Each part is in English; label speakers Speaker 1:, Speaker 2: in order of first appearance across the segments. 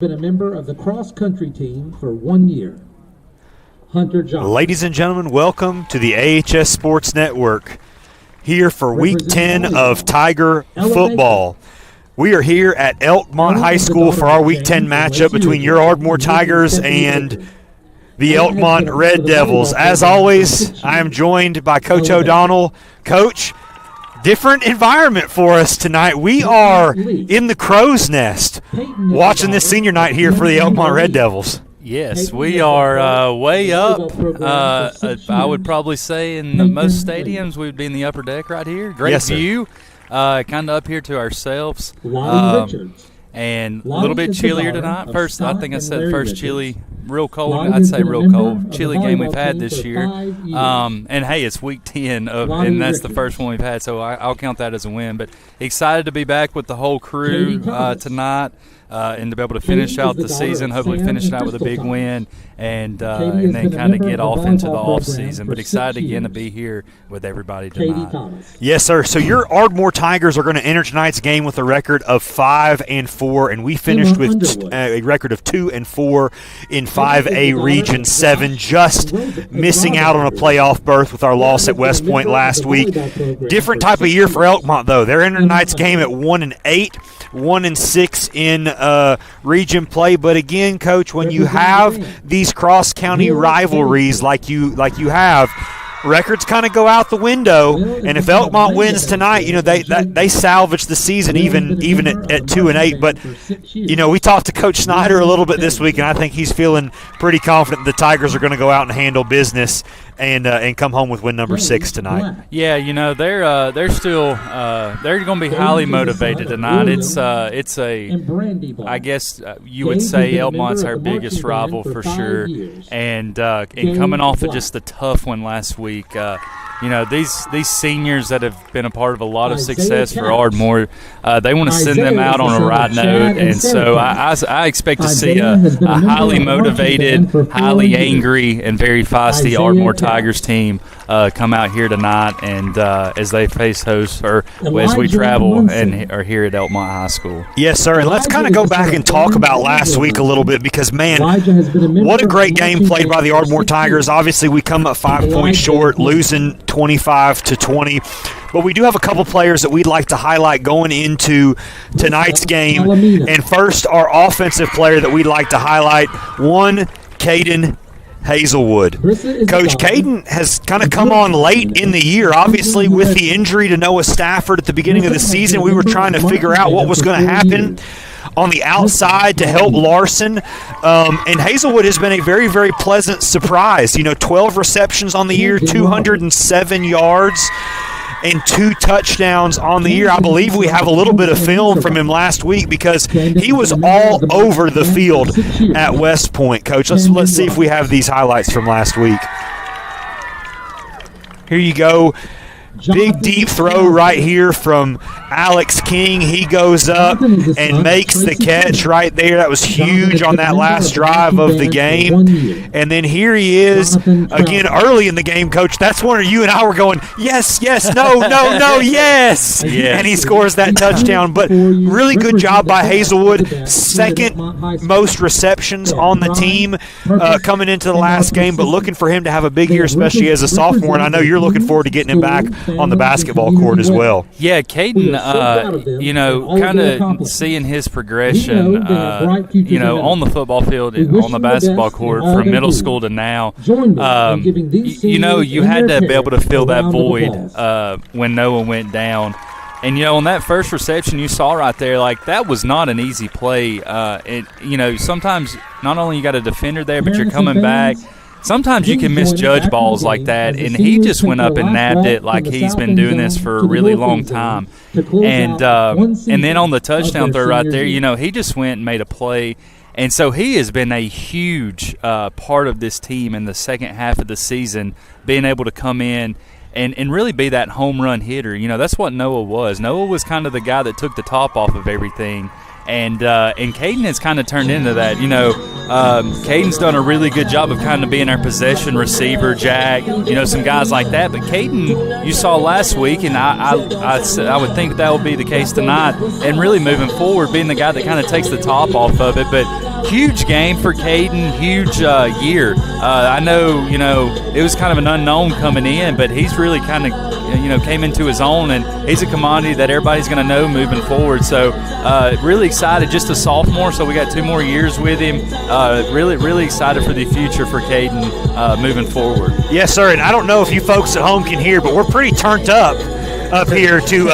Speaker 1: Been a member of the cross-country team for 1 year. Hunter Johnson.
Speaker 2: Ladies and gentlemen, welcome to the AHS Sports Network. Here for Week 10 of Tiger football. We are here at Elkmont High School for our Week 10 matchup between your Ardmore Tigers and the Elkmont Red Devils. As always, I am joined by Coach O'Donnell. Coach, different environment for us tonight. We are in the crow's nest watching this senior night here for the Elkmont Red Devils.
Speaker 3: Yes, we are way up. I would probably say in most stadiums we'd be in the upper deck right here. Great view, kind of up here to ourselves. And a little bit chillier tonight. I think I said first chilly, real cold. I'd say real cold. Chilly game we've had this year. And, hey, it's Week 10, and that's the first one we've had, so I'll count that as a win. But excited to be back with the whole crew tonight. And to be able to finish out the season, hopefully finish it out with a big win, and then kind of get off into the off season. But excited again to be here with everybody tonight.
Speaker 2: Yes, sir. So your Ardmore Tigers are going to enter tonight's game with a record of 5-4, and we finished with a record of 2-4 in 5A Region 7, just missing out on a playoff berth with our loss at West Point last week. Different type of year for Elkmont, though. They're entering tonight's game at 1-8. 1-6 in region play, but again, Coach, when you have these cross-county rivalries like you have, records kind of go out the window. And if Elkmont wins tonight, they salvage the season even at 2-8. But we talked to Coach Snyder a little bit this week, and I think he's feeling pretty confident the Tigers are going to go out and handle business and come home with win number 6 tonight.
Speaker 3: Yeah, they're still they're going to be highly motivated tonight. I guess you would say Elkmont's our biggest rival for sure, and coming off of just the tough one last week. These seniors that have been a part of a lot of success for Ardmore, they want to send them out on a ride note, and so I expect to see a highly motivated, highly angry, and very feisty Ardmore Tigers team come out here tonight, and as they face host or as we travel and are here at Elkmont High School.
Speaker 2: Yes, sir. And let's kind of go back and talk about last week a little bit because, man, what a great game played by the Ardmore Tigers. Obviously, we come up 5 points short, losing 25-20. But we do have a couple players that we'd like to highlight going into tonight's game. And first, our offensive player that we'd like to highlight, one, Caden Hazelwood. Coach, Caden has kind of come on late in the year. Obviously, with the injury to Noah Stafford at the beginning of the season, we were trying to figure out what was going to happen on the outside to help Larson. And Hazelwood has been a very, very pleasant surprise. 12 receptions on the year, 207 yards, and 2 touchdowns on the year. I believe we have a little bit of film from him last week because he was all over the field at West Point. Coach, let's see if we have these highlights from last week. Here you go. Big deep throw right here from Alex King. He goes up and makes the catch right there. That was huge on that last drive of the game. And then here he is again early in the game, Coach. That's where you and I were going, yes, no, yes. And he scores that touchdown. But really good job by Hazelwood. Second most receptions on the team coming into the last game, but looking for him to have a big year, especially as a sophomore. And I know you're looking forward to getting him back on the basketball court as well.
Speaker 3: Yeah, Caden, kind of seeing his progression, on the football field, on the basketball court from middle school to now, you had to be able to fill that void when Noah went down. And, on that first reception you saw right there, that was not an easy play. Sometimes not only you got a defender there, but you're coming back. Sometimes you can misjudge balls like that, and he just went up and nabbed it like he's been doing this for a really long time. And then on the touchdown throw right there, he just went and made a play. And so he has been a huge part of this team in the second half of the season, being able to come in and really be that home run hitter. That's what Noah was. Noah was kind of the guy that took the top off of everything. And Caden has kind of turned into that. Caden's done a really good job of kind of being our possession receiver, Jack, some guys like that. But Caden, you saw last week, and I would think that would be the case tonight, and really moving forward, being the guy that kind of takes the top off of it. But huge game for Caden, huge year. I know, it was kind of an unknown coming in, but he's really kind of, came into his own, and he's a commodity that everybody's going to know moving forward. So really excited, just a sophomore, so we got 2 more years with him. Really excited for the future for Caden moving forward.
Speaker 2: Yes, sir, and I don't know if you folks at home can hear, but we're pretty turned up here to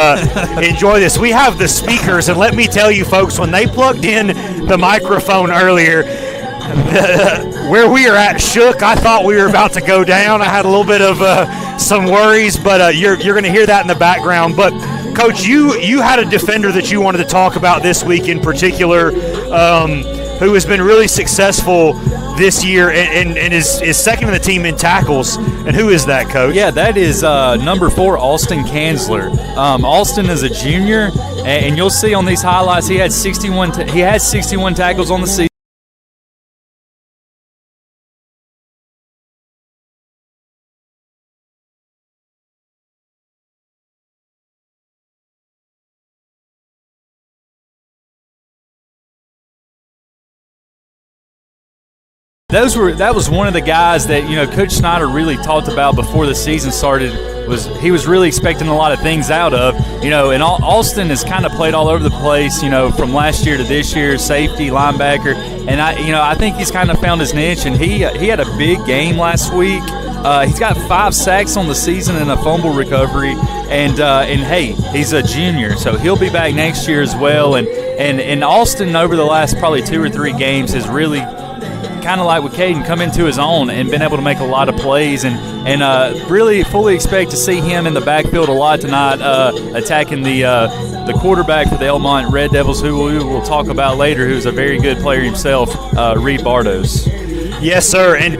Speaker 2: enjoy this. We have the speakers, and let me tell you folks, when they plugged in the microphone earlier, where we are at shook. I thought we were about to go down. I had a little bit of some worries, but you're going to hear that in the background. But Coach, you had a defender that you wanted to talk about this week in particular, who has been really successful this year and is second in the team in tackles. And who is that, Coach?
Speaker 3: Yeah, that is number 4, Alston Kanzler. Alston is a junior, and you'll see on these highlights he had 61 tackles on the season. That was one of the guys that Coach Snyder really talked about before the season started. He was really expecting a lot of things out of, and Alston has kind of played all over the place, from last year to this year, safety, linebacker, and I think he's kind of found his niche, and he had a big game last week. He's got 5 sacks on the season and a fumble recovery, and hey, he's a junior, so he'll be back next year as well. And Alston over the last probably 2 or 3 games has really, kind of like with Caden, come into his own and been able to make a lot of plays, and really fully expect to see him in the backfield a lot tonight, attacking the quarterback for the Elkmont Red Devils, who we will talk about later, who's a very good player himself, Reed Bardos.
Speaker 2: Yes, sir, and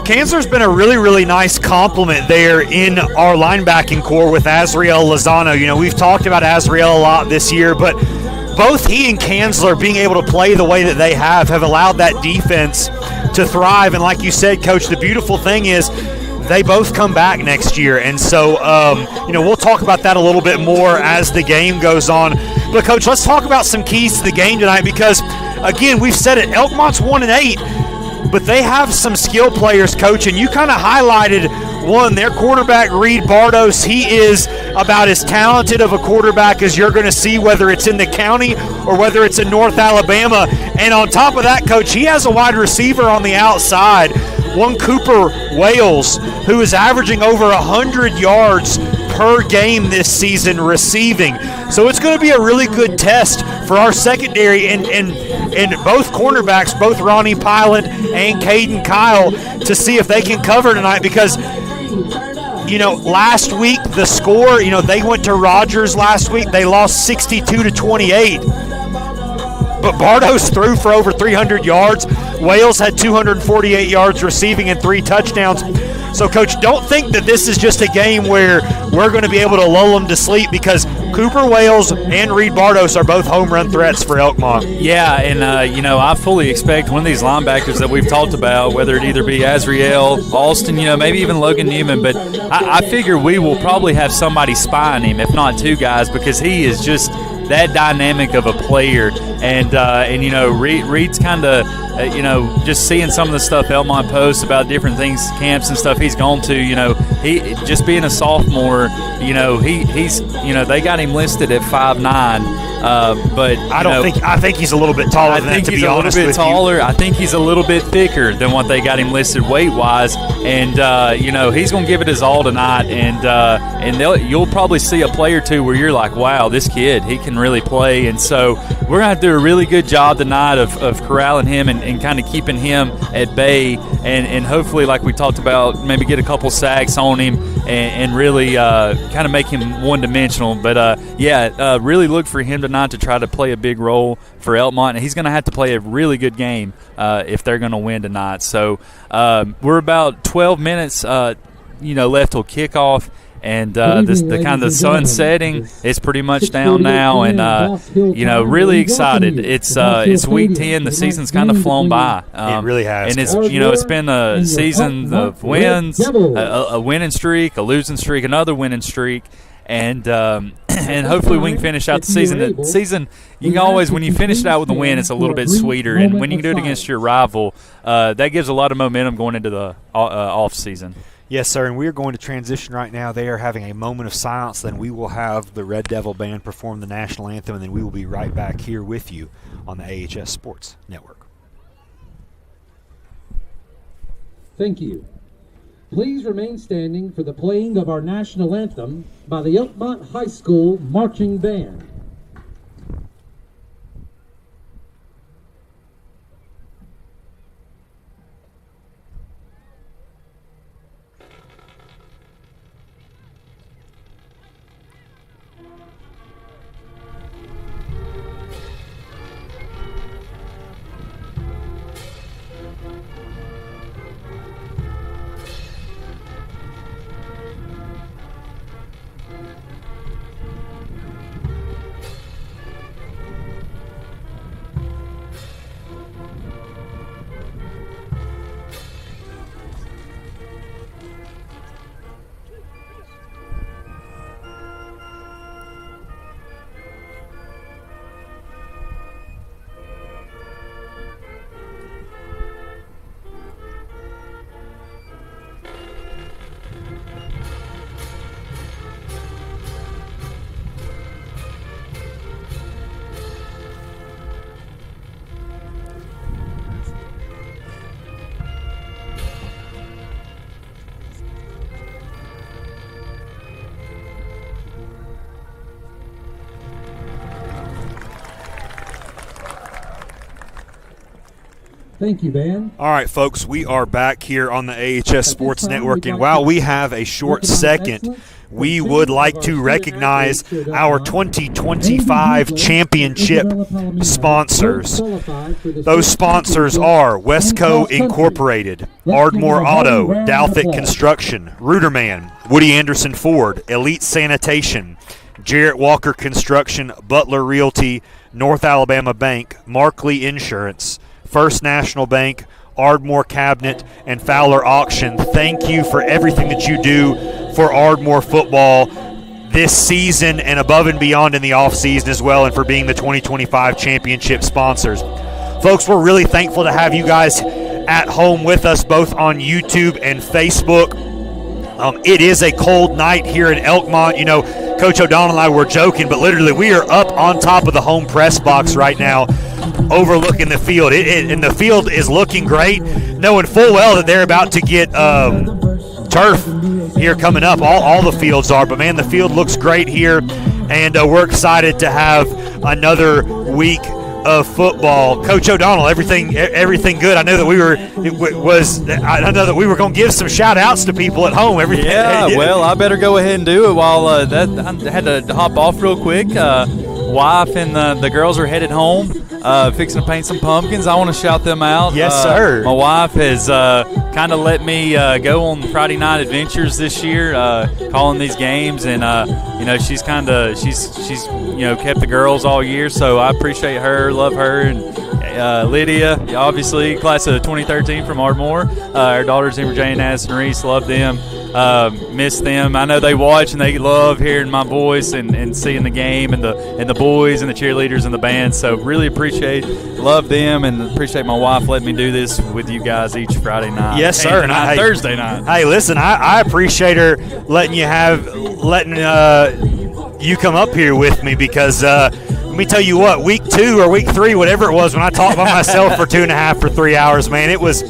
Speaker 2: Kanzler's been a really, really nice compliment there in our linebacking core with Azriel Lozano. We've talked about Azriel a lot this year, but both he and Kanzler being able to play the way that they have allowed that defense to thrive. And like you said, Coach, the beautiful thing is they both come back next year. And so, we'll talk about that a little bit more as the game goes on. But, Coach, let's talk about some keys to the game tonight because, again, we've said it, Elkmont's 1-8, but they have some skill players, Coach, and you kind of highlighted one, their quarterback, Reed Bardos. He is about as talented of a quarterback as you're going to see, whether it's in the county or whether it's in North Alabama. And on top of that, Coach, he has a wide receiver on the outside, one Cooper Wales, who is averaging over 100 yards per game this season receiving. So it's going to be a really good test for our secondary and both cornerbacks, both Ronnie Pilot and Caden Kyle, to see if they can cover tonight because last week the score, they went to Rogers last week. They lost 62-28. But Bardos threw for over 300 yards. Wales had 248 yards receiving and 3 touchdowns. So, Coach, don't think that this is just a game where we're going to be able to lull them to sleep because Cooper Wales and Reed Bardos are both home run threats for Elkmont.
Speaker 3: Yeah, and, I fully expect one of these linebackers that we've talked about, whether it either be Azriel, Alston, maybe even Logan Newman, but I figure we will probably have somebody spying him, if not 2 guys, because he is just that dynamic of a player. And Reed's kind of, just seeing some of the stuff Elkmont posts about different things, camps and stuff he's gone to, he just being a sophomore, he's they got him listed at 5'9", but
Speaker 2: I think he's a little bit taller than that, to be honest with you.
Speaker 3: I think he's a little bit taller. I think he's a little bit thicker than what they got him listed weight-wise, and he's going to give it his all tonight, and you'll probably see a play or 2 where you're like, wow, this kid, he can really play. And so we're going to do a really good job tonight of corralling him and kind of keeping him at bay, and hopefully, like we talked about, maybe get a couple sacks on him and really kind of make him one-dimensional. But really look for him tonight to try to play a big role for Elkmont, and he's going to have to play a really good game if they're going to win tonight. So we're about 12 minutes left till kickoff. And the kind of the sun setting is pretty much down now, and really excited. It's week 10. The season's kind of flown by.
Speaker 2: It really has.
Speaker 3: And it's been a season of wins, a winning streak, a losing streak, another winning streak. and and hopefully we can finish out the season. The season, you can always, when you finish it out with a win, it's a little bit sweeter, and when you can do it against your rival, that gives a lot of momentum going into the off season.
Speaker 2: Yes, sir, and we're going to transition right now. They are having a moment of silence. Then we will have the Red Devil Band perform the national anthem, and then we will be right back here with you on the AHS Sports Network.
Speaker 1: Thank you. Please remain standing for the playing of our national anthem by the Elkmont High School Marching Band. Thank you, Ben.
Speaker 2: All right, folks, we are back here on the AHS Sports Network, and while we have a short second, we would like to recognize our 2025 championship sponsors. Those sponsors are Westco Incorporated, Ardmore Auto, Douthit Construction, Ruderman, Woody Anderson Ford, Elite Sanitation, Jarrett Walker Construction, Butler Realty, North Alabama Bank, Markley Insurance, First National Bank, Ardmore Cabinet, and Fowler Auction. Thank you for everything that you do for Ardmore football this season and above and beyond in the offseason as well, and for being the 2025 championship sponsors. Folks, we're really thankful to have you guys at home with us both on YouTube and Facebook. It is a cold night here in Elkmont. You know, Coach O'Donnell and I were joking, but literally we are up on top of the home press box right now, overlooking the field. And the field is looking great, knowing full well that they're about to get turf here coming up. All the fields are, but man, the field looks great here, and we're excited to have another week of football. Coach O'Donnell, everything good? I know that we were going to give some shout outs to people at home.
Speaker 3: Yeah, well, I better go ahead and do it while I had to hop off real quick. Wife and the girls are headed home, fixing to paint some pumpkins. I want to shout them out.
Speaker 2: Yes, sir.
Speaker 3: My wife has kind of let me go on Friday night adventures this year, calling these games, and she's kept the girls all year. So I appreciate her, love her, and Lydia, obviously class of 2013 from Ardmore. Our daughters Amber Jane, Addison Reese, love them. Miss them. I know they watch and they love hearing my voice and seeing the game and the boys and the cheerleaders and the band. So really love them, and appreciate my wife letting me do this with you guys each Friday night.
Speaker 2: Yes, sir.
Speaker 3: And Thursday night.
Speaker 2: Hey, listen, I appreciate her letting you come up here with me, because let me tell you what, week 2 or week 3, whatever it was, when I talked by myself for 2.5 or 3 hours, man, it was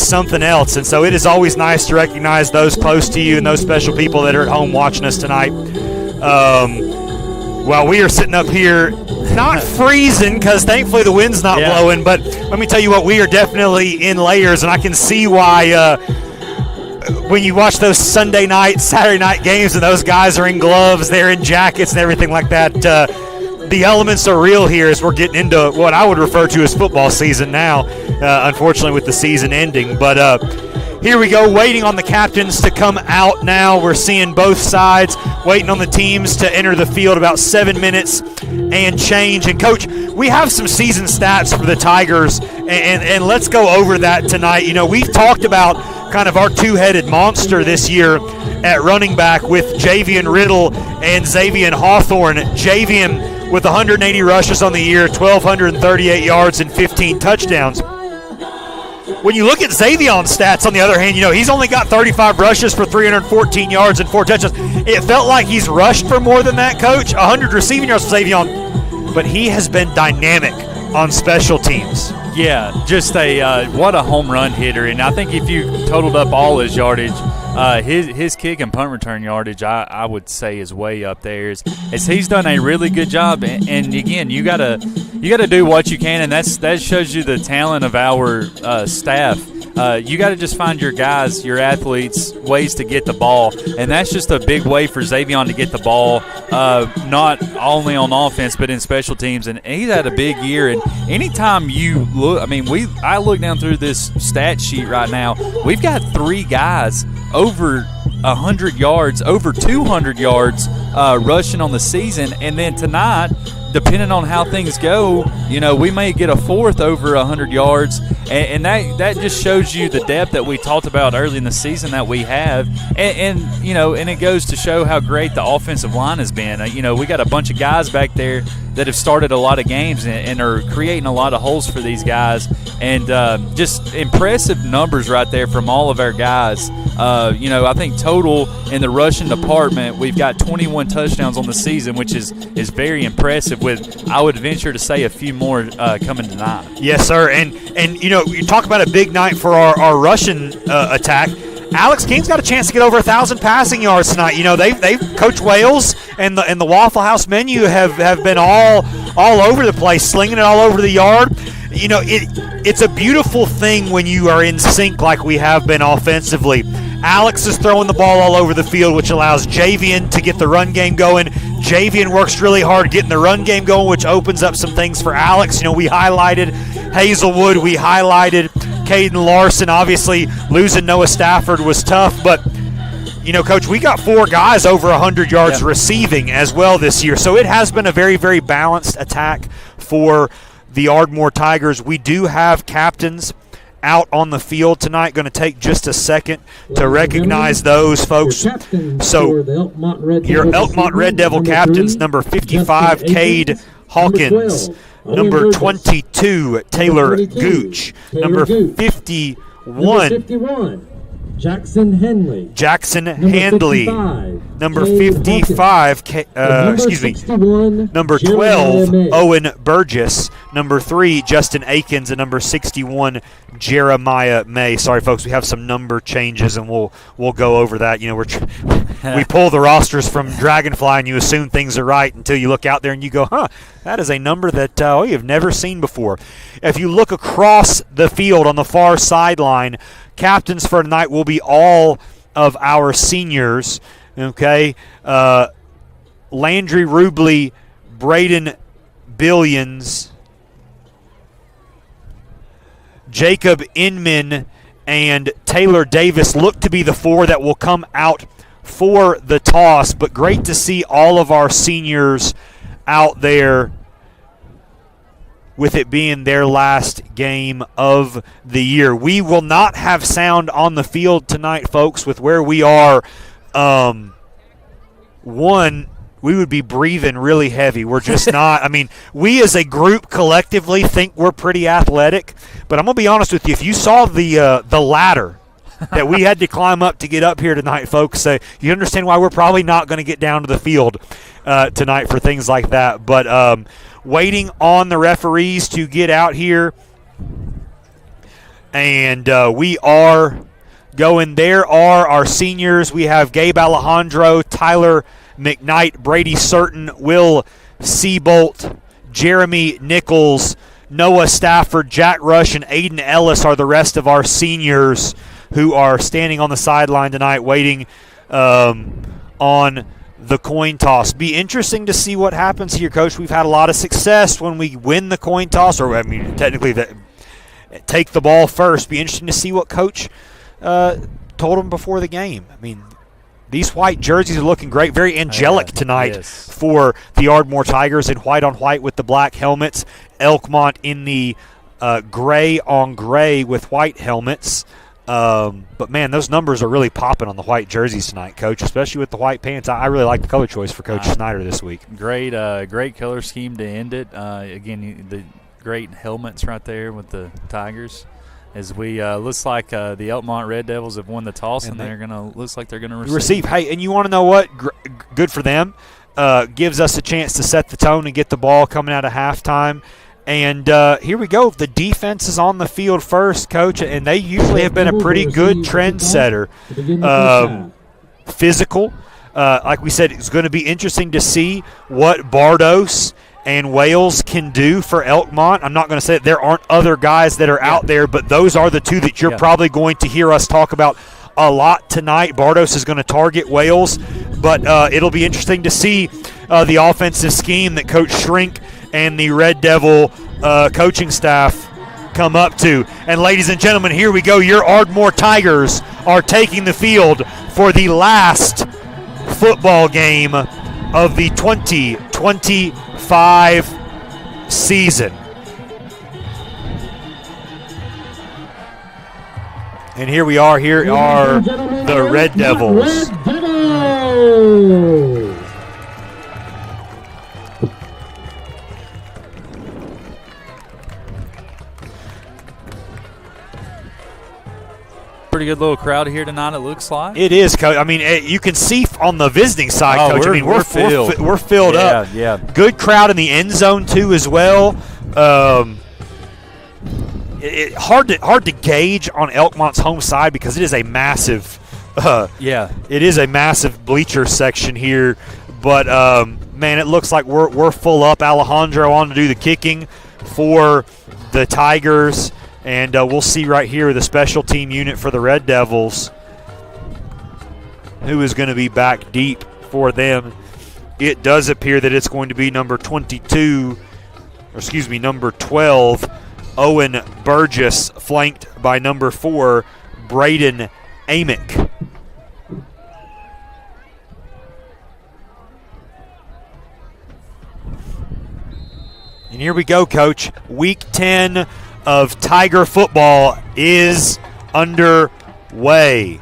Speaker 2: something else. And so it is always nice to recognize those close to you and those special people that are at home watching us tonight. While we are sitting up here, not freezing, because thankfully the wind's not blowing, but let me tell you what, we are definitely in layers, and I can see why when you watch those Sunday night, Saturday night games and those guys are in gloves, they're in jackets and everything like that, the elements are real here as we're getting into what I would refer to as football season now, unfortunately with the season ending. But here we go, waiting on the captains to come out now. We're seeing both sides, waiting on the teams to enter the field, about 7 minutes and change. And, Coach, we have some season stats for the Tigers, and let's go over that tonight. You know, we've talked about kind of our two-headed monster this year at running back with Javian Riddle and Xavier Hawthorne. Javian with 180 rushes on the year, 1,238 yards and 15 touchdowns. When you look at Xavion's stats, on the other hand, he's only got 35 rushes for 314 yards and 4 touchdowns. It felt like he's rushed for more than that, Coach. 100 receiving yards for Xavion, but he has been dynamic on special teams.
Speaker 3: Yeah, just what a home run hitter. And I think if you totaled up all his yardage, his kick and punt return yardage, I would say, is way up there. As he's done a really good job. And again, you gotta do what you can, and that shows you the talent of our staff. You got to just find your guys, your athletes, ways to get the ball. And that's just a big way for Xavion to get the ball, not only on offense but in special teams. And he's had a big year. And anytime you look, I look down through this stat sheet right now, we've got 3 guys over 100 yards, over 200 yards rushing on the season. And then tonight, depending on how things go, we may get a 4th over 100 yards, and that just shows you the depth that we talked about early in the season that we have, and it goes to show how great the offensive line has been. We got a bunch of guys back there that have started a lot of games and are creating a lot of holes for these guys, and just impressive numbers right there from all of our guys. I think total in the rushing department, we've got 21 touchdowns on the season, which is very impressive, with, I would venture to say, a few more coming tonight.
Speaker 2: Yes, sir. And you talk about a big night for our Russian attack. Alex King's got a chance to get over 1,000 passing yards tonight. They've Coach Wales and the Waffle House menu have been all over the place, slinging it all over the yard. It's a beautiful thing when you are in sync like we have been offensively. Alex is throwing the ball all over the field, which allows Javian to get the run game going. Javian works really hard getting the run game going, which opens up some things for Alex. We highlighted Hazelwood. We highlighted Caden Larson. Obviously, losing Noah Stafford was tough, but Coach, we got 4 guys over 100 yards receiving as well this year. So it has been a very, very balanced attack for the Ardmore Tigers. We do have captains out on the field tonight. Going to take just a second to recognize those folks. So your Elkmont Red Devil captains, number 55, Cade Hawkins. Number 22, Taylor Gooch. Number 51,
Speaker 1: Jackson Handley.
Speaker 2: Number 55, number 12, Owen Burgess. Number 3, Justin Akins. And number 61, Jeremiah May. Sorry, folks, we have some number changes, and we'll go over that. We pull the rosters from Dragonfly, and you assume things are right until you look out there and you go, that is a number that you've never seen before. If you look across the field on the far sideline, captains for tonight will be all of our seniors, okay? Landry Rubley, Braden Billions, Jacob Inman, and Taylor Davis look to be the 4 that will come out for the toss, but great to see all of our seniors out there with it being their last game of the year. We will not have sound on the field tonight, folks, with where we are. We would be breathing really heavy. We're just not. We as a group collectively think we're pretty athletic, but I'm going to be honest with you. If you saw the ladder that we had to climb up to get up here tonight, folks, you understand why we're probably not going to get down to the field tonight for things like that. But waiting on the referees to get out here, and we are going. There are our seniors. We have Gabe Alejandro, Tyler McKnight, Brady Certain, Will Seabolt, Jeremy Nichols, Noah Stafford, Jack Rush, and Aiden Ellis are the rest of our seniors who are standing on the sideline tonight waiting on the coin toss. Be interesting to see what happens here, Coach. We've had a lot of success when we win the coin toss, or technically take the ball first. Be interesting to see what Coach told them before the game. These white jerseys are looking great, very angelic tonight for the Ardmore Tigers in white on white with the black helmets. Elkmont in the gray on gray with white helmets. But, man, those numbers are really popping on the white jerseys tonight, Coach, especially with the white pants. I really like the color choice for Coach Snyder this week.
Speaker 3: Great color scheme to end it. Again, the great helmets right there with the Tigers. As we looks like the Elkmont Red Devils have won the toss, and looks like they're gonna receive.
Speaker 2: Hey, and you want to know what? Good for them. Gives us a chance to set the tone and get the ball coming out of halftime. And here we go. The defense is on the field first, Coach, and they usually have been a pretty good trend setter. Physical. Like we said, it's going to be interesting to see what Bardos and Wales can do for Elkmont. I'm not going to say that there aren't other guys that are out there, but those are the two that you're probably going to hear us talk about a lot tonight. Bardos is going to target Wales, but it'll be interesting to see the offensive scheme that Coach Shrink and the Red Devil coaching staff come up to. And ladies and gentlemen, here we go. Your Ardmore Tigers are taking the field for the last football game of the 2025 season. And here we are. Here are the Red Devils.
Speaker 3: Pretty good little crowd here tonight, it looks like.
Speaker 2: It is, Coach. I mean, you can see on the visiting side, Coach. We're filled up.
Speaker 3: Yeah.
Speaker 2: Good crowd in the end zone, too, as well. Hard to gauge on Elkmont's home side because it is a massive it is a massive bleacher section here. But, man, it looks like we're full up. Alejandro on to do the kicking for the Tigers. And we'll see right here the special team unit for the Red Devils, who is going to be back deep for them. It does appear that it's going to be number 12, Owen Burgess, flanked by number 4, Braden Amick. And here we go, Coach. Week 10 of Tiger football is underway.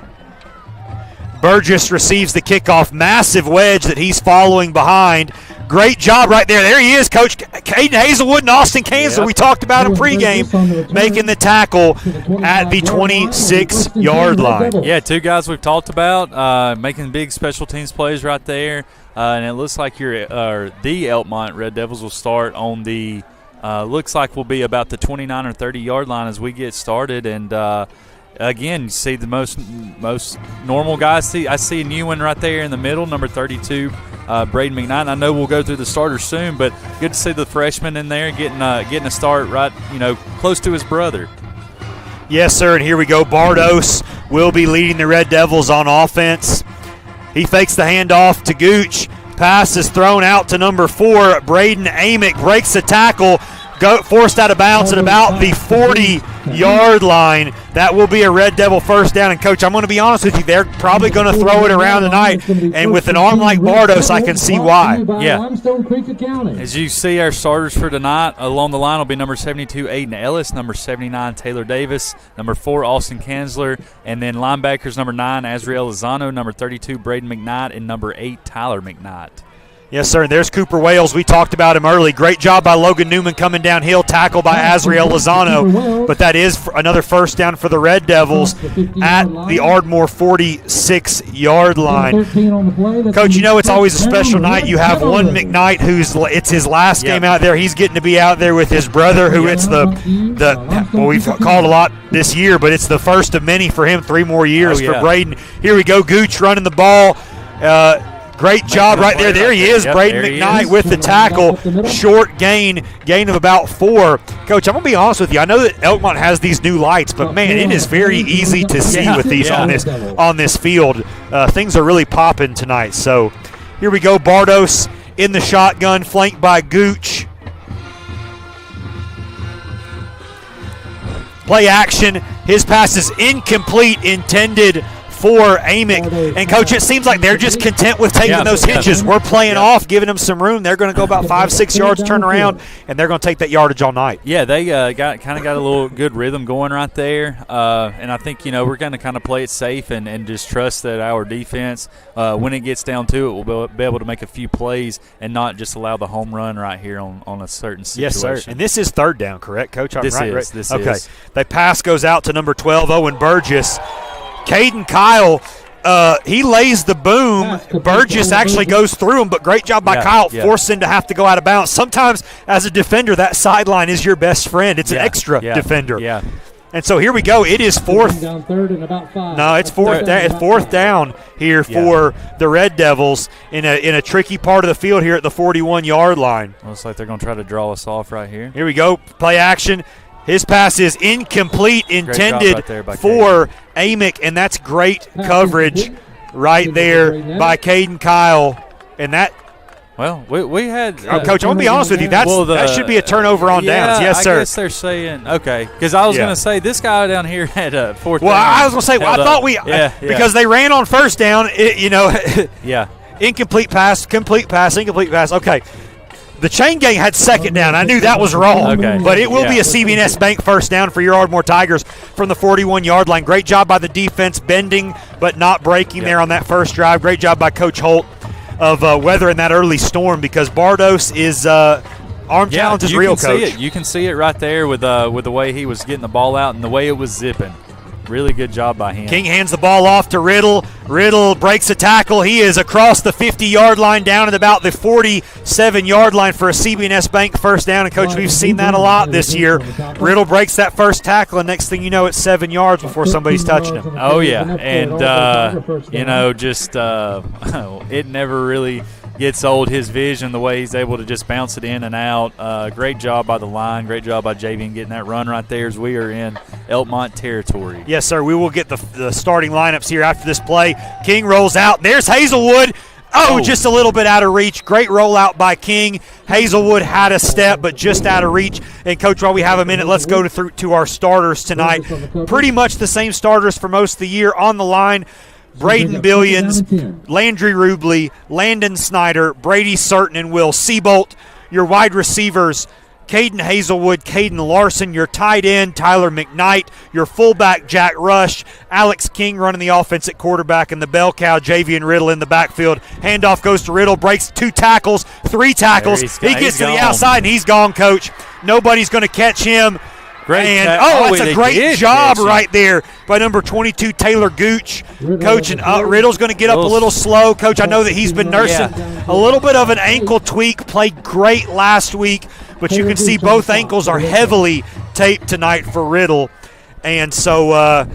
Speaker 2: Burgess receives the kickoff. Massive wedge that he's following behind. Great job right there. There he is, Coach Caden Hazelwood and Austin Kansler. We talked about him pregame, making the tackle at the 26-yard line.
Speaker 3: Yeah, two guys we've talked about, making big special teams plays right there. And it looks like the Elkmont Red Devils will start on the looks like we'll be about the 29 or 30-yard line as we get started. And again, you see the most normal guys. I see a new one right there in the middle, number 32, Braden McKnight. I know we'll go through the starters soon, but good to see the freshman in there getting a start right, close to his brother.
Speaker 2: Yes, sir, and here we go. Bardos will be leading the Red Devils on offense. He fakes the handoff to Gooch. Pass is thrown out to number 4. Braden Amick breaks the tackle, forced out of bounds at about the 40-yard line. That will be a Red Devil first down. And, Coach, I'm going to be honest with you, they're probably going to throw it around tonight. And with an arm like Bardos, I can see why.
Speaker 3: Yeah. As you see, our starters for tonight along the line will be number 72, Aiden Ellis, number 79, Taylor Davis, number 4, Austin Kansler, and then linebackers number 9, Azriel Lozano, number 32, Braden McKnight, and number 8, Tyler McKnight.
Speaker 2: Yes, sir. And there's Cooper Wales. We talked about him early. Great job by Logan Newman coming downhill, tackle by Azriel Lozano. But that is another first down for the Red Devils at the Ardmore 46-yard line. Coach, it's always a special night. You have one McKnight it's his last game out there. He's getting to be out there with his brother, who it's we've called a lot this year, but it's the first of many for him. 3 more years for Braden. Here we go. Gooch running the ball. Great job right there. There he is, Braden McKnight with the tackle. Short gain of about 4. Coach, I'm going to be honest with you. I know that Elkmont has these new lights, but, man, it is very easy to see with these on this field. Things are really popping tonight. So here we go. Bardos in the shotgun, flanked by Gooch. Play action. His pass is incomplete, intended for Amick. And, Coach, it seems like they're just content with taking those hitches. We're playing off, giving them some room. They're going to go about 5-6 yards, turn around, and they're going to take that yardage all night.
Speaker 3: Yeah, they got a little good rhythm going right there. And I think, we're going to kind of play it safe and just trust that our defense, when it gets down to it, will be able to make a few plays and not just allow the home run right here on a certain situation.
Speaker 2: Yes, sir. And this is third down, correct, Coach?
Speaker 3: This is.
Speaker 2: Okay. The pass goes out to number 12, Owen Burgess. Caden Kyle, he lays the boom. Burgess actually goes through him, but great job by Kyle, forcing him to have to go out of bounds. Sometimes as a defender, that sideline is your best friend. It's an extra defender.
Speaker 3: Yeah.
Speaker 2: And so here we go. It is fourth.
Speaker 1: Down third and about 5.
Speaker 2: No, it's fourth down here for the Red Devils in a tricky part of the field here at the 41-yard line.
Speaker 3: Looks like they're going to try to draw us off right here.
Speaker 2: Here we go. Play action. His pass is incomplete, intended for Amick, and that's great coverage right there by Caden Kyle. And that.
Speaker 3: Well, we had
Speaker 2: Coach, I'm going to be honest with you. That should be a turnover on downs. Yes, sir.
Speaker 3: I guess they're saying, okay, because I was going to say this guy down here had a fourth down.
Speaker 2: Well, I was going to say, I thought because they ran on first down, incomplete pass, complete pass, incomplete pass. Okay. The chain gang had second down. I knew that was wrong.
Speaker 3: Okay.
Speaker 2: But it will be a CB&S Bank first down for your Ardmore Tigers from the 41-yard line. Great job by the defense, bending but not breaking there on that first drive. Great job by Coach Holt of weathering that early storm, because Bardos is arm challenge is real, Coach.
Speaker 3: You can see it right there with the way he was getting the ball out and the way it was zipping. Really good job by him.
Speaker 2: King hands the ball off to Riddle. Riddle breaks a tackle. He is across the 50-yard line down at about the 47-yard line for a CB&S Bank first down. And, Coach, we've seen that a lot this year. Riddle breaks that first tackle, and next thing you know, it's 7 yards before somebody's touching him.
Speaker 3: Oh, yeah. And, it never really gets old, his vision, the way he's able to just bounce it in and out. Great job by the line. Great job by JV in getting that run right there as we are in Elkmont territory.
Speaker 2: Yes, sir. We will get the starting lineups here after this play. King rolls out. There's Hazelwood. Oh, just a little bit out of reach. Great rollout by King. Hazelwood had a step, but just out of reach. And, Coach, while we have a minute, let's go to our starters tonight. Pretty much the same starters for most of the year on the line. Braden Billions, Landry Rubley, Landon Snyder, Brady Certain, and Will Seabolt. Your wide receivers, Caden Hazelwood, Caden Larson. Your tight end, Tyler McKnight. Your fullback, Jack Rush. Alex King running the offense at quarterback, and the bell cow, Javian Riddle in the backfield. Handoff goes to Riddle, breaks 2 tackles, 3 tackles. He gets to the outside, and he's gone, Coach. Nobody's going to catch him. It's a great job right there by number 22, Taylor Gooch. Coach, and Riddle's going to get up a little slow. Coach, I know that he's been nursing a little bit of an ankle tweak. Played great last week, but you can see both ankles are heavily taped tonight for Riddle. And so,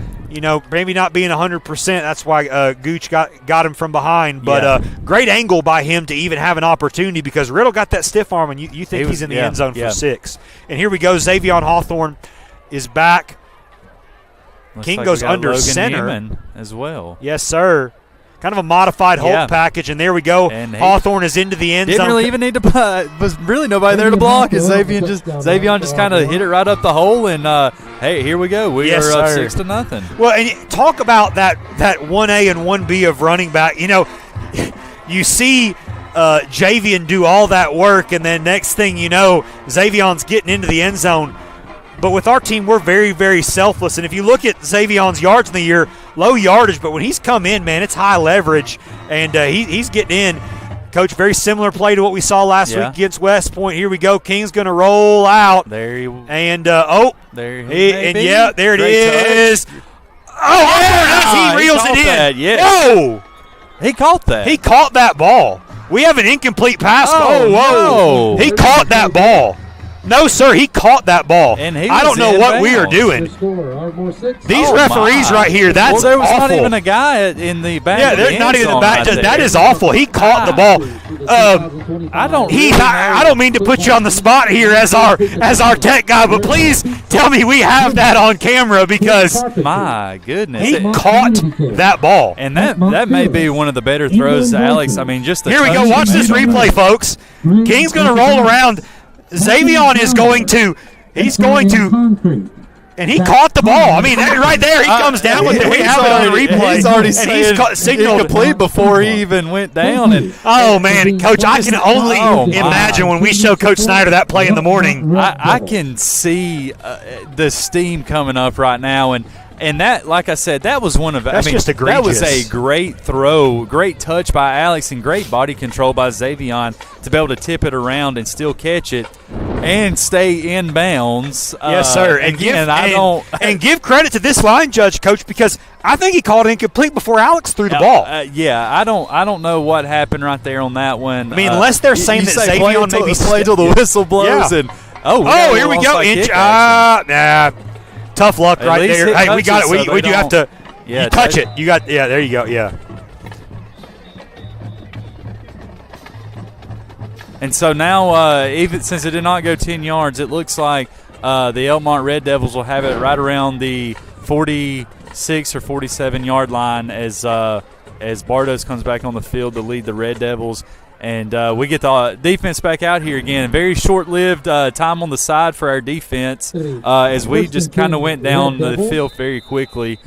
Speaker 2: maybe not being 100%, that's why Gooch got him from behind. But great angle by him to even have an opportunity, because Riddle got that stiff arm, and you think he's in the end zone for 6. And here we go. Xavion Hawthorne is back. King goes under
Speaker 3: Logan
Speaker 2: center.
Speaker 3: Newman as well.
Speaker 2: Yes, sir. Kind of a modified Holt package, and there we go. And Hawthorne is into the end zone.
Speaker 3: Didn't really even need to was really nobody there to block. Xavion just kind of hit it right up the hole, and hey, here we go. We are up 6-0.
Speaker 2: Well, and talk about that 1A and 1B of running back. You see Javian do all that work, and then next thing you know, Xavion's getting into the end zone. But with our team, we're very, very selfless. And if you look at Xavion's yards in the year, low yardage, but when he's come in, man, it's high leverage, and he's getting in. Coach, very similar play to what we saw last week against West Point. Here we go. King's going to roll out.
Speaker 3: There it
Speaker 2: is. He reels it in.
Speaker 3: Yes.
Speaker 2: Whoa!
Speaker 3: He caught that.
Speaker 2: He caught that ball. We have an incomplete pass.
Speaker 3: No.
Speaker 2: He caught that ball. No, sir, he caught that ball.
Speaker 3: And
Speaker 2: I don't know what we are doing. These referees right here, that's
Speaker 3: there was
Speaker 2: awful.
Speaker 3: Not even a guy in the back.
Speaker 2: Yeah, there's not even the back. That is awful. He caught the ball.
Speaker 3: I
Speaker 2: don't mean to put you on the spot here as our tech guy, but please tell me we have that on camera, because
Speaker 3: my goodness,
Speaker 2: he caught that ball.
Speaker 3: And that may be one of the better throws, Alex. I mean, just the
Speaker 2: here we go. Watch this replay, folks. King's going to roll around. Xavion is going to And he caught the ball. I mean, right there, he comes down with it. We have it on replay.
Speaker 3: He's already signaled complete before he even went down. And
Speaker 2: oh, man, Coach, I can only imagine when we show Coach Snyder that play in the morning.
Speaker 3: I can see the steam coming up right now. And that, like I said, that was one of
Speaker 2: just egregious.
Speaker 3: That was a great throw, great touch by Alex, and great body control by Xavion to be able to tip it around and still catch it and stay in bounds.
Speaker 2: Yes, sir. And give credit to this line judge, Coach, because I think he called it incomplete before Alex threw the ball.
Speaker 3: I don't know what happened right there on that one.
Speaker 2: I mean, unless they're saying that Xavion maybe
Speaker 3: play till the whistle blows.
Speaker 2: Yeah.
Speaker 3: And
Speaker 2: here we go. Tough luck right there. Hey, we got it. We do have to touch it. There you go. Yeah.
Speaker 3: And so now, even since it did not go 10 yards, it looks like the Elkmont Red Devils will have it right around the 46 or 47-yard line as Bardos comes back on the field to lead the Red Devils. And we get the defense back out here again. Very short-lived time on the side for our defense as we just kind of went down the field very quickly,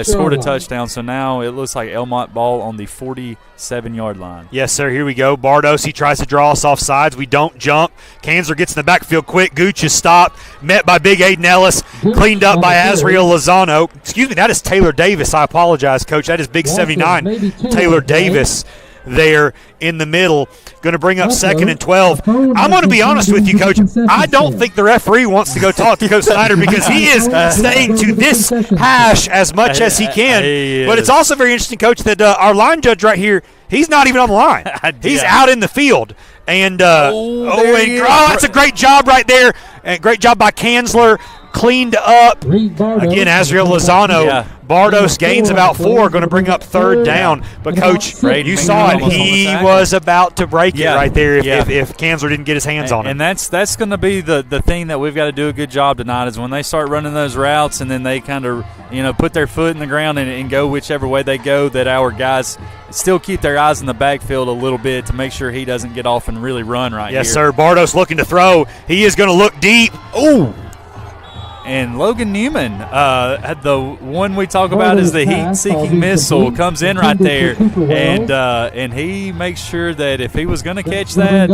Speaker 3: scored a touchdown. So now it looks like Elkmont ball on the 47-yard line.
Speaker 2: Yes, sir. Here we go. Bardos, he tries to draw us off sides. We don't jump. Kanzler gets in the backfield quick. Gooch is stopped. Met by Big Aiden Ellis. Cleaned up by Azriel Lozano. Excuse me, that is Taylor Davis. I apologize, Coach. That is Big 79, Taylor Davis. There in the middle, going to bring up 2nd and 12. I'm going to be honest with you, Coach. I don't think the referee wants to go talk to Coach Snyder because he is staying to this hash as much as he can. But it's also very interesting, Coach, that our line judge right here, he's not even on the line. He's out in the field. And that's a great job right there. And great job by Kanzler. Cleaned up. Again, Azriel Lozano. Bardos gains about 4, going to bring up 3rd down. But, Coach, you saw it. He was about to break it right there if Kanzler didn't get his hands on it.
Speaker 3: And that's going to be the thing that we've got to do a good job tonight is when they start running those routes and then they kind of, put their foot in the ground and go whichever way they go, that our guys still keep their eyes in the backfield a little bit to make sure he doesn't get off and really run right here.
Speaker 2: Yes, sir. Bardos looking to throw. He is going to look deep. Ooh.
Speaker 3: And Logan Newman, the one we talk about is the heat-seeking missile, comes in right there, and he makes sure that if he was going to catch that,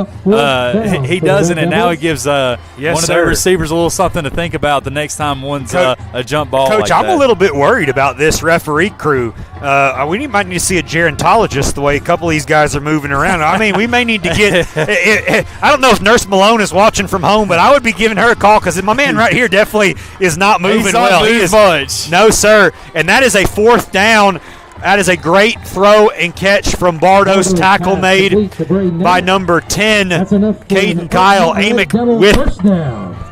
Speaker 3: he doesn't, and now he gives one of their receivers a little something to think about the next time one's a jump ball.
Speaker 2: Coach, I'm a little bit worried about this referee crew. We might need to see a gerontologist the way a couple of these guys are moving around. I mean, we may need to get I don't know if Nurse Malone is watching from home, but I would be giving her a call because my man right here definitely is not moving well.
Speaker 3: He is much.
Speaker 2: No, sir. And that is a 4th down. That is a great throw and catch from Bardos. Tackle made by number 10, Caden Kyle Amick with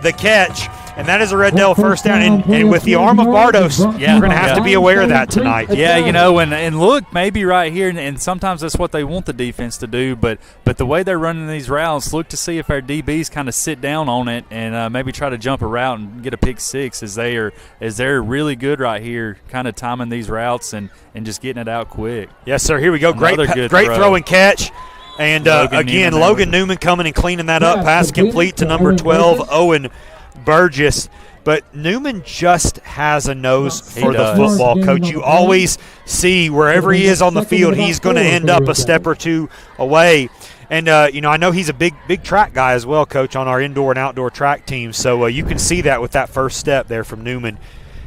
Speaker 2: the catch. And that is a Red Devil first down. And with the arm of Bardos, we're going to have to be aware of that tonight.
Speaker 3: Yeah, and look, maybe right here, and sometimes that's what they want the defense to do, but the way they're running these routes, look to see if our DBs kind of sit down on it and maybe try to jump a route and get a pick 6 as they're really good right here, kind of timing these routes and just getting it out quick.
Speaker 2: Yes, sir. Here we go. Great throw and catch. And Logan Newman coming and cleaning that up. Pass complete to number 12, Owen Burgess. But Newman just has a nose for the football, Coach. You always see wherever he is on the field, he's going to end up a step or two away. And, I know he's a big track guy as well, Coach, on our indoor and outdoor track team. So you can see that with that first step there from Newman.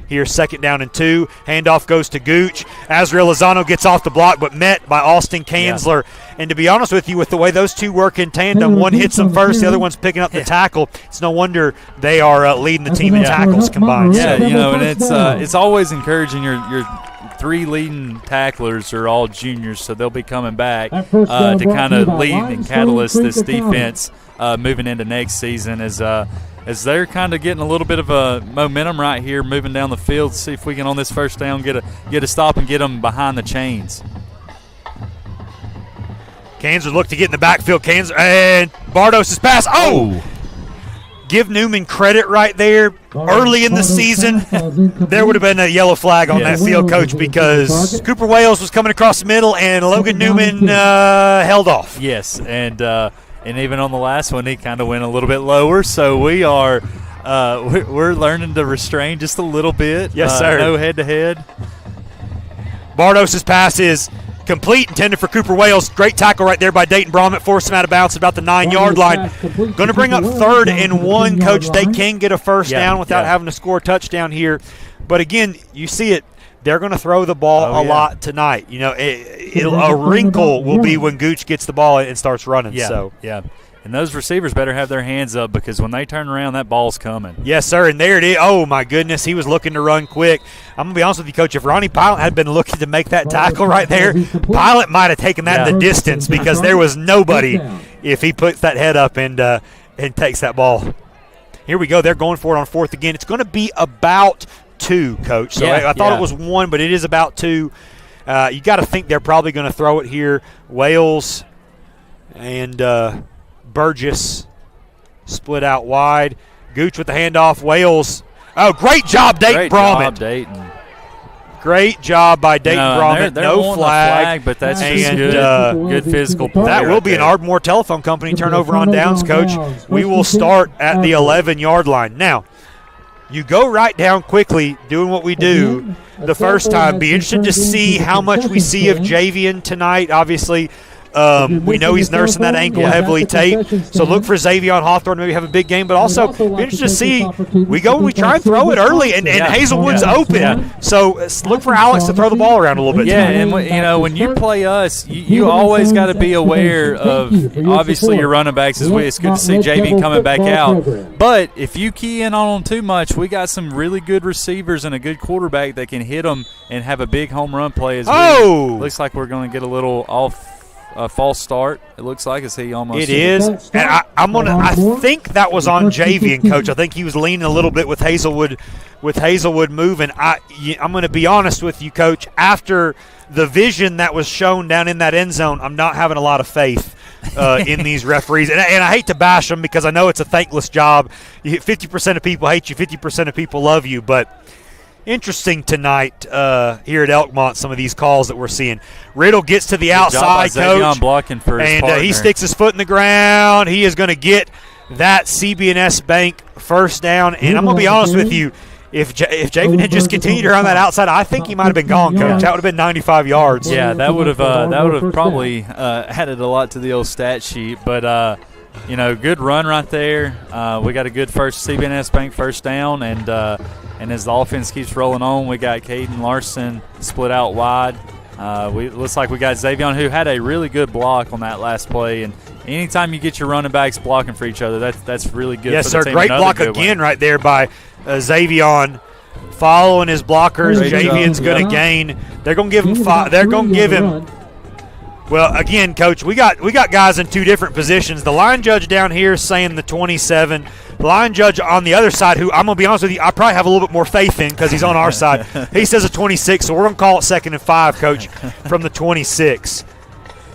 Speaker 2: Here, 2nd down and 2. Handoff goes to Gooch. Azriel Lozano gets off the block, but met by Austin Kanzler. Yeah. And to be honest with you, with the way those two work in tandem, one hits them first, the other one's picking up the tackle. It's no wonder they are leading the team in tackles combined.
Speaker 3: Yeah, and it's always encouraging. Your 3 leading tacklers are all juniors, so they'll be coming back to kind of lead and catalyst this defense moving into next season as they're kind of getting a little bit of a momentum right here, moving down the field. See if we can on this first down get a stop and get them behind the chains.
Speaker 2: Kanzler looked to get in the backfield. Kanzler and Bardos' pass. Oh! Give Newman credit right there. Early in the season, there would have been a yellow flag on that field, Coach, because Cooper Wales was coming across the middle and Logan Newman held off.
Speaker 3: Yes, and even on the last one, he kind of went a little bit lower. So we are we're learning to restrain just a little bit.
Speaker 2: Yes, sir.
Speaker 3: No head-to-head.
Speaker 2: Bardos' pass is complete, intended for Cooper Wales. Great tackle right there by Dayton Bromett. Forced him out of bounds at about the 9-yard line. Going to bring up 3rd and 1, Coach. They can get a first down without having to score a touchdown here. But, again, you see it. They're going to throw the ball a lot tonight. You know, a wrinkle will be when Gooch gets the ball and starts running.
Speaker 3: Yeah. And those receivers better have their hands up because when they turn around, that ball's coming.
Speaker 2: Yes, sir, and there it is. Oh, my goodness, he was looking to run quick. I'm going to be honest with you, Coach. If Ronnie Pilot had been looking to make that tackle right there, Pilot might have taken that in the distance because there was nobody if he puts that head up and takes that ball. Here we go. They're going for it on 4th again. It's going to be about 2, Coach. So I thought it was 1, but it is about 2. You got to think they're probably going to throw it here. Wales and Burgess split out wide. Gooch with the handoff. Wales. Oh, great job, Dayton Bromett. Great job by Dayton Bromett.
Speaker 3: They're
Speaker 2: no flag,
Speaker 3: but that's just good physical play.
Speaker 2: That will be an Ardmore Telephone Company turnover on downs, Coach. We will start at the 11-yard line. Now, you go right down quickly doing what we do the first time. Be interested to see how much we see of Javian tonight. Obviously, we know he's nursing that ankle heavily taped, so look for Xavier Hawthorne maybe have a big game, but also be interested to see we try and throw it early, and Hazelwood's open, so look for Alex to throw the ball around a little bit tonight.
Speaker 3: And when you play us, you always got to be aware of obviously your running backs. It's good to see JV coming back out, but if you key in on them too much, we got some really good receivers and a good quarterback that can hit them and have a big home run play. Looks like we're going to get a little off. A false start. It looks like he almost.
Speaker 2: It is, and I think that was on Javian, Coach. I think he was leaning a little bit with Hazelwood moving. I'm going to be honest with you, Coach. After the vision that was shown down in that end zone, I'm not having a lot of faith in these referees, and I hate to bash them because I know it's a thankless job. 50% of people hate you, 50% of people love you, but. Interesting tonight here at Elkmont, some of these calls that we're seeing. Riddle gets to the outside, Coach,
Speaker 3: blocking for his
Speaker 2: and he sticks his foot in the ground. He is going to get that CB&S Bank first down. And I'm going to be honest with you, if Javen had just continued around that outside, I think he might have been gone, Coach. That would have been 95 yards.
Speaker 3: Yeah, that would have probably added a lot to the old stat sheet. But good run right there. We got a good first CB&S Bank first down, and as the offense keeps rolling on, we got Caden Larson split out wide. Looks like we got Xavier, who had a really good block on that last play. And anytime you get your running backs blocking for each other, that's really good.
Speaker 2: Yes,
Speaker 3: for the
Speaker 2: sir.
Speaker 3: team.
Speaker 2: Great block again right there by Xavier. Following his blockers, Javion's going to gain. They're going to give him 5. They're going to give him. Well, again, Coach, we got guys in 2 different positions. The line judge down here is saying the 27. The line judge on the other side, who I'm going to be honest with you, I probably have a little bit more faith in because he's on our side. He says a 26, so we're going to call it 2nd and 5, Coach, from the 26.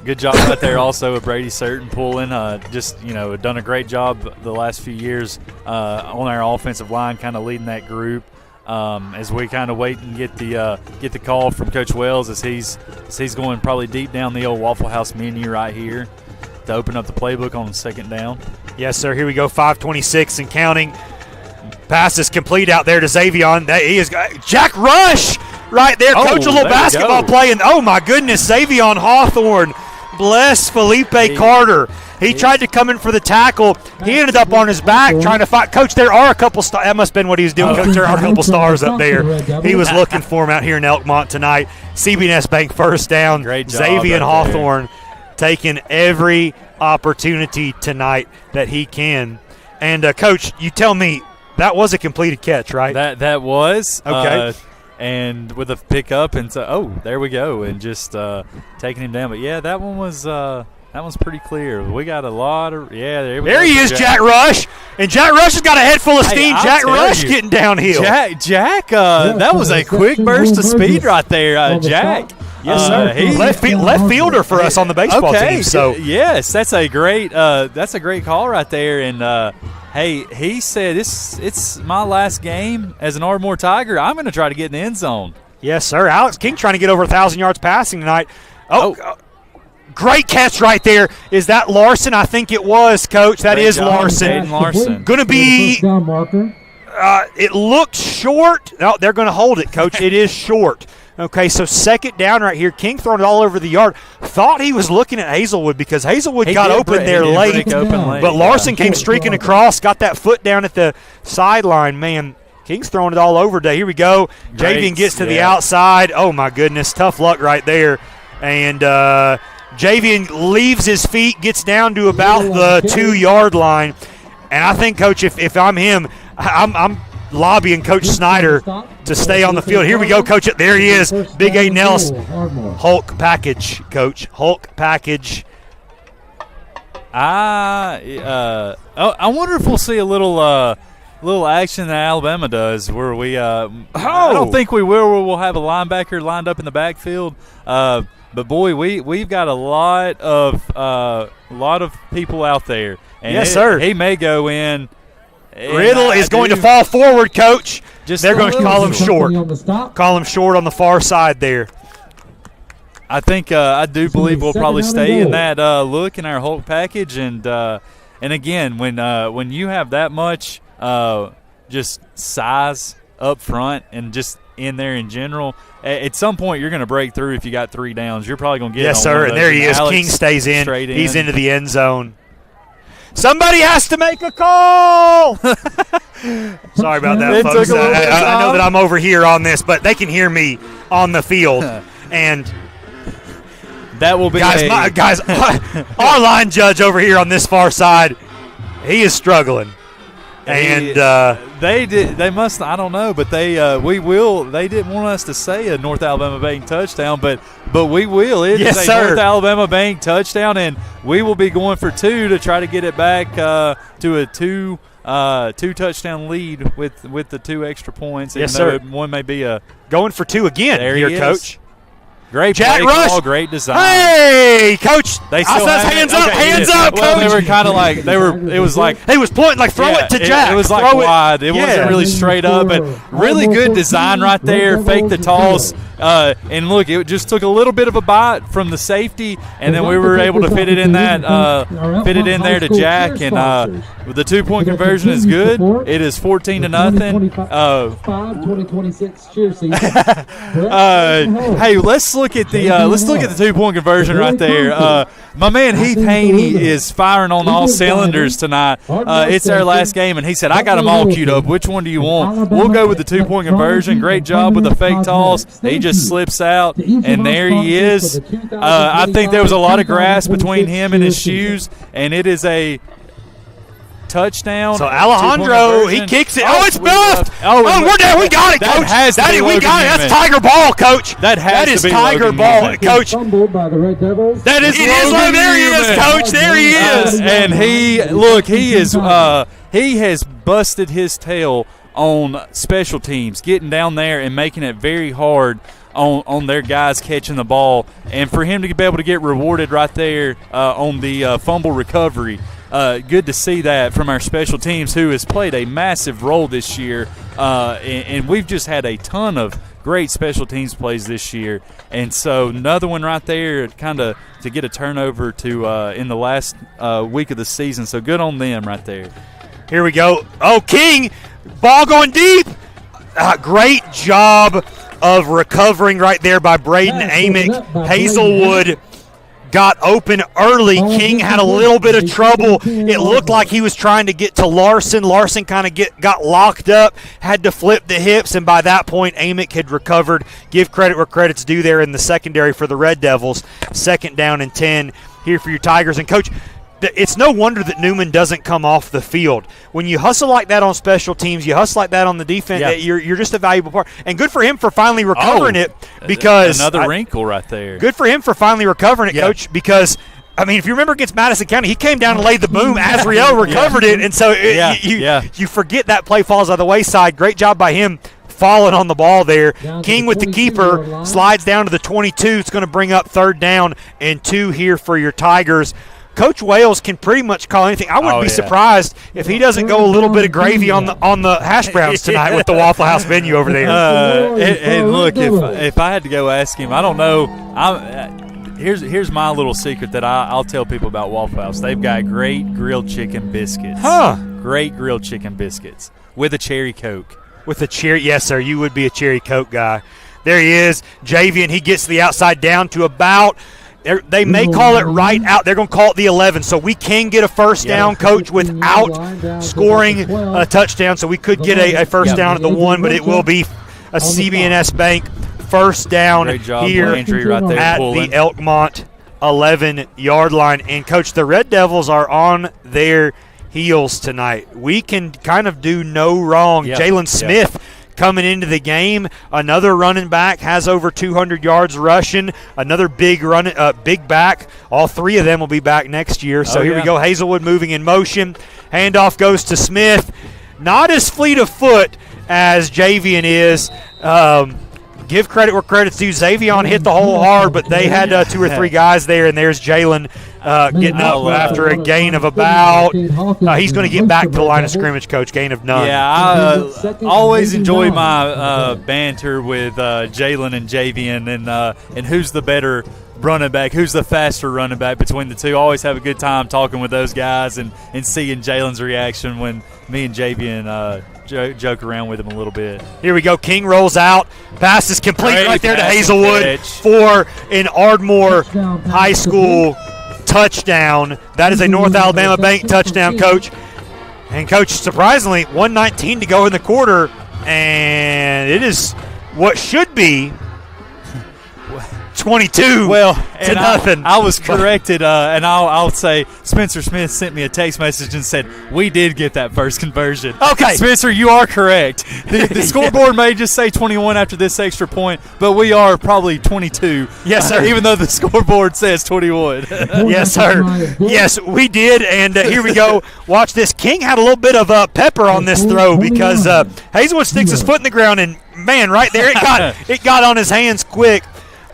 Speaker 3: Good job right there also with Brady Certain pulling. Done a great job the last few years on our offensive line, kind of leading that group. As we kind of wait and get the call from Coach Wells as he's going probably deep down the old Waffle House menu right here to open up the playbook on 2nd down.
Speaker 2: Yes, sir. Here we go, 5:26 and counting. Pass is complete out there to Xavier. He is Jack Rush right there. Coach, a little basketball play, and oh my goodness, Xavier Hawthorne, bless Felipe Carter. He tried to come in for the tackle. He ended up on his back trying to fight. Coach, there are a couple stars. That must have been what he was doing, Coach. There are a couple stars up there. He was looking for him out here in Elkmont tonight. CB&S Bank first down.
Speaker 3: Great job.
Speaker 2: Xavier Hawthorne taking every opportunity tonight that he can. And, Coach, you tell me, that was a completed catch, right?
Speaker 3: That was.
Speaker 2: Okay.
Speaker 3: And with a pickup, and so, there we go, and just taking him down. But, yeah, that one was that one's pretty clear. We got a lot of there
Speaker 2: he is, Jack Rush. And Jack Rush has got a head full of steam. Jack Rush getting downhill.
Speaker 3: Jack, that was a quick burst of speed right there, Jack.
Speaker 2: Yes, sir. He's left fielder for us on the baseball team. So
Speaker 3: yes, that's a great call right there. And hey, he said it's my last game as an Ardmore Tiger. I'm going to try to get in the end zone.
Speaker 2: Yes, sir. Alex King trying to get over 1,000 yards passing tonight. Great catch right there. Is that Larson? I think it was, Coach. That is Larson.
Speaker 3: Larson.
Speaker 2: Going to be it looks short. No, they're going to hold it, Coach. It is short. Okay, so second down right here. King throwing it all over the yard. Thought he was looking at Hazelwood because Hazelwood got open there late. But Larson came streaking across, got that foot down at the sideline. Man, King's throwing it all over today. Here we go. Javian gets to the outside. Oh, my goodness. Tough luck right there. And Javian leaves his feet, gets down to about the 2-yard line. And I think, Coach, if I'm him, I'm lobbying Coach Snyder to stay on the field. Here we go, Coach. There he is. Big A Nellis. Hulk package, Coach. Hulk package.
Speaker 3: I wonder if we'll see a little action that Alabama does where we I don't think we will, where we'll have a linebacker lined up in the backfield. But boy, we've got a lot of people out there. And
Speaker 2: yes, sir.
Speaker 3: He may go in.
Speaker 2: Riddle is going to fall forward, Coach. They're going to call him short. Call him short on the far side there.
Speaker 3: I think I do believe we'll probably stay in that look in our Hulk package. And again, when you have that much just size up front and just in there in general, at some point you're going to break through if you got 3 downs. You're probably going to get
Speaker 2: yes, sir. And there he is. King stays in. He's into the end zone. Somebody has to make a call. Sorry about that, folks. I know that I'm over here on this, but they can hear me on the field. And
Speaker 3: that will be
Speaker 2: guys, our line judge over here on this far side, he is struggling. And
Speaker 3: they must, I don't know, but they didn't want us to say a North Alabama Bank touchdown, but we will. It is a North Alabama Bank touchdown, and we will be going for 2 to try to get it back to a 2 touchdown lead with the 2 extra points.
Speaker 2: Yes, sir.
Speaker 3: One may be
Speaker 2: going for 2 again.
Speaker 3: There
Speaker 2: here,
Speaker 3: he is.
Speaker 2: Coach.
Speaker 3: Great
Speaker 2: Jack
Speaker 3: play
Speaker 2: Rush.
Speaker 3: Call, great design.
Speaker 2: Hey, Coach!
Speaker 3: They still
Speaker 2: hands up,
Speaker 3: well,
Speaker 2: Coach.
Speaker 3: They were kind of like It was like
Speaker 2: he was pointing like throw it to Jack.
Speaker 3: It was like wide. It wasn't really straight up, but really good design right there. Fake the toss, and look, it just took a little bit of a bite from the safety, and then we were able to fit it in there to Jack, and the 2-point conversion is good. It is 14-0.
Speaker 1: 2026 cheer season.
Speaker 3: Hey, let's look at the 2-point conversion right there. My man Heath Haney is firing on all cylinders tonight. It's our last game, and he said, I got them all queued up. Which one do you want? We'll go with the 2-point conversion. Great job with the fake toss. He just slips out, and there he is. I think there was a lot of grass between him and his shoes, and it is a touchdown.
Speaker 2: So Alejandro, he kicks it. Oh, it's buffed. We're there. We got it, Coach. We got it. That's Tiger ball, Coach.
Speaker 3: That is
Speaker 2: Tiger ball, Coach.
Speaker 1: That
Speaker 2: is Logan. There he is, Coach. There he is.
Speaker 3: And he has busted his tail on special teams, getting down there and making it very hard on their guys catching the ball. And for him to be able to get rewarded right there on the fumble recovery, good to see that from our special teams, who has played a massive role this year. And we've just had a ton of great special teams plays this year. And so another one right there kind of to get a turnover to in the last week of the season. So good on them right there.
Speaker 2: Here we go. Oh, King, ball going deep. Great job of recovering right there by Braden Amick. Hazelwood got open early. King had a little bit of trouble. It looked like he was trying to get to Larson. Larson kind of got locked up, had to flip the hips, and by that point, Amick had recovered. Give credit where credit's due there in the secondary for the Red Devils. 2nd down and 10 here for your Tigers. And, Coach, it's no wonder that Newman doesn't come off the field. When you hustle like that on special teams, you hustle like that on the defense, you're just a valuable part. And good for him for finally recovering it, because
Speaker 3: another wrinkle right there.
Speaker 2: Good for him for finally recovering it, Coach, because I mean, if you remember against Madison County, he came down and laid the boom. Azriel recovered it, and so you forget that play falls on the wayside. Great job by him falling on the ball there. King with the keeper slides down to the 22. It's going to bring up 3rd down and 2 here for your Tigers. Coach Wales can pretty much call anything. I wouldn't be surprised if he doesn't go a little bit of gravy on the hash browns tonight with the Waffle House menu over there.
Speaker 3: And look, if I had to go ask him, I don't know. Here's my little secret that I'll tell people about Waffle House. They've got great grilled chicken biscuits. Great grilled chicken biscuits with a cherry Coke.
Speaker 2: With a cherry, yes, sir. You would be a cherry Coke guy. There he is, Javian. He gets to the outside down to about. They may call it right out. They're going to call it the 11. So we can get a first down, Coach, without scoring a touchdown. So we could get a first down at the 1, but it will be a CB&S Bank first down here
Speaker 3: right there,
Speaker 2: at the Elkmont 11-yard line. And, Coach, the Red Devils are on their heels tonight. We can kind of do no wrong. Jalen Smith coming into the game, another running back, has over 200 yards rushing, another big back. All three of them will be back next year. So here we go. Hazelwood moving in motion. Handoff goes to Smith. Not as fleet of foot as Javian is. Give credit where credit's due. Xavion hit the hole hard, but they had 2 or 3 guys there, and there's Jalen getting up after a gain of about he's going to get back to the line of scrimmage, Coach. Gain of none.
Speaker 3: Yeah, I always enjoy my banter with Jalen and Javian and who's the better running back, who's the faster running back between the two. I always have a good time talking with those guys and seeing Jalen's reaction when me and Javian joke around with him a little bit.
Speaker 2: Here we go. King rolls out. Pass is complete right there to Hazelwood for an Ardmore High School touchdown. That is a North Alabama Bank touchdown, Coach. And, Coach, surprisingly, 1:19 to go in the quarter, and it is what should be 22 to nothing.
Speaker 3: I was corrected, and I'll say Spencer Smith sent me a text message and said, we did get that first conversion.
Speaker 2: Okay.
Speaker 3: Spencer, you are correct. The scoreboard may just say 21 after this extra point, but we are probably 22.
Speaker 2: Yes, sir.
Speaker 3: Even though the scoreboard says 21.
Speaker 2: Yes, sir. Yes, we did, and here we go. Watch this. King had a little bit of pepper on this throw because Hazelwood sticks his foot in the ground, and, man, right there it got on his hands quick.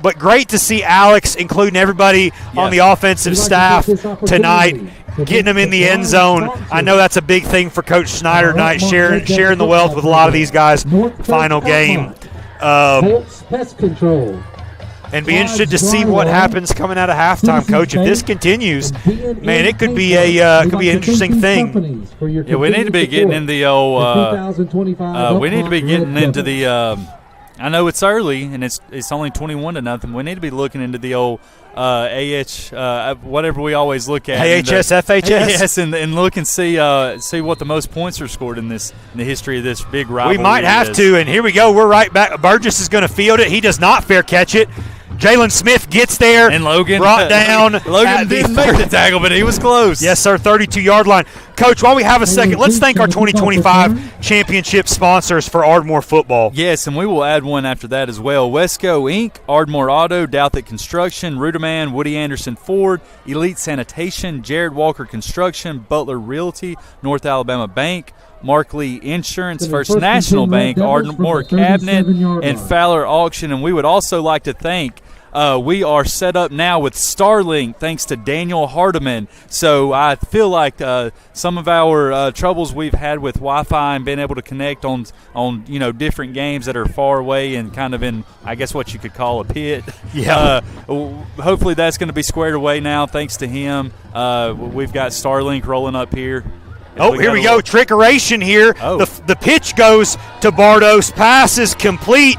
Speaker 2: But great to see Alex, including everybody on the offensive staff tonight, getting them in the end zone. I know that's a big thing for Coach Snyder tonight, sharing the wealth with a lot of these guys. Final game. And be interested to see what happens coming out of halftime, Coach. If this continues, man, it could be an interesting thing.
Speaker 3: Yeah, we need to be getting in the old. We need to be getting into the. I know it's early and it's only 21 to nothing. We need to be looking into the old whatever we always look at.
Speaker 2: AHS, FHS?
Speaker 3: Yes, and look and see what the most points are scored in the history of this big rivalry.
Speaker 2: We might have to, and here we go. We're right back. Burgess is going to field it. He does not fair catch it. Jalen Smith gets there.
Speaker 3: And Logan.
Speaker 2: Brought down.
Speaker 3: Logan didn't make the tackle, but he was close.
Speaker 2: Yes, sir, 32-yard line. Coach, while we have a second, let's thank our 2025 championship sponsors for Ardmore football.
Speaker 3: Yes, and we will add one after that as well. Wesco Inc., Ardmore Auto, Douthit Construction, Ruderman, Woody Anderson Ford, Elite Sanitation, Jared Walker Construction, Butler Realty, North Alabama Bank, Markley Insurance, First National Bank, Ardmore Cabinet, and Fowler Auction. And we would also like to thank we are set up now with Starlink thanks to Daniel Hardiman. So I feel like some of our troubles we've had with Wi-Fi and being able to connect on different games that are far away and kind of in, I guess, what you could call a pit.
Speaker 2: Yeah.
Speaker 3: Hopefully that's going to be squared away now thanks to him. We've got Starlink rolling up here.
Speaker 2: Here we go. Trickeration here. The pitch goes to Bardos. Pass is complete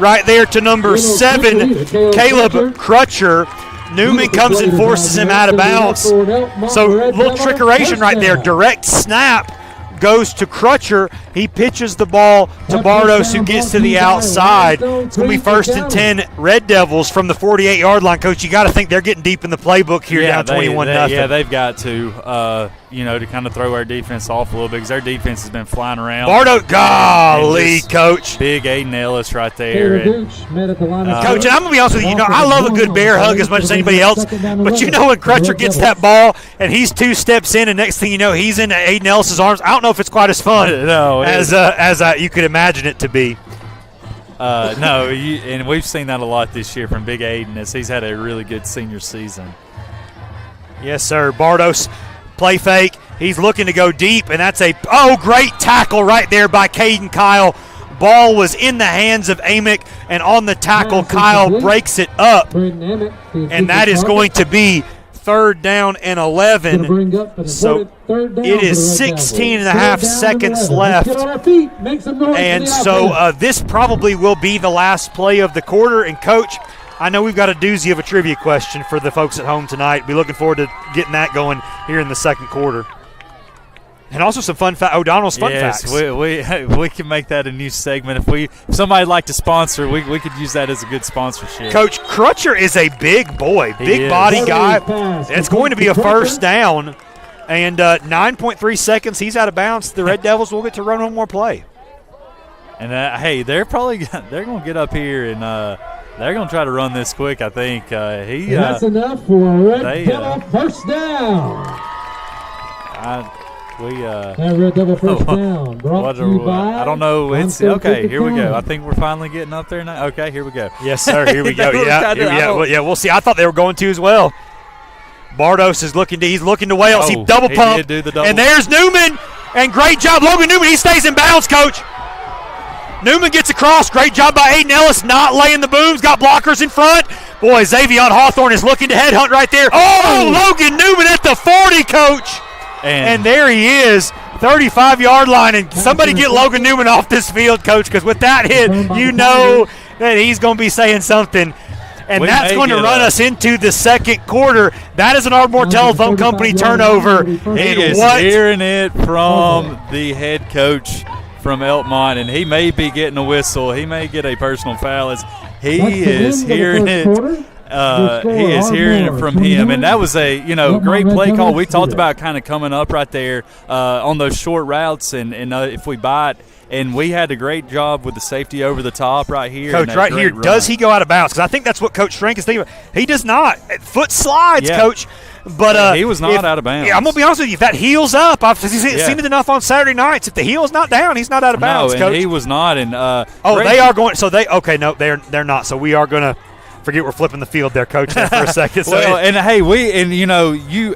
Speaker 2: right there to number 7, Caleb Crutcher. Newman comes and forces him out of bounds. So little trickeration right there. Direct snap goes to Crutcher. He pitches the ball to Bardos, who gets to the outside. It's going to be 1st and 10 Red Devils from the 48-yard line. Coach, you got to think they're getting deep in the playbook here, down 21-0.
Speaker 3: Yeah, they've got to. To kind of throw our defense off a little bit because our defense has been flying around.
Speaker 2: Bardo, golly, Coach.
Speaker 3: Big Aiden Ellis right there.
Speaker 2: Coach, and I'm going to be honest with you, I love a good bear hug as much as anybody else, but when Crutcher gets that ball and he's 2 steps in and next thing you know, he's in Aiden Ellis's arms, I don't know if it's quite as fun as you could imagine it to be.
Speaker 3: And we've seen that a lot this year from Big Aiden as he's had a really good senior season.
Speaker 2: Yes, sir. Bardos. Play fake. He's looking to go deep, and that's great tackle right there by Caden Kyle ball was in the hands of Amick, and on the tackle, Kyle breaks it up. And that is going to be 3rd down and 11. So it is 16 and a half seconds left. And so this probably will be the last play of the quarter. And, Coach, I know we've got a doozy of a trivia question for the folks at home tonight. Be looking forward to getting that going here in the second quarter. And also some fun O'Donnell's fun facts.
Speaker 3: We can make that a new segment. If somebody'd like to sponsor, we could use that as a good sponsorship.
Speaker 2: Coach, Crutcher is a big boy, big body guy. It's going to be a first down. And 9.3 seconds, he's out of bounds. The Red Devils will get to run one more play.
Speaker 3: And, hey, they're going to get up here and they're going to try to run this quick, I think.
Speaker 1: That's enough for a Red Devil first down. Red Devil first down. Brought to you by
Speaker 3: I don't know. It's okay. Here we go. I think we're finally getting up there now. Okay, here we go.
Speaker 2: Yes, sir. Here we go. Yeah, we'll see. I thought they were going to as well. Bardos is looking to Wales. He double pumped. And there's Newman. And great job, Logan Newman. He stays in bounds, Coach. Newman gets across. Great job by Aiden Ellis, not laying the booms. Got blockers in front. Boy, Xavion Hawthorne is looking to headhunt right there. Oh, Logan Newman at the 40, Coach. And there he is, 35-yard line. And somebody get Logan Newman off this field, Coach, because with that hit, you know that he's going to be saying something. And that's going to run us into the second quarter. That is an Ardmore Telephone Company turnover.
Speaker 3: He is hearing it from the head coach from Elkmont, and he may be getting a whistle. He may get a personal foul. He is hearing it. He is hearing it from him, and that was a great play call. We talked about kind of coming up right there on those short routes, and if we bite, and we had a great job with the safety over the top right here.
Speaker 2: Coach, right here, does he go out of bounds? Because I think that's what Coach Schrank is thinking about. He does not. Foot slides, Coach. But
Speaker 3: he was not out of bounds.
Speaker 2: Yeah, I'm going to be honest with you. If that heel's up, I've seen it enough on Saturday nights. If the heel's not down, he's not out of bounds,
Speaker 3: no, and
Speaker 2: Coach.
Speaker 3: he was not. And
Speaker 2: they are going. So they're not. So we are going to. Forget we're flipping the field there, Coach, for a second.
Speaker 3: You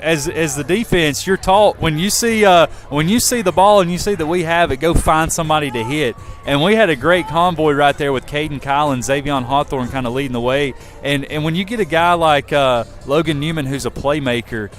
Speaker 3: as the defense, you're taught when you see the ball and you see that we have it, go find somebody to hit. And we had a great convoy right there with Caden Collins, Xavion Hawthorne kind of leading the way. And when you get a guy like Logan Newman, who's a playmaker,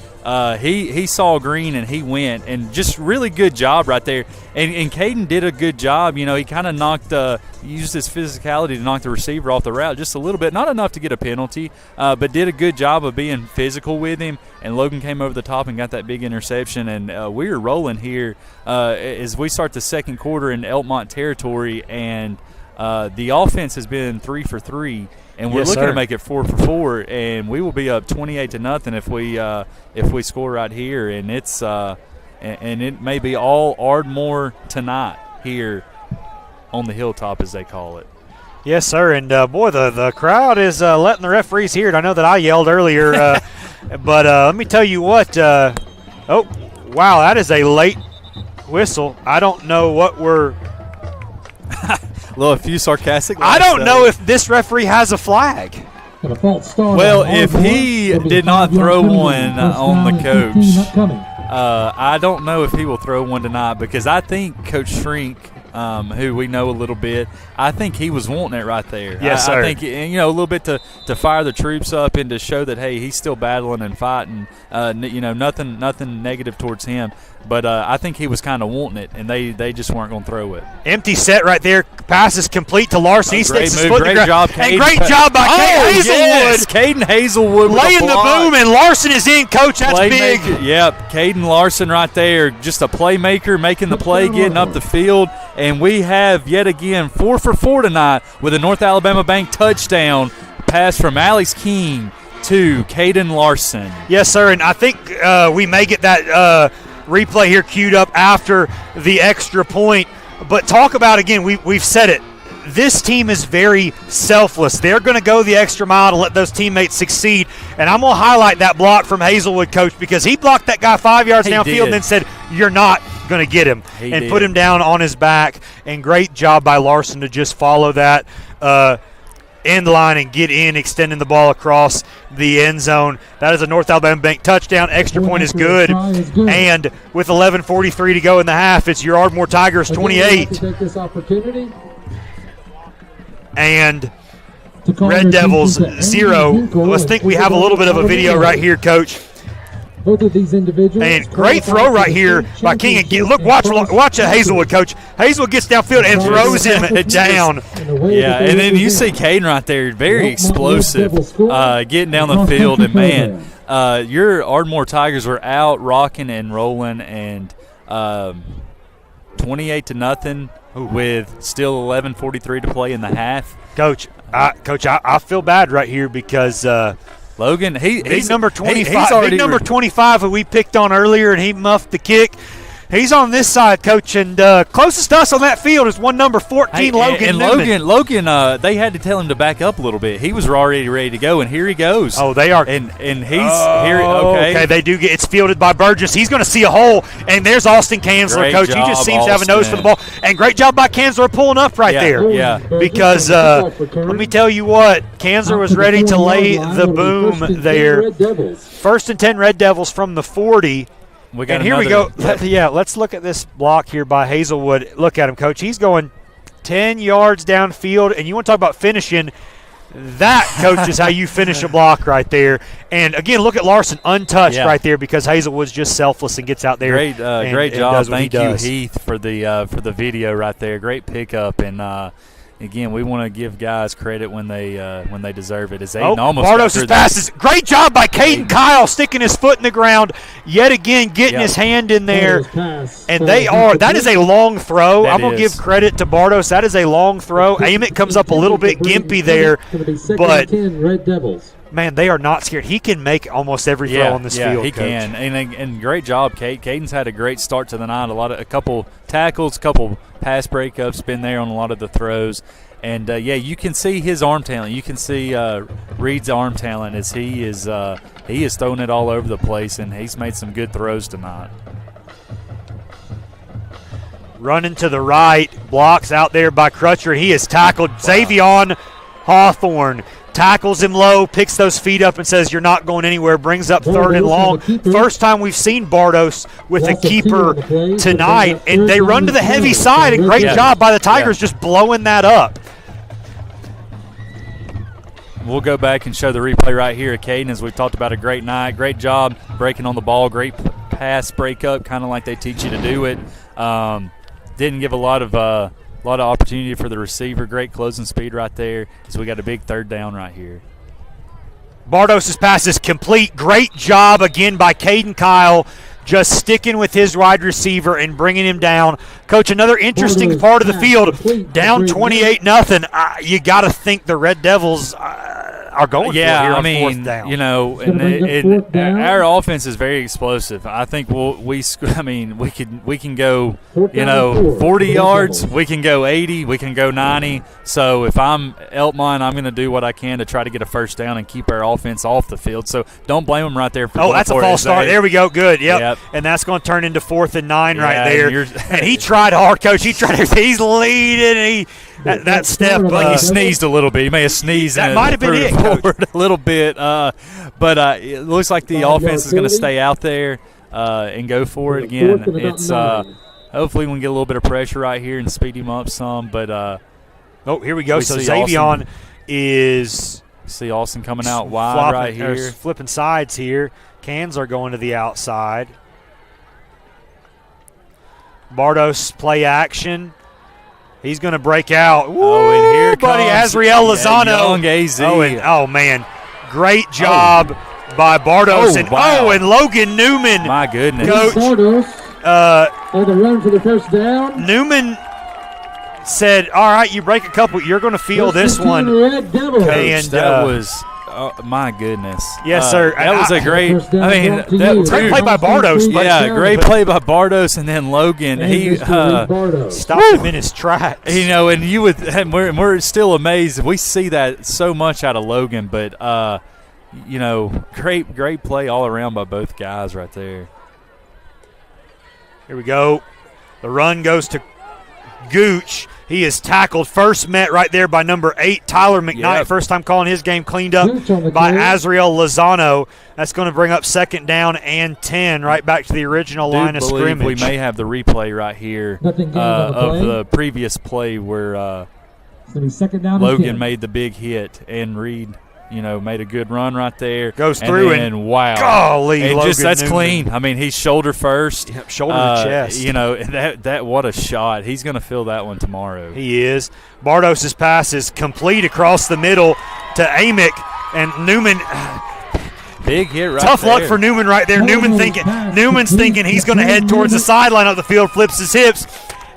Speaker 3: he saw green and he went, and just really good job right there. And Caden did a good job. He kind of used his physicality to knock the receiver off the route just a little bit. Not enough to get a penalty, but did a good job of being physical with him. And Logan came over the top and got that big interception. And we are rolling here as we start the second quarter in Elkmont territory. And the offense has been 3 for 3. And we're looking to make it 4 for 4, and we will be up 28-0 if we score right here. And it's and it may be all Ardmore tonight here on the hilltop, as they call it.
Speaker 2: Yes, sir. And boy, the crowd is letting the referees hear it. I know that I yelled earlier, but let me tell you what. Oh, wow, that is a late whistle. I don't know what we're.
Speaker 3: A few sarcastic.
Speaker 2: I don't know if this referee has a flag.
Speaker 3: Well, if he did not throw one on the coach, I don't know if he will throw one tonight, because I think Coach Shrink, who we know a little bit, I think he was wanting it right there.
Speaker 2: Yes, sir.
Speaker 3: I think a little bit to fire the troops up and to show that, hey, he's still battling and fighting. Nothing negative towards him. But I think he was kind of wanting it, and they just weren't going to throw it.
Speaker 2: Empty set right there. Pass is complete to Larson. He sticks his foot in the ground.
Speaker 3: Job, Caden.
Speaker 2: And great job by Hazelwood.
Speaker 3: Yes, Caden Hazelwood
Speaker 2: laying the boom, and Larson is in, Coach. That's big.
Speaker 3: Yep, Caden Larson right there. Just a playmaker, making the play, getting up the field. And we have, yet again, 4 for 4 tonight with a North Alabama Bank touchdown pass from Alex King to Caden Larson.
Speaker 2: Yes, sir, and I think we may get that replay here queued up after the extra point. But talk about, again, we've said it, this team is very selfless. They're going to go the extra mile to let those teammates succeed. And I'm going to highlight that block from Hazelwood, Coach, because he blocked that guy 5 yards downfield and then said, you're not going to get him, and put him down on his back. And great job by Larson to just follow that end line and get in, extending the ball across the end zone. That is a North Alabama Bank touchdown. Extra point is good. And with 11:43 to go in the half, it's your Ardmore Tigers 28.
Speaker 1: Take this opportunity
Speaker 2: and Red Devils 0. Let's think we have a little bit of a video right here, Coach.
Speaker 1: Both of these individuals.
Speaker 2: And great throw right here by King. Look, watch Hazelwood, Coach. Hazelwood gets downfield and throws him down.
Speaker 3: Yeah, and then you see Caden right there, very explosive, getting down the field. And, man, your Ardmore Tigers were out rocking and rolling, and 28-0 with still 11:43 to play in the half.
Speaker 2: Coach, I feel bad right here because
Speaker 3: Logan, he's
Speaker 2: number 25.
Speaker 3: He's already
Speaker 2: big number 25 who we picked on earlier, and he muffed the kick. He's on this side, Coach, and closest to us on that field is one number 14, Logan.
Speaker 3: And Logan, they had to tell him to back up a little bit. He was already ready to go, and here he goes.
Speaker 2: Oh, they are.
Speaker 3: And he's here. Okay,
Speaker 2: they do get. It's fielded by Burgess. He's going to see a hole, and there's Austin Kanzler,
Speaker 3: Great
Speaker 2: Coach.
Speaker 3: job,
Speaker 2: He just seems to have a
Speaker 3: Austin.
Speaker 2: nose for the ball, and great job by Kanzler pulling up right there.
Speaker 3: Yeah.
Speaker 2: Because let me tell you what, Kanzler was ready to lay the boom there. 1st and 10 Red Devils from the 40. And here we go. Yeah, let's look at this block here by Hazelwood. Look at him, Coach. He's going 10 yards downfield, and you want to talk about finishing. That, Coach, is how you finish a block right there. And, again, look at Larson untouched right there because Hazelwood's just selfless and gets out there.
Speaker 3: Great job. Thank you, Heath, for the video right there. Great pickup. And, again, we want to give guys credit when they deserve it.
Speaker 2: Bardos' passes. Great job by Caden Kyle sticking his foot in the ground yet again, getting his hand in there. And that is a long throw. I'm going to give credit to Bardos. That is a long throw. Ament comes up a little bit gimpy there, but
Speaker 1: Red Devils.
Speaker 2: Man, they are not scared. He can make almost every throw on this field.
Speaker 3: Yeah, he
Speaker 2: Coach.
Speaker 3: can. And great job, Kate. Caden's had a great start to the night. A couple tackles, couple pass breakups, been there on a lot of the throws. And, you can see his arm talent. You can see Reed's arm talent as he is throwing it all over the place, and he's made some good throws tonight.
Speaker 2: Running to the right, blocks out there by Crutcher. He is tackled. Wow. Xavion Hawthorne tackles him low, picks those feet up and says, "You're not going anywhere," brings up 3rd and long. First time we've seen Bardos with a keeper tonight, and they run to the heavy side. A great job by the Tigers just blowing that up.
Speaker 3: We'll go back and show the replay right here at Caden as we've talked about a great night. Great job breaking on the ball, great pass breakup, kind of like they teach you to do it. Didn't give a lot of opportunity for the receiver. Great closing speed right there. So we got a big 3rd down right here.
Speaker 2: Bardos' pass is complete. Great job again by Caden Kyle, just sticking with his wide receiver and bringing him down. Coach, another interesting part of the field, down 28-0. You got to think the Red Devils are going for it here on 4th down.
Speaker 3: And our offense is very explosive. I think we can go 40 yards, we can go 80, we can go 90. So if I'm Elkmont, I'm going to do what I can to try to get a 1st down and keep our offense off the field. So don't blame them right there for
Speaker 2: that's a false start. There we go. Good. Yep. And that's going to turn into 4th and 9 right there. And he tried hard, Coach. He's leading. That step.
Speaker 3: He sneezed a little bit. He may have sneezed.
Speaker 2: That might have been it,
Speaker 3: forward a little bit. But it looks like the offense is going to stay out there and go for it again. It's hopefully we can get a little bit of pressure right here and speed him up some. But
Speaker 2: here we go. So Xavion is
Speaker 3: see Austin coming out wide right here,
Speaker 2: flipping sides here. Cans are going to the outside. Bardos play action. He's going to break out. Woo,
Speaker 3: and here
Speaker 2: buddy,
Speaker 3: comes
Speaker 2: Azriel Lozano.
Speaker 3: Young AZ.
Speaker 2: Man, great job by Bardos. And Logan Newman.
Speaker 3: My goodness.
Speaker 2: Coach,
Speaker 1: the run for the 1st down.
Speaker 2: Newman said, all right, you break a couple, you're going to feel this one.
Speaker 1: Red Devils.
Speaker 3: And that was – my goodness.
Speaker 2: Yes, sir.
Speaker 3: That was a great –
Speaker 2: great play by Bardos.
Speaker 3: Great play by Bardos, and then Logan. He
Speaker 2: stopped him in his tracks.
Speaker 3: And you would – and we're still amazed. We see that so much out of Logan, but, great play all around by both guys right there.
Speaker 2: Here we go. The run goes to Gooch. He is tackled. First met right there by number 8, Tyler McKnight. Yep. First time calling his game, cleaned up by Azriel Lozano. That's going to bring up 2nd down and 10, right back to the original line of scrimmage.
Speaker 3: We may have the replay right here of the previous play where
Speaker 1: It's going to be second down.
Speaker 3: Logan made the big hit, and Reed, made a good run right there.
Speaker 2: Goes through and
Speaker 3: wow.
Speaker 2: Golly,
Speaker 3: and
Speaker 2: Logan
Speaker 3: that's
Speaker 2: Newman.
Speaker 3: Clean. I mean, he's shoulder first.
Speaker 2: Yep, shoulder to chest.
Speaker 3: That what a shot. He's going to fill that one tomorrow.
Speaker 2: He is. Bardos' pass is complete across the middle to Amick, and Newman.
Speaker 3: Big hit right
Speaker 2: Tough
Speaker 3: there.
Speaker 2: luck for Newman right there. Newman's thinking he's going to head towards the sideline of the field, flips his hips.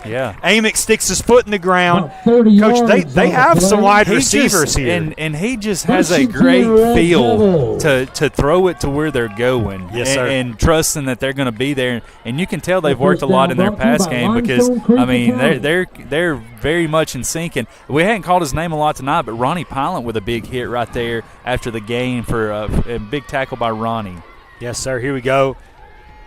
Speaker 3: Yeah.
Speaker 2: Amick sticks his foot in the ground. Coach, they have some wide receivers here.
Speaker 3: And he just has a great feel to throw it to where they're going.
Speaker 2: Yes, sir.
Speaker 3: And trusting that they're going to be there. And you can tell they've worked a lot in their pass game because, I mean, they're very much in sync. And we hadn't called his name a lot tonight, but Ronnie Pilot with a big hit right there after the game for a big tackle by Ronnie.
Speaker 2: Yes, sir. Here we go.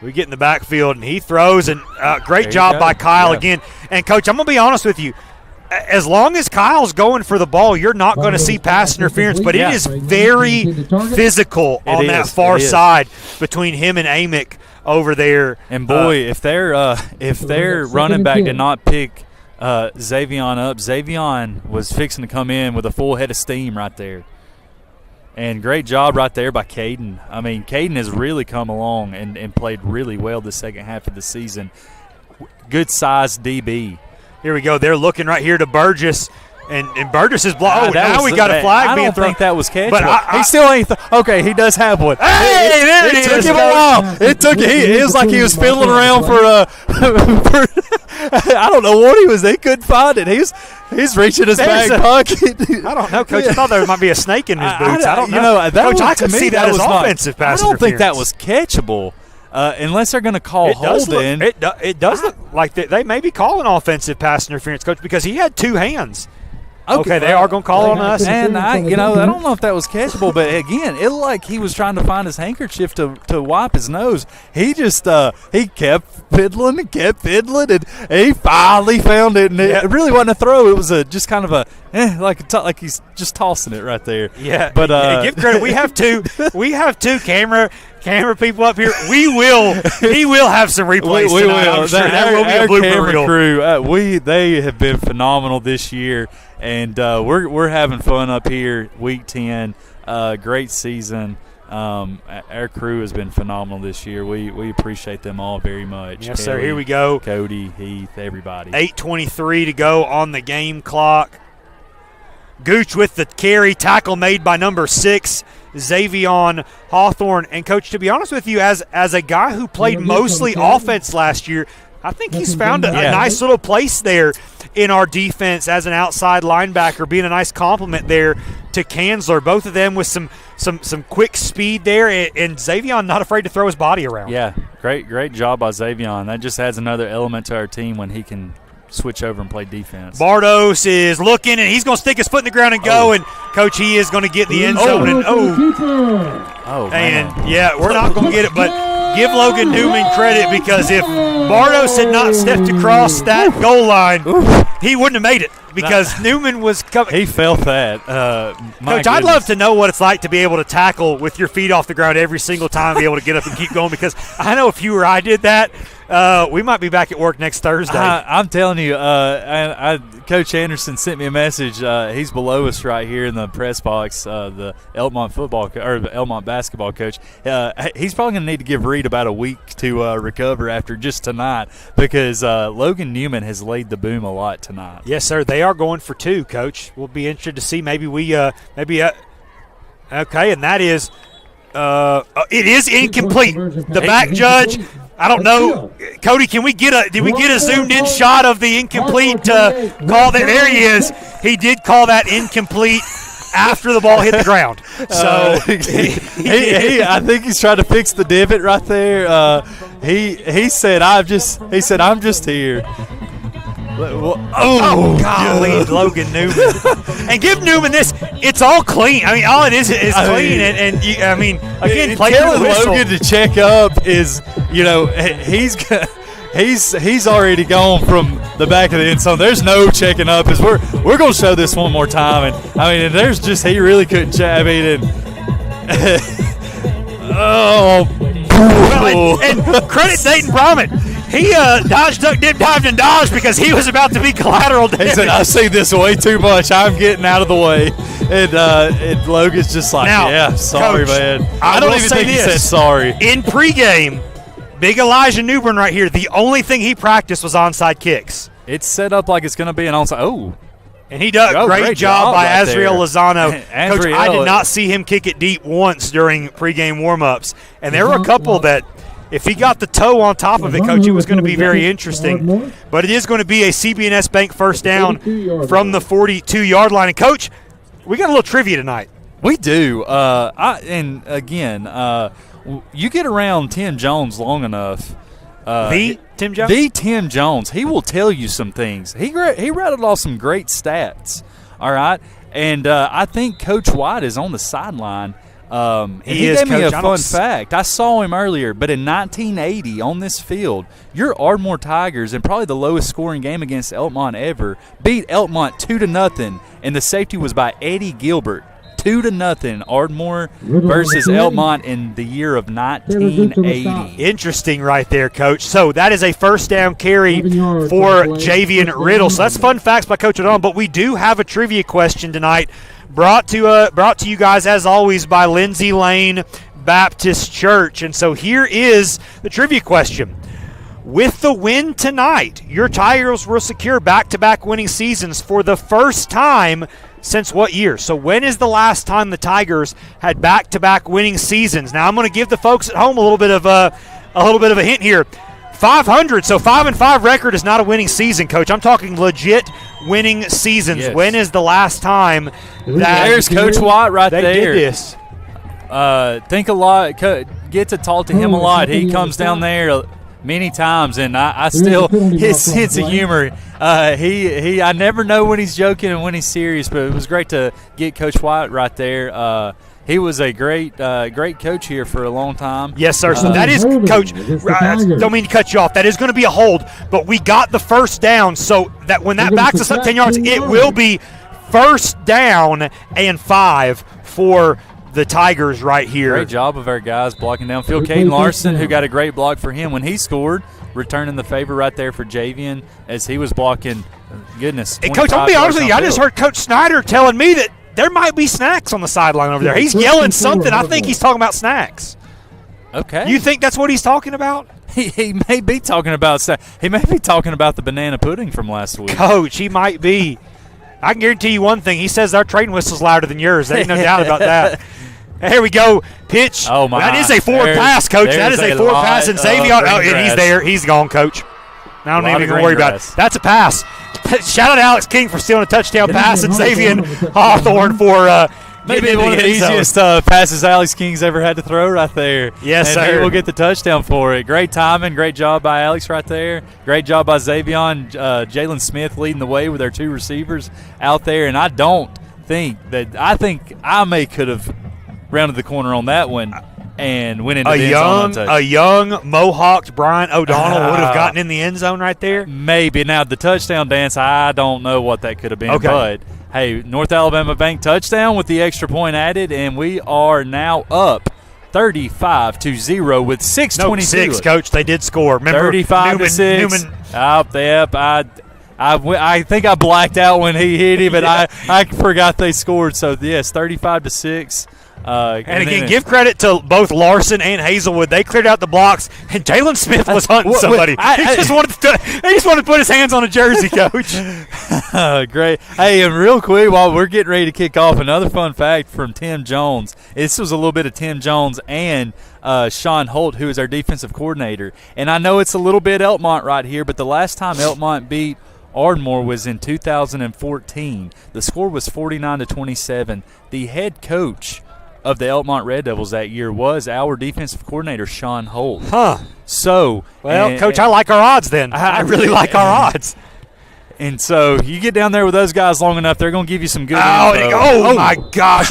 Speaker 2: We get in the backfield, and he throws, and great job by Kyle again. And, Coach, I'm going to be honest with you. As long as Kyle's going for the ball, you're not going to see pass interference, but it is very physical on that far side between him and Amick over there.
Speaker 3: And, boy, if their running back did not pick Xavion up, Xavion was fixing to come in with a full head of steam right there. And great job right there by Caden. I mean, Caden has really come along and played really well the second half of the season. Good size DB.
Speaker 2: Here we go. They're looking right here to Burgess. And Burgess is blocked. Now we got a flag being thrown.
Speaker 3: I don't think that was catchable.
Speaker 2: But
Speaker 3: he still ain't. Okay, he does have one.
Speaker 2: Hey, there it is.
Speaker 3: It took him a while. It was like he was fiddling around for I don't know what he was. They couldn't find it. He's reaching his back pocket.
Speaker 2: I don't know, Coach. I thought there might be a snake in his boots. I don't know.
Speaker 3: Coach,
Speaker 2: I could see that as offensive pass
Speaker 3: interference. I don't think that was catchable. Unless they're going to call holding.
Speaker 2: It does look like they may be calling offensive pass interference, Coach, because he had two hands. Okay, they are going to call on us.
Speaker 3: And I don't know if that was catchable, but again, it looked like he was trying to find his handkerchief to wipe his nose. He just he kept fiddling, and he finally found it. And it really wasn't a throw; it was just kind of like he's just tossing it right there.
Speaker 2: Yeah,
Speaker 3: but
Speaker 2: give credit. We have two camera people up here. He will have some replays
Speaker 3: we
Speaker 2: tonight.
Speaker 3: will.
Speaker 2: I'm sure there will be a blooper
Speaker 3: camera
Speaker 2: reel.
Speaker 3: Crew, they have been phenomenal this year, and we're having fun up here. Week 10, great season. Our crew has been phenomenal this year. We appreciate them all very much.
Speaker 2: Yes, sir. Here we go.
Speaker 3: Cody, Heath, everybody.
Speaker 2: 8:23 to go on the game clock. Gooch with the carry, tackle made by number 6, Xavion Hawthorne. And, Coach, to be honest with you, as a guy who played mostly offense last year, I think he's found a nice little place there in our defense as an outside linebacker, being a nice compliment there to Kanzler. Both of them with some quick speed there, and Xavion not afraid to throw his body around.
Speaker 3: Yeah, great job by Xavion. That just adds another element to our team when he can switch over and play defense.
Speaker 2: Bardos is looking, and he's going to stick his foot in the ground and go, and, Coach, he is going to get the end zone. And, yeah, we're not going to get it, but give Logan Newman credit, because if Bardos had not stepped across that goal line, he wouldn't have made it, because Newman was coming.
Speaker 3: He felt that.
Speaker 2: Coach, I'd love to know what it's like to be able to tackle with your feet off the ground every single time, be able to get up and keep going, because I know if you or I did that, we might be back at work next Thursday.
Speaker 3: I'm telling you, Coach Anderson sent me a message. He's below us right here in the press box, the Elkmont the Elkmont basketball coach. He's probably going to need to give Reed about a week to recover after just tonight, because Logan Newman has laid the boom a lot tonight.
Speaker 2: Yes, sir. They are going for 2, Coach. We'll be interested to see. Okay, and that is it is incomplete. The back judge. I don't know, Cody. Did we get a zoomed-in shot of the incomplete call? There he is. He did call that incomplete after the ball hit the ground. So
Speaker 3: I think he's trying to fix the divot right there. He said I'm just here.
Speaker 2: Oh, golly, Logan Newman. And give Newman this. It's all clean. I mean, all it is clean. Again, play
Speaker 3: telling
Speaker 2: the whistle.
Speaker 3: Logan to check up is, he's already gone from the back of the end zone. There's no checking up. We're going to show this one more time. And there's just, he really couldn't check.
Speaker 2: And credit Dayton Brahman. He dodged, duck, dip, dived, and dodged because he was about to be collateral damage.
Speaker 3: He said, "I see this way too much. I'm getting out of the way." And Logan's just like,
Speaker 2: now,
Speaker 3: "Yeah, sorry,
Speaker 2: Coach,
Speaker 3: man."
Speaker 2: I
Speaker 3: don't
Speaker 2: will
Speaker 3: even
Speaker 2: say
Speaker 3: think he
Speaker 2: this.
Speaker 3: said sorry.
Speaker 2: In pregame, Big Elijah Newbern right here, the only thing he practiced was onside kicks.
Speaker 3: It's set up like it's going to be an onside. Oh.
Speaker 2: And he does great job by
Speaker 3: right
Speaker 2: Azriel Lozano. Coach,
Speaker 3: Azriel,
Speaker 2: I did not see him kick it deep once during pregame warm-ups. And there were a couple that, if he got the toe on top of it, Coach, it was going to be very interesting. But it is going to be a CB&S Bank first down from the 42-yard line. And, Coach, we got a little trivia tonight.
Speaker 3: We do. You get around Tim Jones long enough.
Speaker 2: Tim Jones?
Speaker 3: The Tim Jones. He will tell you some things. He rattled off some great stats, all right? And I think Coach White is on the sideline. He gave me a fun fact. I saw him earlier, but in 1980 on this field, your Ardmore Tigers, in probably the lowest scoring game against Elkmont ever, beat Elkmont 2-0, and the safety was by Eddie Gilbert. 2-0, Ardmore versus Elkmont in the year of 1980.
Speaker 2: Interesting right there, Coach. So that is a first down carry for Javian Riddle. So that's fun facts by Coach O'Donnell. But we do have a trivia question tonight, brought to you guys as always by Lindsay Lane Baptist Church. And so here is the trivia question. With the win tonight, your Tigers will secure back-to-back winning seasons for the first time since what year? So when is the last time the Tigers had back-to-back winning seasons? Now I'm going to give the folks at home a little bit of a hint here. 500, so 5-5 record is not a winning season, Coach. I'm talking legit winning seasons.
Speaker 3: Yes.
Speaker 2: When is the last time that
Speaker 3: there's Coach White right
Speaker 2: they
Speaker 3: there?
Speaker 2: Did this?
Speaker 3: Think a lot. Get to talk to him a lot. He comes down there many times, and I still his sense of humor. I never know when he's joking and when he's serious, but it was great to get Coach White right there. He was a great coach here for a long time.
Speaker 2: Yes, sir. So that is, Coach, don't mean to cut you off. That is going to be a hold, but we got the first down, so that when that backs us up 10 yards, it will be first down and 5 for the Tigers right here.
Speaker 3: Great job of our guys blocking downfield. Caden Larson, who got a great block for him when he scored, returning the favor right there for Javian as he was blocking. Goodness.
Speaker 2: And Coach, I'll be honest with you, I just heard Coach Snyder telling me that there might be snacks on the sideline over there. He's yelling something. I think he's talking about snacks.
Speaker 3: Okay.
Speaker 2: You think that's what he's talking about?
Speaker 3: He may be talking about the banana pudding from last week.
Speaker 2: Coach, he might be. I can guarantee you one thing. He says our trading whistle's louder than yours. There ain't no doubt about that. Here we go. Pitch.
Speaker 3: Oh, my.
Speaker 2: That is a forward pass, Coach. That is a forward pass. And Xavier, and he's there. He's gone, Coach. I don't even worry about it. That's a pass. Shout out to Alex King for stealing a touchdown pass, and Xavier Hawthorne for
Speaker 3: maybe one of the easiest passes Alex King's ever had to throw right there.
Speaker 2: Yes,
Speaker 3: and
Speaker 2: sir.
Speaker 3: He will get the touchdown for it. Great timing. Great job by Alex right there. Great job by Xavier. Jalen Smith leading the way with our two receivers out there. And I think I may could have rounded the corner on that one and went into the end zone untouched.
Speaker 2: A young Mohawked Brian O'Donnell would have gotten in the end zone right there?
Speaker 3: Maybe. Now, the touchdown dance, I don't know what that could have been. Okay. But, hey, North Alabama Bank touchdown with the extra point added, and we are now up 35-0 with 6:22.
Speaker 2: No, 6, Coach. They did score. Remember,
Speaker 3: 35-6.
Speaker 2: Newman.
Speaker 3: Yep. I think I blacked out when he hit him, but I forgot they scored. So, yes, 35-6.
Speaker 2: And again, give credit to both Larson and Hazelwood. They cleared out the blocks, and Jalen Smith was hunting somebody. He just wanted to put his hands on a jersey, Coach.
Speaker 3: Great. Hey, and real quick, while we're getting ready to kick off, another fun fact from Tim Jones. This was a little bit of Tim Jones and Sean Holt, who is our defensive coordinator. And I know it's a little bit Elkmont right here, but the last time Elkmont beat Ardmore was in 2014. The score was 49-27. The head coach of the Elkmont Red Devils that year was our defensive coordinator, Sean Holt. So,
Speaker 2: Coach, I like our odds then. I really like our odds.
Speaker 3: And so you get down there with those guys long enough, they're going to give you some good info.
Speaker 2: Oh, my gosh.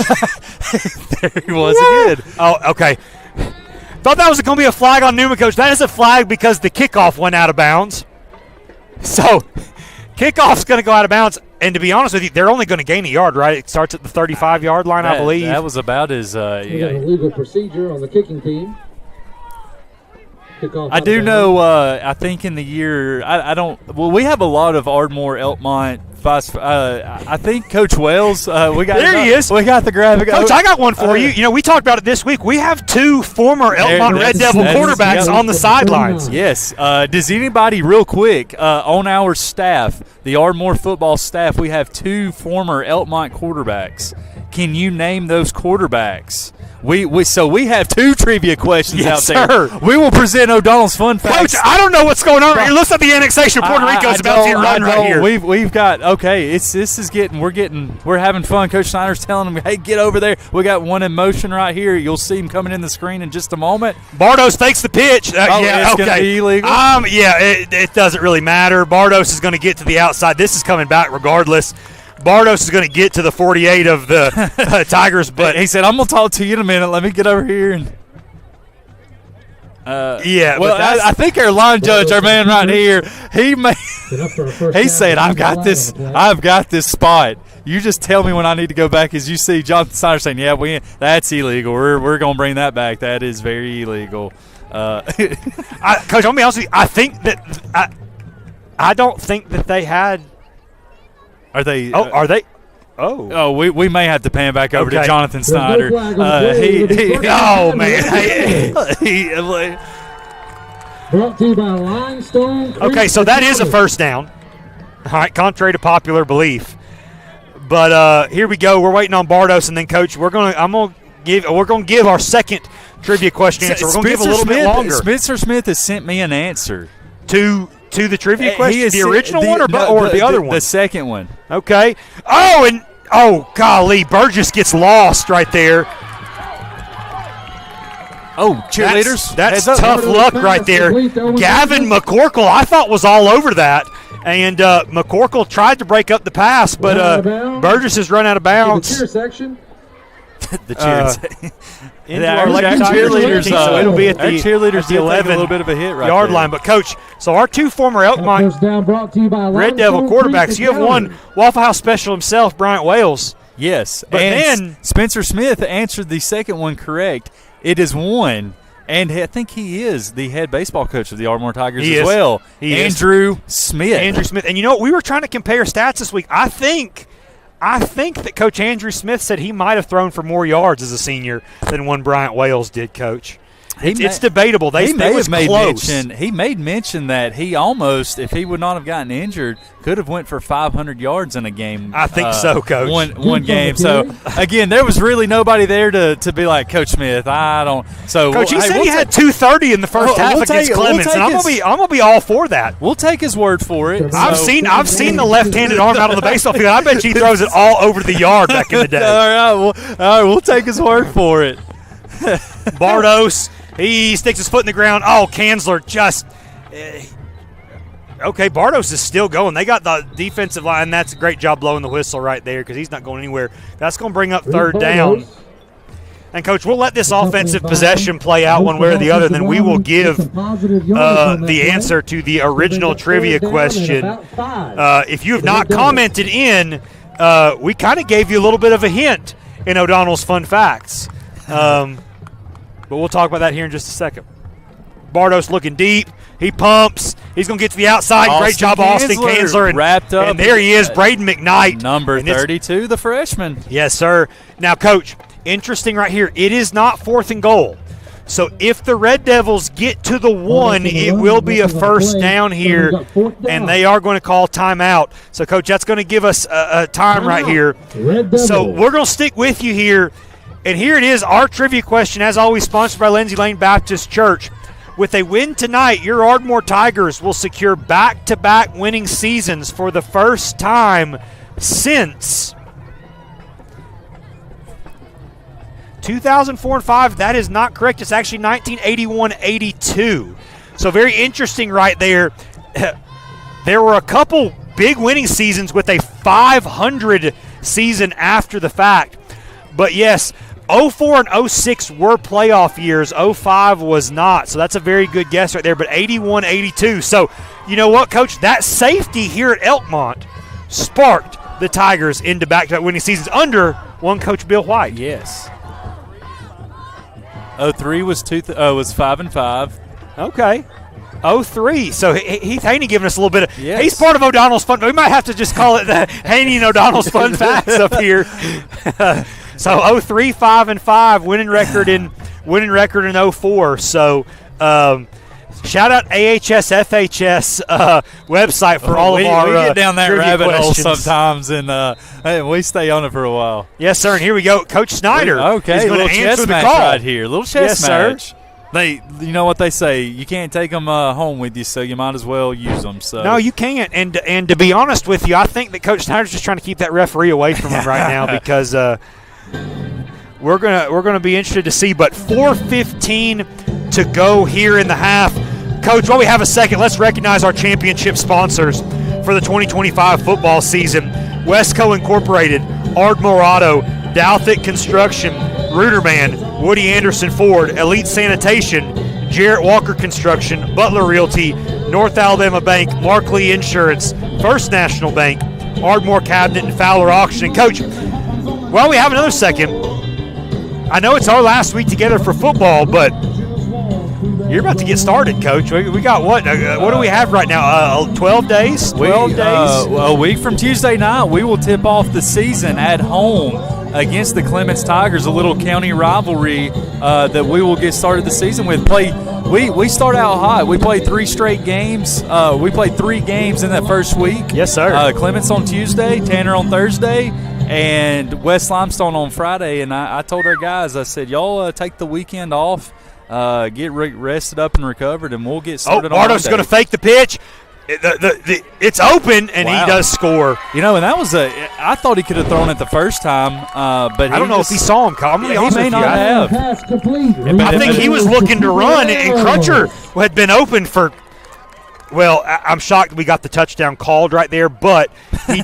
Speaker 3: There he was again.
Speaker 2: Oh, okay. Thought that was going to be a flag on Newman, Coach. That is a flag because the kickoff went out of bounds. So, kickoff's going to go out of bounds. And to be honest with you, they're only going to gain a yard, right? It starts at the 35-yard line, I believe.
Speaker 3: That was about as
Speaker 1: we have a legal procedure on the kicking team.
Speaker 3: I do know. I think in the year, I don't. Well, we have a lot of Ardmore, Elkmont. I think Coach Wells. We got
Speaker 2: there. He is.
Speaker 3: We got the graphic.
Speaker 2: Coach, I got one for you. You know, we talked about it this week. We have 2 former Elkmont Red Devil quarterbacks on the sidelines.
Speaker 3: Yes. Does anybody, real quick, on our staff, the Ardmore football staff, we have 2 former Elkmont quarterbacks. Can you name those quarterbacks? So we have 2 trivia questions out there.
Speaker 2: Sir.
Speaker 3: We will present O'Donnell's fun facts.
Speaker 2: Coach, I don't know what's going on right here. Looks like the annexation of Puerto Rico is about to run right here.
Speaker 3: We've got we're having fun. Coach Snyder's telling them, hey, get over there. We got one in motion right here. You'll see him coming in the screen in just a moment.
Speaker 2: Bardos fakes the pitch.
Speaker 3: It's going to be illegal.
Speaker 2: It doesn't really matter. Bardos is going to get to the outside. This is coming back regardless. Bardos is going to get to the 48 of the Tigers, but
Speaker 3: he said, I'm going to talk to you in a minute. Let me get over here. And well, I think our line judge, our man right here, he said, I've got this spot. You just tell me when I need to go back. As you see Jonathan Snyder saying, that's illegal. We're going to bring that back. That is very illegal.
Speaker 2: Coach, let me honest with you. I think that I don't think that they had.
Speaker 3: Are they?
Speaker 2: Are they?
Speaker 3: We may have to pan back over to Jonathan Snyder.
Speaker 2: Oh man!
Speaker 1: Brought to you by Limestone.
Speaker 2: Okay, so that is a first down. All right, contrary to popular belief. But here we go. We're waiting on Bardos, and then Coach, we're gonna give our second trivia question answer. We're gonna give a little bit longer.
Speaker 3: Spencer Smith has sent me an answer
Speaker 2: to the trivia question, the original one or the other one?
Speaker 3: The second one.
Speaker 2: Okay. Golly, Burgess gets lost right there.
Speaker 3: Cheerleaders.
Speaker 2: That's tough luck right there. Gavin McCorkle, I thought, was all over that. And McCorkle tried to break up the pass, but Burgess has run out of bounds.
Speaker 1: The cheer section.
Speaker 3: The cheer
Speaker 2: cheerleaders. So it'll be at the
Speaker 3: cheerleaders.
Speaker 2: The 11
Speaker 3: a little bit of a hit
Speaker 2: yard line. But Coach, so our 2 former Elkmont Red Devil quarterbacks. You have one Waffle House special himself, Bryant Wales.
Speaker 3: Yes,
Speaker 2: but
Speaker 3: then Spencer Smith answered the second one correct. It is one. And I think he is the head baseball coach of the Ardmore Tigers as well. Andrew Smith.
Speaker 2: Andrew Smith. And you know what? We were trying to compare stats this week. I think that Coach Andrew Smith said he might have thrown for more yards as a senior than one Bryant Wales did, Coach. It's debatable. He
Speaker 3: made mention that he almost, if he would not have gotten injured, could have went for 500 yards in a game.
Speaker 2: I think so, Coach.
Speaker 3: One game. So, again, there was really nobody there to be like, Coach Smith, I don't. So,
Speaker 2: Coach, he said he had 230 in the first half against Clemens, and I'm gonna be all for that.
Speaker 3: We'll take his word for it.
Speaker 2: I've seen the left-handed arm out on the baseball field. I bet he throws it all over the yard back in the day.
Speaker 3: All right, we'll take his word for it.
Speaker 2: Bardos. He sticks his foot in the ground. Kanzler just okay, Bardos is still going. They got the defensive line. That's a great job blowing the whistle right there because he's not going anywhere. That's going to bring up third down. And, Coach, we'll let this offensive possession play out one way or the other, and then we will give the answer to the original trivia question. If you have not commented in, we kind of gave you a little bit of a hint in O'Donnell's Fun Facts. But we'll talk about that here in just a second. Bardos looking deep. He pumps. He's going to get to the outside. Great job, Austin Kanzler. And
Speaker 3: wrapped up.
Speaker 2: And there he is, Braden McKnight.
Speaker 3: Number 32, the freshman.
Speaker 2: Yes, sir. Now, Coach, interesting right here. It is not 4th and goal. So if the Red Devils get to the 1, it will be a first down here, and they are going to call timeout. So, Coach, that's going to give us a time right here. So we're going to stick with you here. And here it is, our trivia question, as always, sponsored by Lindsay Lane Baptist Church. With a win tonight, your Ardmore Tigers will secure back-to-back winning seasons for the first time since 2004 and 5. That is not correct. It's actually 1981-82. So very interesting right there. There were a couple big winning seasons with a 500 season after the fact. But, yes, 04 and 06 were playoff years. 05 was not. So that's a very good guess right there. But 81, 82. So, you know what, Coach? That safety here at Elkmont sparked the Tigers into back-to-back winning seasons under one Coach Bill White.
Speaker 3: Yes. 03 was 5 and 5.
Speaker 2: Okay. 0-3. So Heath Haney giving us a little bit of.
Speaker 3: Yes.
Speaker 2: He's part of O'Donnell's fun. We might have to just call it the Haney and O'Donnell's fun facts up here. So 0-3, 5-5, winning record in 0-4. So shout out AHS FHS website for all of our.
Speaker 3: We get down that rabbit
Speaker 2: questions.
Speaker 3: hole sometimes, and we stay on it for a while.
Speaker 2: Yes, sir. And here we go, Coach Snyder.
Speaker 3: Okay,
Speaker 2: is going to answer the
Speaker 3: match
Speaker 2: call
Speaker 3: right here. Little chess
Speaker 2: yes,
Speaker 3: match.
Speaker 2: Sir.
Speaker 3: You know what they say, you can't take them home with you, so you might as well use them. So
Speaker 2: no, you can't. And to be honest with you, I think that Coach Snyder's just trying to keep that referee away from him right now because we're gonna be interested to see. But 4:15 to go here in the half. Coach, while we have a second, let's recognize our championship sponsors for the 2025 football season: Westco Incorporated, Ardmore Auto, Douthit Construction, Ruderman, Woody Anderson Ford, Elite Sanitation, Jarrett Walker Construction, Butler Realty, North Alabama Bank, Markley Insurance, First National Bank, Ardmore Cabinet, and Fowler Auction. And Coach, while we have another second, I know it's our last week together for football, but you're about to get started, Coach. We got what? What do we have right now? 12 days? 12 days?
Speaker 3: A week from Tuesday night, we will tip off the season at home against the Clements Tigers, a little county rivalry that we will get started the season with. We start out hot. We played 3 straight games. We played 3 games in that first week.
Speaker 2: Yes, sir.
Speaker 3: Clements on Tuesday, Tanner on Thursday, and West Limestone on Friday. And I told our guys, I said, y'all take the weekend off. Get rested up and recovered, and we'll get started on Monday.
Speaker 2: Bardo's going to fake the pitch. It's open, and
Speaker 3: wow.
Speaker 2: He does score.
Speaker 3: And that was I thought he could have thrown it the first time, but
Speaker 2: I don't know if he saw him. I'm
Speaker 3: he may not have.
Speaker 2: I think he was looking to run, and Crutcher had been open for. Well, I'm shocked we got the touchdown called right there, but he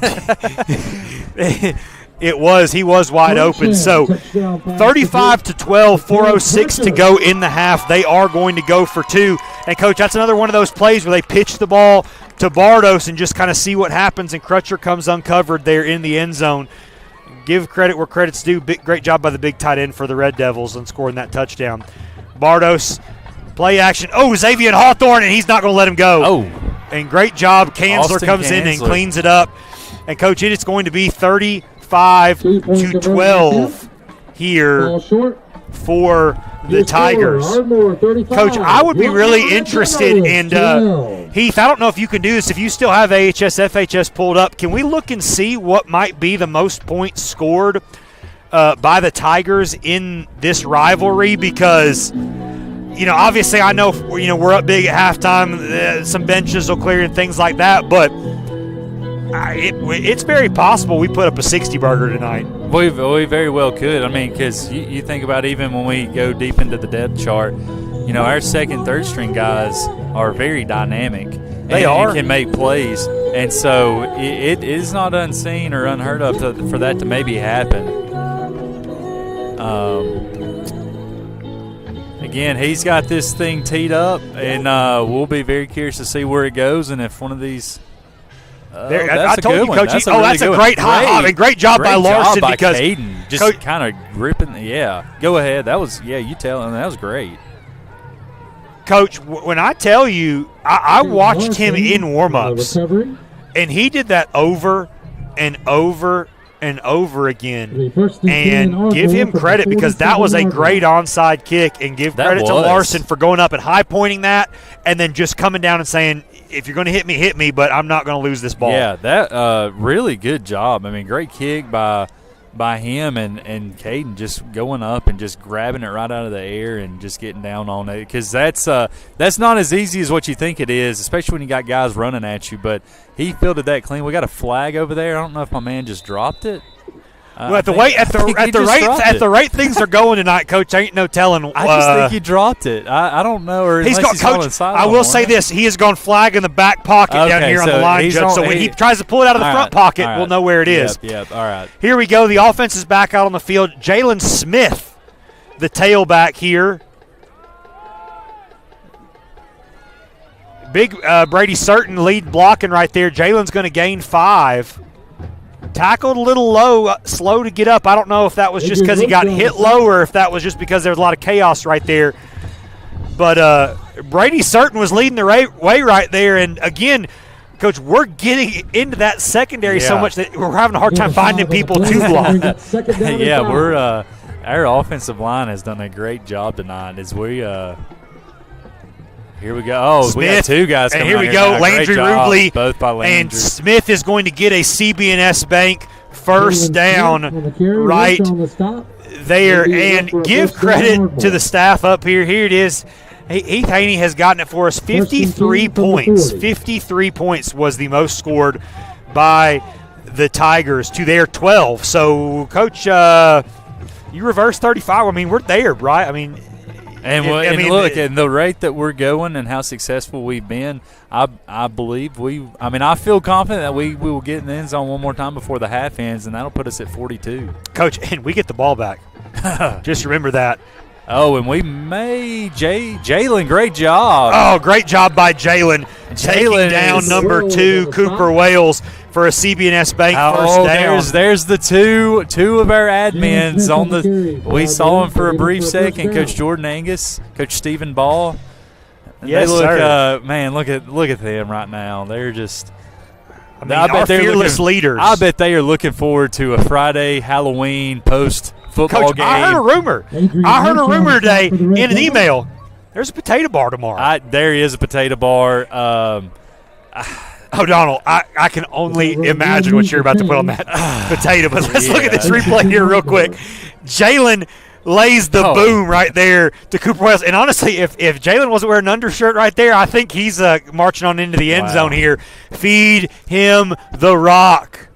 Speaker 2: was wide open. So 35-12, 4:06 to go in the half. They are going to go for 2. And, Coach, that's another one of those plays where they pitch the ball to Bardos and just kind of see what happens, and Crutcher comes uncovered there in the end zone. Give credit where credit's due. Great job by the big tight end for the Red Devils on scoring that touchdown. Bardos, play action. Oh, Xavier Hawthorne, and he's not going to let him go.
Speaker 3: Oh.
Speaker 2: And great job. Kanzler comes in and cleans it up. And, Coach, it is going to be 35-12 here for the Tigers. Coach, I would be really interested in Heath, I don't know if you can do this. If you still have AHS, FHS pulled up, can we look and see what might be the most points scored by the Tigers in this rivalry? Because, obviously I know, we're up big at halftime. Some benches will clear and things like that, but it's very possible we put up a 60-burger tonight.
Speaker 3: We very well could. I mean, because you think about even when we go deep into the depth chart, our second, third string guys are very dynamic.
Speaker 2: They are.
Speaker 3: And can make plays. And so it is not unseen or unheard of for that to maybe happen. Again, he's got this thing teed up, and we'll be very curious to see where it goes and if one of these –
Speaker 2: I told you, Coach. That's a great high hop. And great job by Larson because
Speaker 3: Caden just kind of gripping. Yeah, go ahead. That was you tell him that was great.
Speaker 2: Coach, when I tell you, I watched him in warmups, and he did that over and over and over again. And give him credit because that was a great onside kick, and give credit to Larson for going up and high pointing that, and then just coming down and saying, if you're going to hit me, but I'm not going to lose this ball.
Speaker 3: Yeah, that really good job. I mean, great kick by him and Caden just going up and just grabbing it right out of the air and just getting down on it, because that's not as easy as what you think it is, especially when you got guys running at you. But he fielded that clean. We got a flag over there. I don't know if my man just dropped it.
Speaker 2: Well, at the rate things are going tonight, Coach, ain't no telling.
Speaker 3: I just think he dropped it. I don't know. Or
Speaker 2: he's got Coach. I will say this: he has gone flag in the back pocket down here on the line, Judge. So when he tries to pull it out of the front pocket, we'll know where it is.
Speaker 3: Yep. All right.
Speaker 2: Here we go. The offense is back out on the field. Jalen Smith, the tailback here. Big Brady Certain lead blocking right there. Jalen's going to gain 5. Tackled a little low, slow to get up. I don't know if that was just because he got hit low or if that was just because there was a lot of chaos right there. But Brady Certain was leading the way right there. And, again, Coach, we're getting into that secondary so much that we're having a hard time finding people to block.
Speaker 3: Yeah, our offensive line has done a great job tonight as we here we go. Oh,
Speaker 2: Smith,
Speaker 3: we got two guys coming
Speaker 2: and here we go, Landry Rubley.
Speaker 3: Both by Landry.
Speaker 2: And Smith is going to get a CB&S Bank first down right there. And give credit to the staff up here. Here it is. Heath Haney has gotten it for us. 53 points. 53 points was the most scored by the Tigers to their 12. So, Coach, you reverse 35. I mean, we're there, right? I mean,
Speaker 3: look, at the rate that we're going and how successful we've been, I believe I feel confident that we will get in the end zone one more time before the half ends, and that'll put us at 42.
Speaker 2: Coach, and we get the ball back. Just remember that.
Speaker 3: Oh, and we may Jalen, great job.
Speaker 2: Oh, great job by Jalen. Taking down number 2, Cooper Wales, for a CB&S Bank first down.
Speaker 3: There's the two of our admins on the. We saw him for a brief second. Coach Jordan Angus, Coach Stephen Ball.
Speaker 2: Yes,
Speaker 3: sir. Man, look at them right now. They're just.
Speaker 2: I bet our fearless leaders.
Speaker 3: I bet they are looking forward to a Friday Halloween post-football game.
Speaker 2: I heard a rumor today in an email. There's a potato bar tomorrow.
Speaker 3: There is a potato bar.
Speaker 2: O'Donnell, I can only imagine what you're about to put on that potato. But let's look at this replay here real quick. Jalen lays the boom right there to Cooper Wales. And honestly, if Jalen wasn't wearing an undershirt right there, I think he's marching on into the end zone here. Feed him the rock.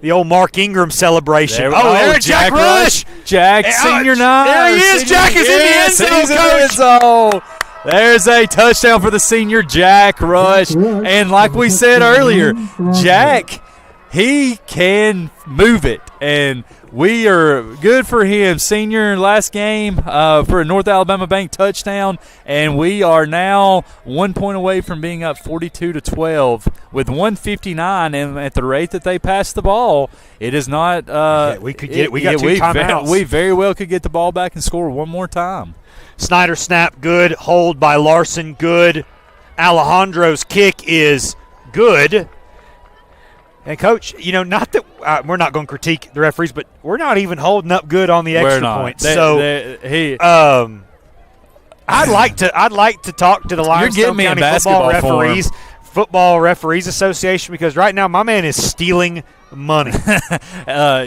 Speaker 2: The old Mark Ingram celebration. There's Jack Rush.
Speaker 3: Jack, senior night.
Speaker 2: There he is. Jack is in the end zone, Coach.
Speaker 3: There's a touchdown for the senior Jack Rush. And like we said earlier, Jack, he can move it. And we are good for him. Senior last game for a North Alabama Bank touchdown. And we are now 1 point away from being up 42-12 with 1:59. And at the rate that they pass the ball, it is not
Speaker 2: we could get it. We got 2 timeouts.
Speaker 3: We very well could get the ball back and score one more time.
Speaker 2: Snyder snap, good. Hold by Larson, good. Alejandro's kick is good. And, Coach, not that we're not going to critique the referees, but we're not even holding up good on the extra points. I'd like to talk to the Limestone County Football Referees Association, because right now my man is stealing money.
Speaker 3: You're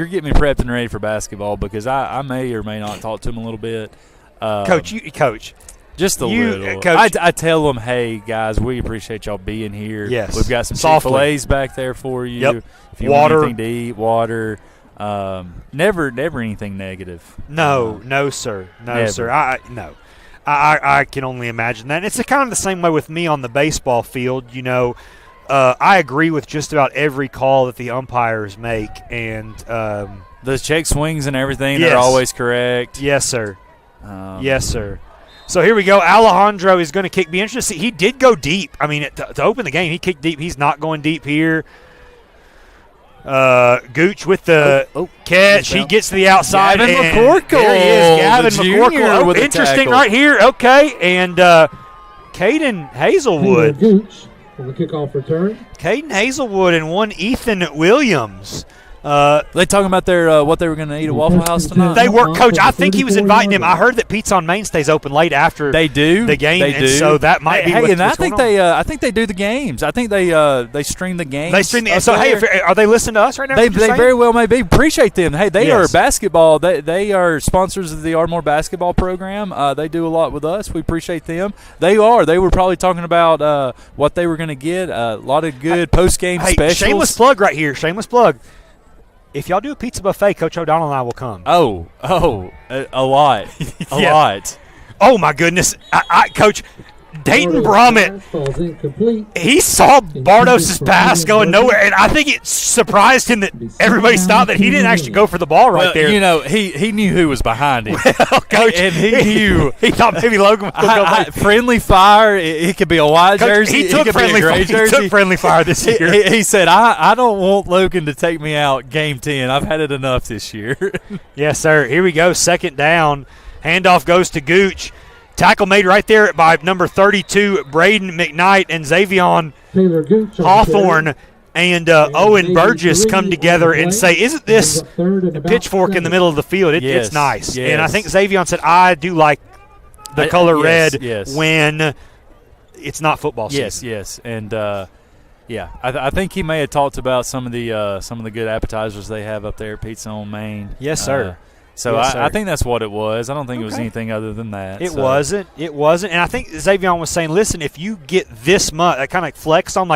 Speaker 3: getting me prepped and ready for basketball, because I may or may not talk to him a little bit.
Speaker 2: Coach.
Speaker 3: Just a little.
Speaker 2: Coach,
Speaker 3: I tell them, hey, guys, we appreciate y'all being here.
Speaker 2: Yes.
Speaker 3: We've got some Chick-fil-A's back there for you.
Speaker 2: Yep.
Speaker 3: If you want anything to eat, water. Never anything negative.
Speaker 2: No, sir. No, sir. I can only imagine that. And it's kind of the same way with me on the baseball field. I agree with just about every call that the umpires make. And
Speaker 3: the check swings and everything, they're always correct.
Speaker 2: Yes, sir. Yes, sir. So here we go. Alejandro is going to kick. Be interesting. He did go deep. I mean, to open the game, he kicked deep. He's not going deep here. Gooch with the catch. He gets to the outside.
Speaker 3: Gavin McCorkle.
Speaker 2: There he is. Gavin McCorkle. Oh, interesting right here. Okay. And Caden Hazelwood.
Speaker 1: Gooch on the kickoff return.
Speaker 2: Caden Hazelwood and one Ethan Williams.
Speaker 3: They talking about their what they were going to eat at Waffle House tonight?
Speaker 2: They were, Coach. I think he was inviting him. I heard that Pizza on Main stays open late after
Speaker 3: the game.
Speaker 2: They do. So that might be.
Speaker 3: I think they do the games. I think they stream the games.
Speaker 2: They stream the. So are they listening to us right now?
Speaker 3: They very well may be. Appreciate them. Hey, they are basketball. They are sponsors of the Ardmore basketball program. They do a lot with us. We appreciate them. They are. They were probably talking about what they were going to get. A lot of good post game specials.
Speaker 2: Shameless plug right here. Shameless plug. If y'all do a pizza buffet, Coach O'Donnell and I will come.
Speaker 3: A lot. A lot.
Speaker 2: Oh, my goodness. Coach, Dayton Brummett, he saw Bardos' pass going nowhere, and I think it surprised him that everybody stopped that he didn't actually go for the ball right there.
Speaker 3: You know, he knew who was behind him.
Speaker 2: Well, Coach,
Speaker 3: and he knew.
Speaker 2: He thought maybe Logan would go
Speaker 3: friendly fire. It could be a white jersey.
Speaker 2: He took friendly fire this year.
Speaker 3: He said, I don't want Logan to take me out game 10. I've had it enough this year.
Speaker 2: Yes, sir. Here we go. Second down. Handoff goes to Gooch. Tackle made right there by number 32, Braden McKnight, and Xavion Hawthorne and Owen Burgess come together and say, isn't this a pitchfork in the middle of the field? It's nice. Yes. And I think Xavion said, I do like the color red when it's not football season.
Speaker 3: Yes. And, I think he may have talked about some of the good appetizers they have up there at Pizza on Main.
Speaker 2: Yes, sir.
Speaker 3: So I think that's what it was. I don't think it was anything other than that.
Speaker 2: It wasn't. And I think Xavion was saying, listen, if you get this much, I kind of flexed on,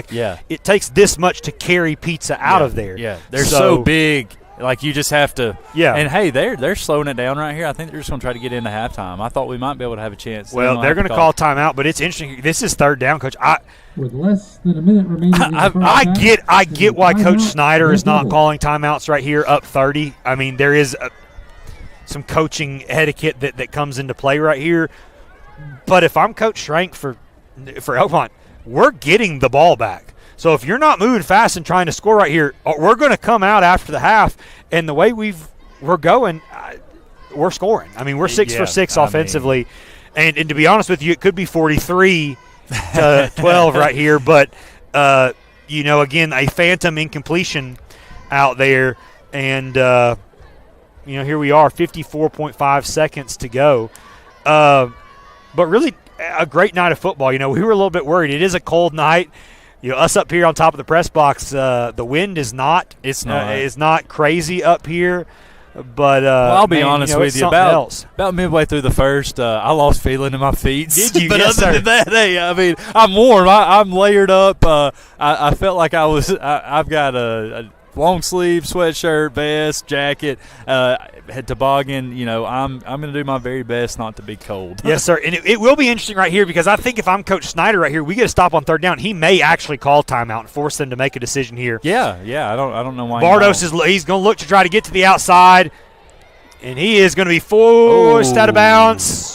Speaker 2: it takes this much to carry pizza out of there.
Speaker 3: Yeah, they're so big. Like, you just have to.
Speaker 2: Yeah.
Speaker 3: And, hey, they're slowing it down right here. I think they're just going to try to get into halftime. I thought we might be able to have a chance.
Speaker 2: Well, they're going to call timeout, but it's interesting. This is third down, Coach.
Speaker 1: With less than a minute remaining.
Speaker 2: I get why Coach Snyder is not calling timeouts right here up 30. I mean, there is some coaching etiquette that comes into play right here. But if I'm Coach Schrank for Elkmont, we're getting the ball back. So if you're not moving fast and trying to score right here, we're going to come out after the half. And the way we're going, we're scoring. I mean, we're 6 for 6 offensively. And to be honest with you, it could be 43 to 12 right here. But, again, a phantom incompletion out there. And, here we are, 54.5 seconds to go. But really a great night of football. We were a little bit worried. It is a cold night. Us up here on top of the press box, the wind is not. It's not crazy up here. But
Speaker 3: I'll be honest with you. About midway through the first, I lost feeling in my feet.
Speaker 2: Did you?
Speaker 3: But
Speaker 2: yes,
Speaker 3: other than that, hey, I mean, I'm warm. I'm layered up. I felt like I was. I've got a long sleeve sweatshirt, vest, jacket, head toboggan. I'm going to do my very best not to be cold.
Speaker 2: Yes, sir. And it will be interesting right here because I think if I'm Coach Snyder right here, we get a stop on third down. He may actually call timeout and force them to make a decision here.
Speaker 3: Yeah. I don't know why.
Speaker 2: Bardos he's going to look to try to get to the outside, and he is going to be forced out of bounds.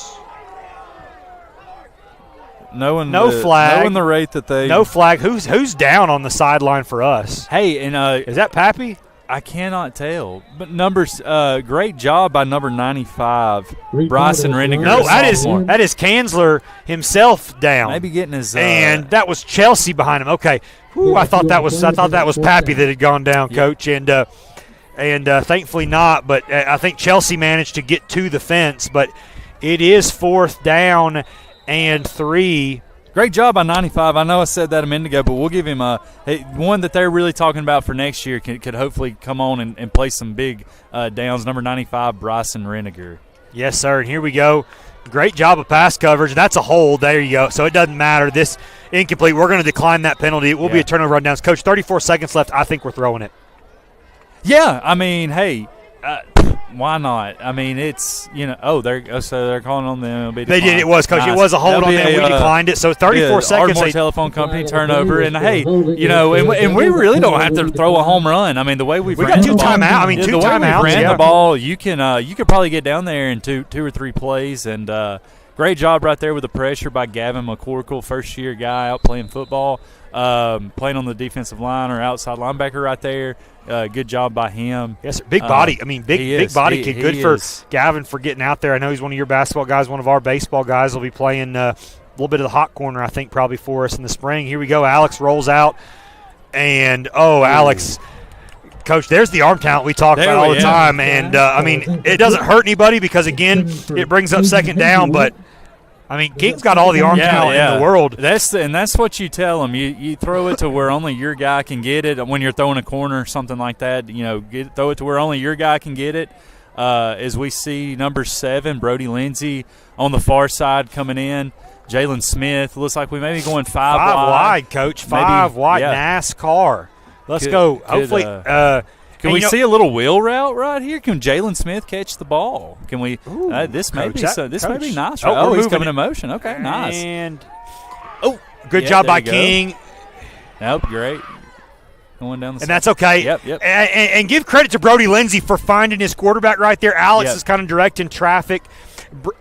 Speaker 3: Knowing the rate that they
Speaker 2: no flag. Who's down on the sideline for us?
Speaker 3: Hey, and
Speaker 2: is that Pappy?
Speaker 3: I cannot tell. But numbers, great job by number 95, Bryson Renninger.
Speaker 2: No, that is Kanzler himself down.
Speaker 3: Maybe getting his
Speaker 2: and that was Chelsea behind him. Okay, I thought that was Pappy that had gone down, Coach, and thankfully not. But I think Chelsea managed to get to the fence. But it is fourth down and 3.
Speaker 3: Great job by 95. I know I said that a minute ago, but we'll give him one that they're really talking about for next year could hopefully come on and play some big downs. Number 95, Bryson Renninger.
Speaker 2: Yes, sir. And here we go. Great job of pass coverage. That's a hold. There you go. So it doesn't matter. This incomplete. We're going to decline that penalty. It will be a turnover run downs. Coach, 34 seconds left. I think we're throwing it.
Speaker 3: Yeah. I mean, hey. Why not? I mean, it's, so they're calling on them. They
Speaker 2: did. It was, Coach. Nice. It was a hold on them. We declined it. So 34 seconds.
Speaker 3: Ardmore Telephone Company turnover. And, hey, and we really don't have to throw a home run. I mean, the way we
Speaker 2: got two timeouts. I mean, two timeouts.
Speaker 3: Ran the ball, you could probably get down there in two or three plays. And great job right there with the pressure by Gavin McCorkle, first-year guy out playing football, playing on the defensive line or outside linebacker right there. Good job by him.
Speaker 2: Yes, sir. Big body. I mean, big body kid. Good for Gavin for getting out there. I know he's one of your basketball guys. One of our baseball guys will be playing a little bit of the hot corner, I think, probably for us in the spring. Here we go. Alex rolls out. And, Alex, Coach, there's the arm talent we talk about all the time. And, I mean, it doesn't hurt anybody because, again, it brings up second down. But, I mean, King's got all the arm talent in the world.
Speaker 3: That's what you tell them. You throw it to where only your guy can get it. When you're throwing a corner or something like that, throw it to where only your guy can get it. As we see number 7, Brody Lindsay, on the far side coming in. Jalen Smith, looks like we may be going 5
Speaker 2: wide, Coach. 5 wide, NASCAR. Let's go. Hopefully
Speaker 3: can we see a little wheel route right here? Can Jalen Smith catch the ball? Can we? This may be nice. Right? He's coming in motion. Okay, nice.
Speaker 2: And Oh, good job by King.
Speaker 3: Nope, you're right. Going down the
Speaker 2: and that's okay.
Speaker 3: Yep.
Speaker 2: And give credit to Brody Lindsay for finding his quarterback right there. Alex is kind of directing traffic.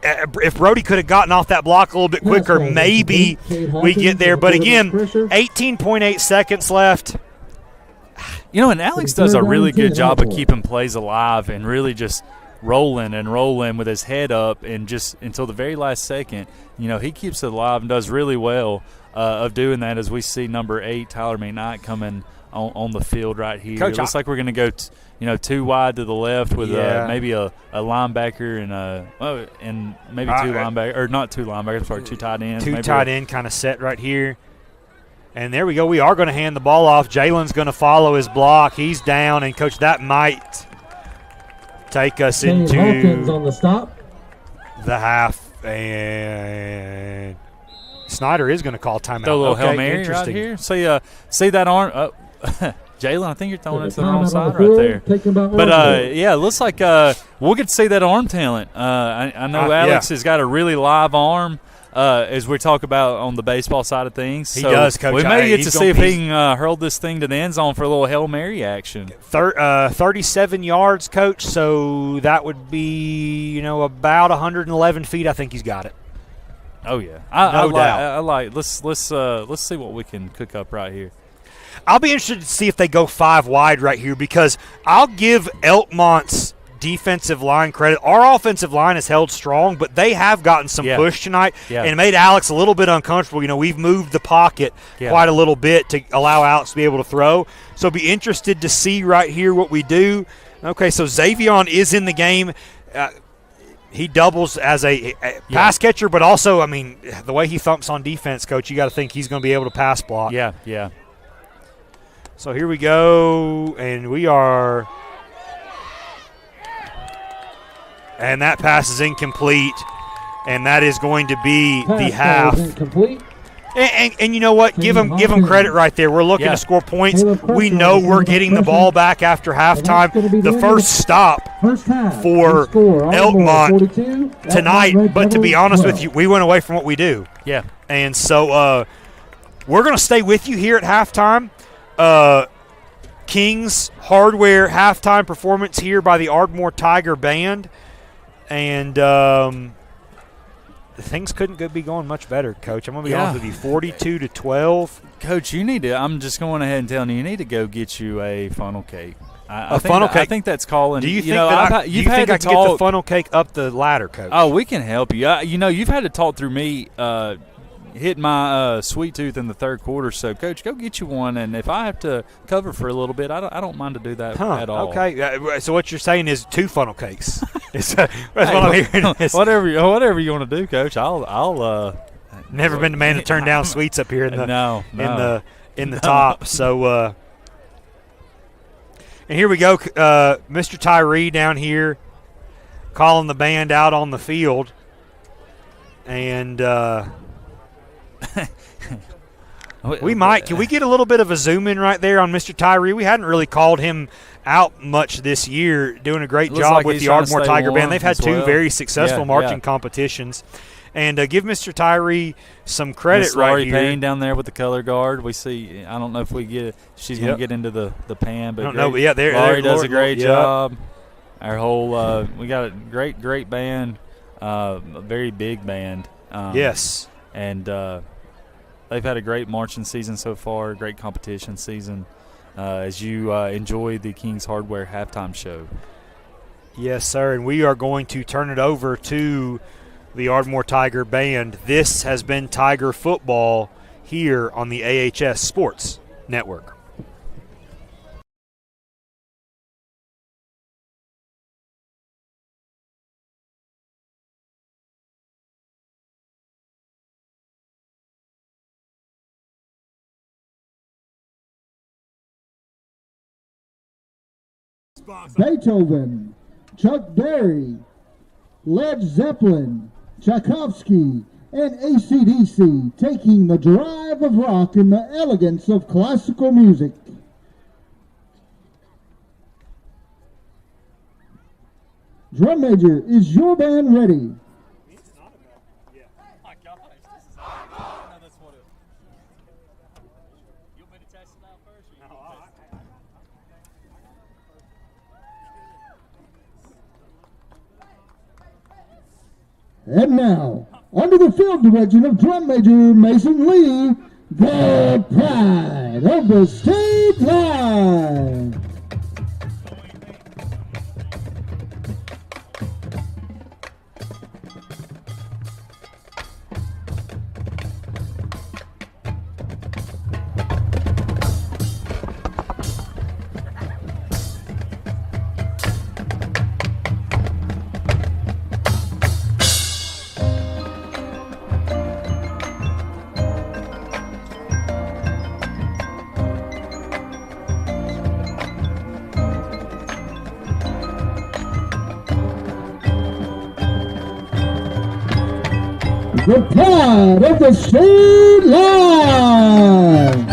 Speaker 2: If Brody could have gotten off that block a little bit quicker, maybe we get there. But again, 18.8 seconds left.
Speaker 3: You know, and Alex does a really good job of keeping plays alive and really just rolling with his head up, and just until the very last second, you know, he keeps it alive and does really well of doing that, as we see number 8, Tyler McKnight, coming on the field right here.
Speaker 2: Coach,
Speaker 3: it looks like we're going to go, too wide to the left with maybe a linebacker and maybe two linebackers, or not two linebackers, sorry, two tight ends.
Speaker 2: Two tight end kind of set right here. And there we go. We are going to hand the ball off. Jalen's going to follow his block. He's down, and, Coach, that might take us into
Speaker 1: on the stop.
Speaker 2: The half. And Snyder is going to call timeout.
Speaker 3: Throw a little Hail Mary right here. See that arm? Jalen, I think you're throwing it to the wrong side right there. But, it looks like we'll get to see that arm talent. I know Alex has got a really live arm. As we talk about on the baseball side of things.
Speaker 2: He does, Coach.
Speaker 3: We may get to see if he can hurl this thing to the end zone for a little Hail Mary action.
Speaker 2: 37 yards, Coach, so that would be, about 111 feet. I think he's got it.
Speaker 3: Oh, yeah.
Speaker 2: No doubt.
Speaker 3: I like let's see what we can cook up right here.
Speaker 2: I'll be interested to see if they go 5 wide right here, because I'll give Elkmont's defensive line credit. Our offensive line has held strong, but they have gotten some push tonight and made Alex a little bit uncomfortable. We've moved the pocket quite a little bit to allow Alex to be able to throw. So be interested to see right here what we do. Okay, so Xavion is in the game. He doubles as a pass catcher, but also, the way he thumps on defense, Coach, you got to think he's going to be able to pass block.
Speaker 3: Yeah.
Speaker 2: So here we go, and we are – and that pass is incomplete, and that is going to be the half. And you know what? Give them credit right there. We're looking to score points. We know we're getting the ball back after halftime. The first stop for Elkmont tonight. But to be honest with you, we went away from what we do.
Speaker 3: Yeah.
Speaker 2: And so we're going to stay with you here at halftime. King's Hardware halftime performance here by the Ardmore Tiger Band. And things couldn't be going much better, Coach. I'm going to be honest with you, 42-12.
Speaker 3: Coach, I'm just going ahead and telling you need to go get you a funnel cake.
Speaker 2: Funnel cake?
Speaker 3: I think that's calling.
Speaker 2: Do you think I can get the funnel cake up the ladder, Coach?
Speaker 3: Oh, we can help you. You've had to talk through me hitting my sweet tooth in the third quarter. So, Coach, go get you one. And if I have to cover for a little bit, I don't mind to do that at all.
Speaker 2: Okay. So what you're saying is 2 funnel cakes. That's what I'm hearing.
Speaker 3: Whatever you want to do, Coach. I'll
Speaker 2: never been the man to turn down sweets up here in the in the top. So and here we go, Mr. Tyree down here calling the band out on the field, and can we get a little bit of a zoom in right there on Mr. Tyree? We hadn't really called him out much this year, doing a great job with the Ardmore Tiger Band. They've had 2 very successful marching competitions. And give Mr. Tyree some credit right here.
Speaker 3: Payne down there with the color guard. We see, I don't know if we get it. She's going to get into the pan. But I don't know, but Laurie does a great job. Our whole we got a great band, a very big band.
Speaker 2: Yes.
Speaker 3: And they've had a great marching season so far, great competition season. As you enjoy the King's Hardware halftime show.
Speaker 2: Yes, sir, and we are going to turn it over to the Ardmore Tiger Band. This has been Tiger Football here on the AHS Sports Network.
Speaker 4: Beethoven, Chuck Berry, Led Zeppelin, Tchaikovsky, and AC/DC, taking the drive of rock and the elegance of classical music. Drum major, is your band ready? And now, under the field direction of Drum Major Mason Lee, the pride of the state line. The pride of the state line.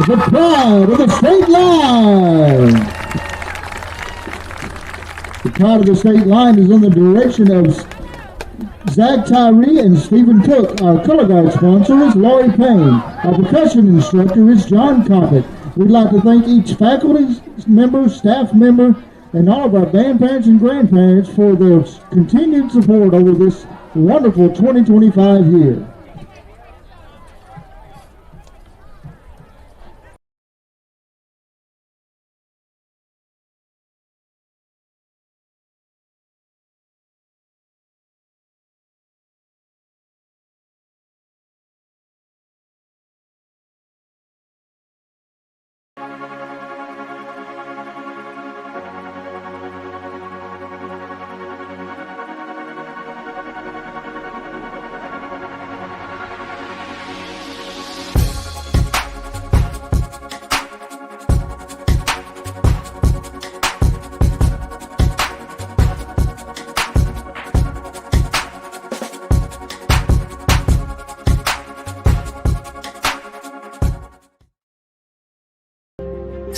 Speaker 4: the pride of the state line. The pride of the state line is under the direction of Zach Tyree and Stephen Cook. Our color guard sponsor is Laurie Payne. Our percussion instructor is John Coppett. We'd like to thank each faculty member, staff member, and all of our band parents and grandparents for their continued support over this wonderful 2025 year.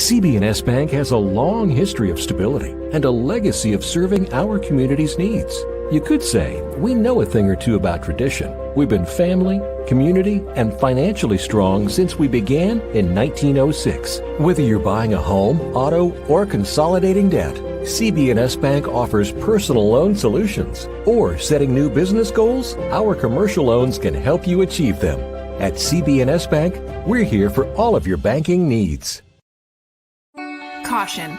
Speaker 5: CB&S Bank has a long history of stability and a legacy of serving our community's needs. You could say we know a thing or two about tradition. We've been family, community, and financially strong since we began in 1906. Whether you're buying a home, auto, or consolidating debt, CB&S Bank offers personal loan solutions. Or setting new business goals, our commercial loans can help you achieve them. At CB&S Bank, we're here for all of your banking needs.
Speaker 6: Caution.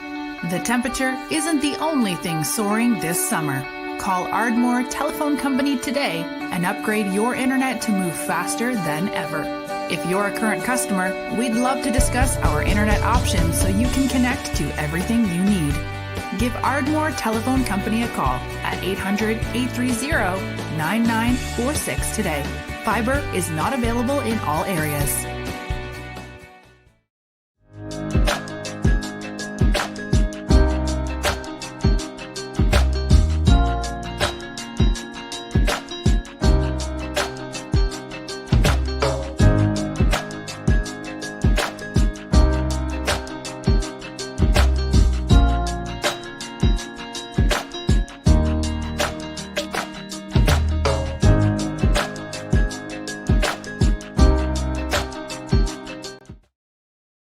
Speaker 6: The temperature isn't the only thing soaring this summer. Call Ardmore Telephone Company today and upgrade your internet to move faster than ever. If you're a current customer, we'd love to discuss our internet options so you can connect to everything you need. Give Ardmore Telephone Company a call at 800-830-9946 today. Fiber is not available in all areas.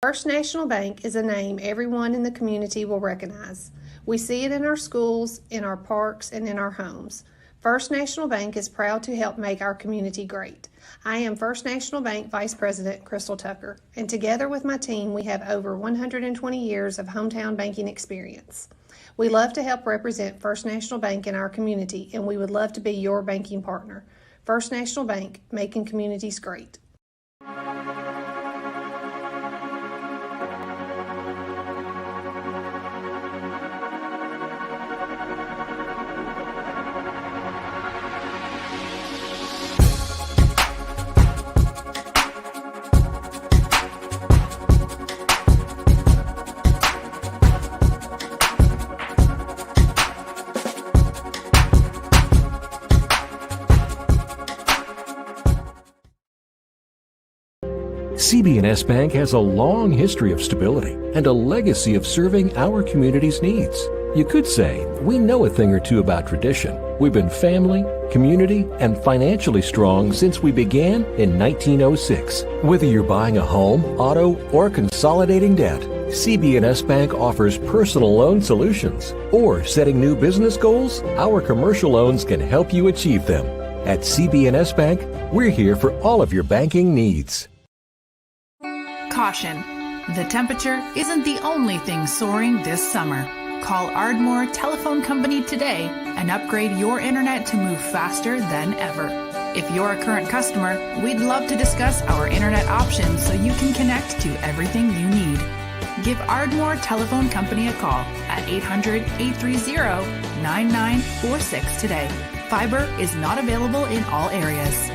Speaker 7: First National Bank is a name everyone in the community will recognize. We see it in our schools, in our parks, and in our homes. First National Bank is proud to help make our community great. I am First National Bank Vice President Crystal Tucker, and together with my team, we have over 120 years of hometown banking experience. We love to help represent First National Bank in our community, and we would love to be your banking partner. First National Bank, making communities great.
Speaker 5: CB&S Bank has a long history of stability and a legacy of serving our community's needs. You could say we know a thing or two about tradition. We've been family, community, and financially strong since we began in 1906. Whether you're buying a home, auto, or consolidating debt, CB&S Bank offers personal loan solutions. Or setting new business goals, our commercial loans can help you achieve them. At CB&S Bank, we're here for all of your banking needs.
Speaker 6: Caution. The temperature isn't the only thing soaring this summer. Call Ardmore Telephone Company today and upgrade your internet to move faster than ever. If you're a current customer, we'd love to discuss our internet options so you can connect to everything you need. Give Ardmore Telephone Company a call at 800-830-9946 today. Fiber is not available in all areas.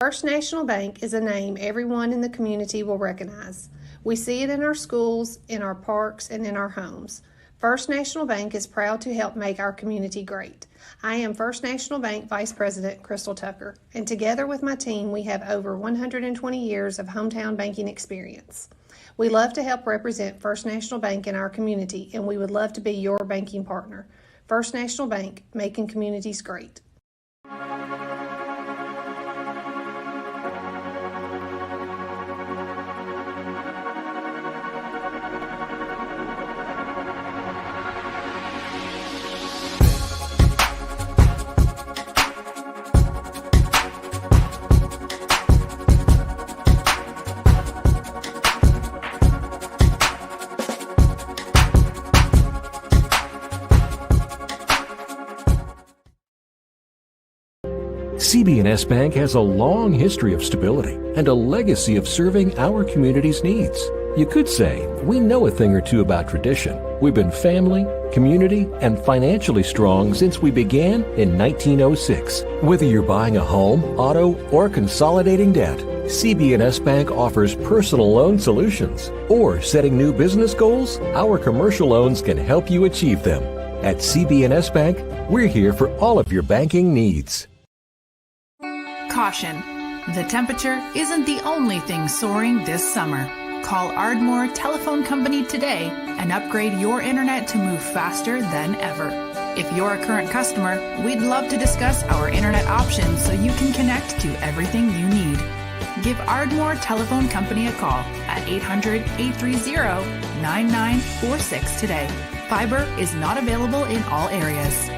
Speaker 7: First National Bank is a name everyone in the community will recognize. We see it in our schools, in our parks, and in our homes. First National Bank is proud to help make our community great. I am First National Bank Vice President Crystal Tucker, and together with my team, we have over 120 years of hometown banking experience. We love to help represent First National Bank in our community, and we would love to be your banking partner. First National Bank, making communities great.
Speaker 5: CB&S Bank has a long history of stability and a legacy of serving our community's needs. You could say we know a thing or two about tradition. We've been family, community, and financially strong since we began in 1906. Whether you're buying a home, auto, or consolidating debt, CB&S Bank offers personal loan solutions. Or setting new business goals, our commercial loans can help you achieve them. At CB&S Bank, we're here for all of your banking needs.
Speaker 6: Caution. The temperature isn't the only thing soaring this summer. Call Ardmore Telephone Company today and upgrade your internet to move faster than ever. If you're a current customer, we'd love to discuss our internet options so you can connect to everything you need. Give Ardmore Telephone Company a call at 800-830-9946 today. Fiber is not available in all areas.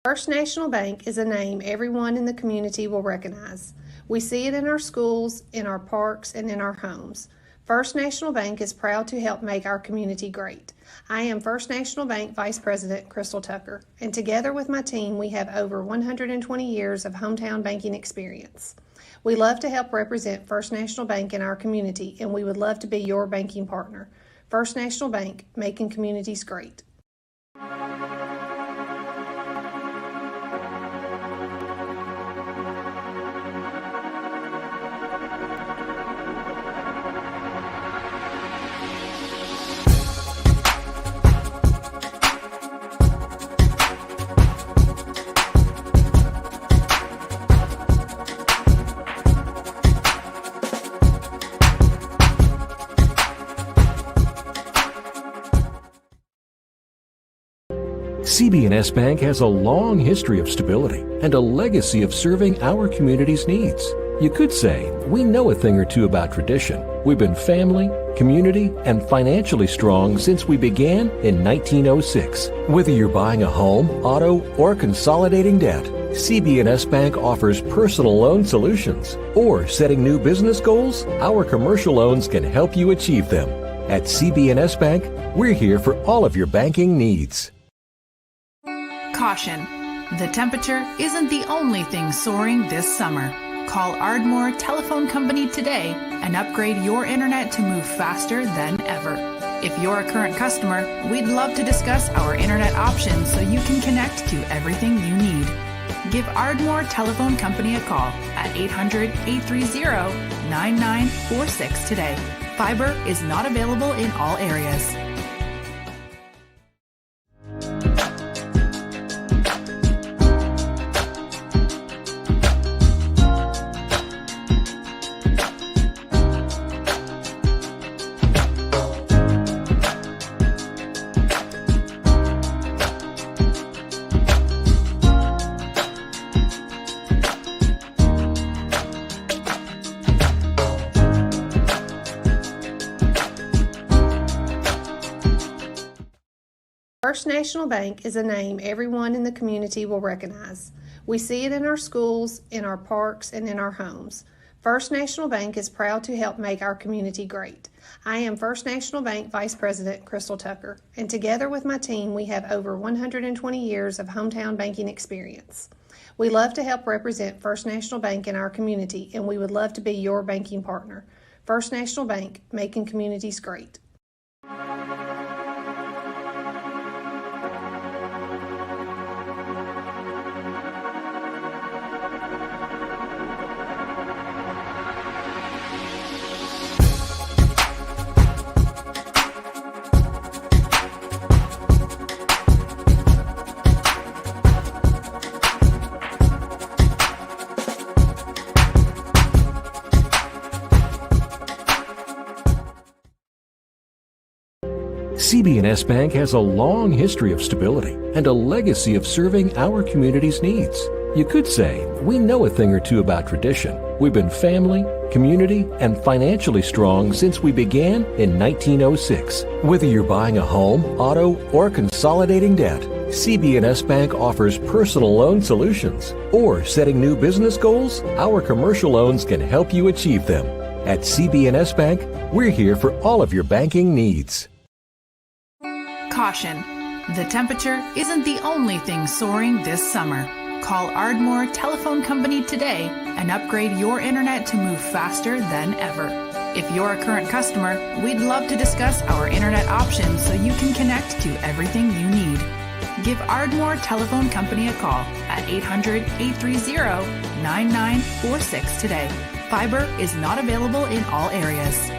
Speaker 7: First National Bank is a name everyone in the community will recognize. We see it in our schools, in our parks, and in our homes. First National Bank is proud to help make our community great. I am First National Bank Vice President Crystal Tucker, and together with my team, we have over 120 years of hometown banking experience. We love to help represent First National Bank in our community, and we would love to be your banking partner. First National Bank, making communities great.
Speaker 5: CB&S Bank has a long history of stability and a legacy of serving our community's needs. You could say we know a thing or two about tradition. We've been family, community, and financially strong since we began in 1906. Whether you're buying a home, auto, or consolidating debt, CB&S Bank offers personal loan solutions. Or setting new business goals, our commercial loans can help you achieve them. At CB&S Bank, we're here for all of your banking needs.
Speaker 6: Caution. The temperature isn't the only thing soaring this summer. Call Ardmore Telephone Company today and upgrade your internet to move faster than ever. If you're a current customer, we'd love to discuss our internet options so you can connect to everything you need. Give Ardmore Telephone Company a call at 800-830-9946 today. Fiber is not available in all areas.
Speaker 7: First National Bank is a name everyone in the community will recognize. We see it in our schools, in our parks, and in our homes. First National Bank is proud to help make our community great. I am First National Bank Vice President Crystal Tucker, and together with my team, we have over 120 years of hometown banking experience. We love to help represent First National Bank in our community, and we would love to be your banking partner. First National Bank, making communities great.
Speaker 5: CB&S Bank has a long history of stability and a legacy of serving our community's needs. You could say we know a thing or two about tradition. We've been family, community, and financially strong since we began in 1906. Whether you're buying a home, auto, or consolidating debt, CB&S Bank offers personal loan solutions. Or setting new business goals, our commercial loans can help you achieve them. At CB&S Bank, we're here for all of your banking needs.
Speaker 6: Caution. The temperature isn't the only thing soaring this summer. Call Ardmore Telephone Company today and upgrade your internet to move faster than ever. If you're a current customer, we'd love to discuss our internet options so you can connect to everything you need. Give Ardmore Telephone Company a call at 800-830-9946 today. Fiber is not available in all areas.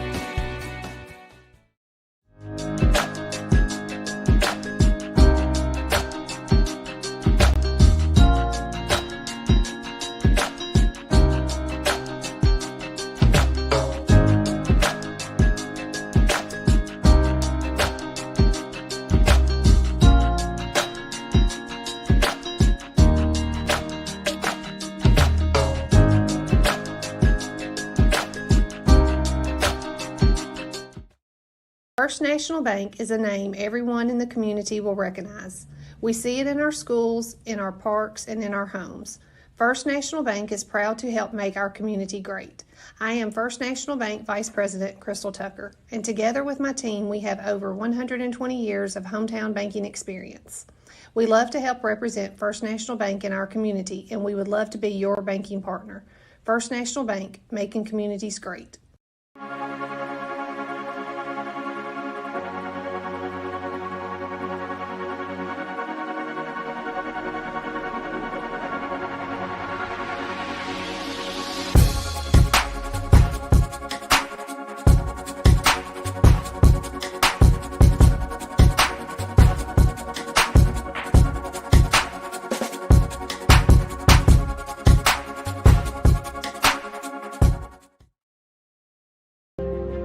Speaker 7: First National Bank is a name everyone in the community will recognize. We see it in our schools, in our parks, and in our homes. First National Bank is proud to help make our community great. I am First National Bank Vice President Crystal Tucker, and together with my team, we have over 120 years of hometown banking experience. We love to help represent First National Bank in our community, and we would love to be your banking partner. First National Bank, making communities great.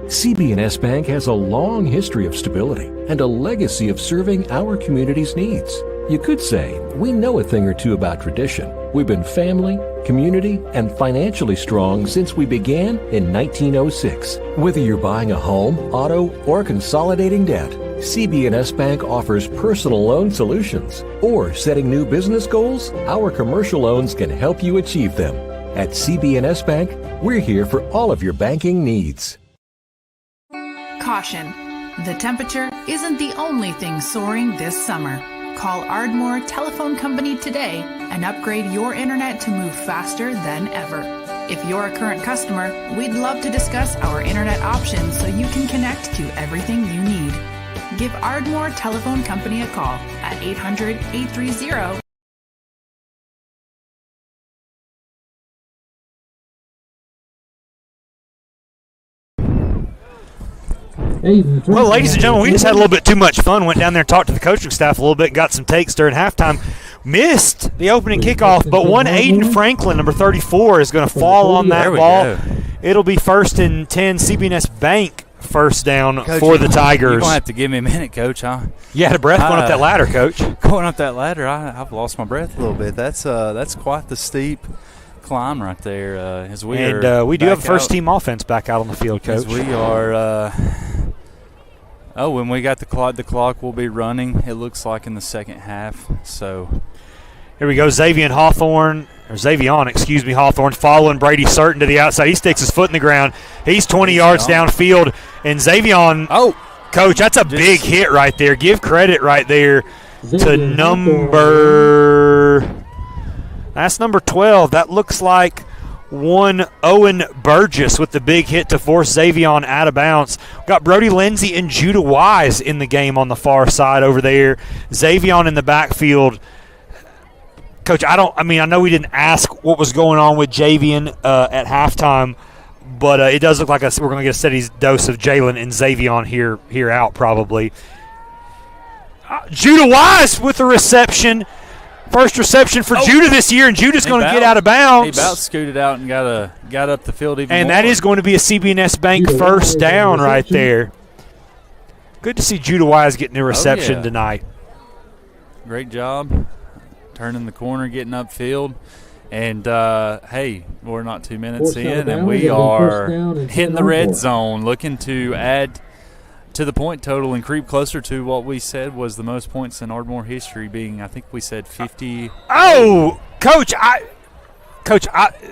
Speaker 5: CB&S Bank has a long history of stability and a legacy of serving our community's needs. You could say we know a thing or two about tradition. We've been family, community, and financially strong since we began in 1906. Whether you're buying a home, auto, or consolidating debt, CB&S Bank offers personal loan solutions. Or setting new business goals, our commercial loans can help you achieve them. At CB&S Bank, we're here for all of your banking needs.
Speaker 6: Caution. The temperature isn't the only thing soaring this summer. Call Ardmore Telephone Company today and upgrade your internet to move faster than ever. If you're a current customer, we'd love to discuss our internet options so you can connect to everything you need. Give Ardmore Telephone Company a call at 800-830.
Speaker 2: Well, ladies and gentlemen, we just had a little bit too much fun. Went down there and talked to the coaching staff a little bit, got some takes during halftime. Missed the opening kickoff, but one Aiden Franklin, number 34, is going to fall on that ball. Go. It'll be 1st and 10, CB&S Bank first down Coach, for the Tigers.
Speaker 3: You're going to have to give me a minute, Coach, huh?
Speaker 2: You had a breath going up that ladder, Coach.
Speaker 3: Going up that ladder, I've lost my breath a little bit. That's quite the steep climb right there. As we
Speaker 2: do have first-team offense back out on the field, Coach.
Speaker 3: As we are when we got the clock will be running, it looks like, in the second half. So
Speaker 2: Here we go, Xavion Hawthorne, following Brady Certain to the outside. He sticks his foot in the ground. He's 20 yards downfield, and Xavion, Coach, that's a big hit right there. Give credit right there to that's number 12. That looks like one Owen Burgess with the big hit to force Xavion out of bounds. We've got Brody Lindsay and Judah Wise in the game on the far side over there. Xavion in the backfield. Coach, I know we didn't ask what was going on with Javion at halftime, but it does look like we're going to get a steady dose of Jalen and Xavion here out probably. Judah Wise with the reception. First reception for Judah this year, and Judah's going to get out of bounds.
Speaker 3: He about scooted out and got up the field even more.
Speaker 2: And that is going to be a CB&S Bank first down right there. Good to see Judah Wise getting the reception tonight.
Speaker 3: Great job. Turning the corner, getting upfield. And, hey, we're not 2 minutes in, and we are hitting the red zone, looking to add to the point total and creep closer to what we said was the most points in Ardmore history, being, I think we said 50.
Speaker 2: Coach,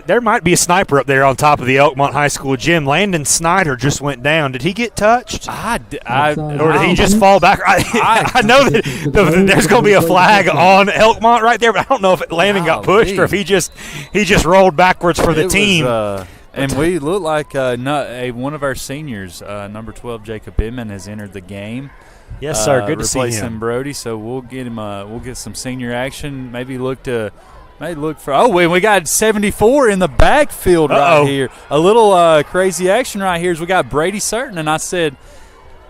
Speaker 2: there might be a sniper up there on top of the Elkmont High School gym. Landon Snyder just went down. Did he get touched?
Speaker 3: Or
Speaker 2: did he just fall back? I know that there's going to be a flag on Elkmont right there, but I don't know if Landon got pushed or if he just rolled backwards for the team.
Speaker 3: And we look like one of our seniors, number 12, Jacob Inman, has entered the game.
Speaker 2: Yes, sir. Good to see him.
Speaker 3: Replacing Brody, so we'll get him. We'll get some senior action. Maybe look for. We got 74 in the backfield right here. A little crazy action right here. Is we got Brady Certain, and I said,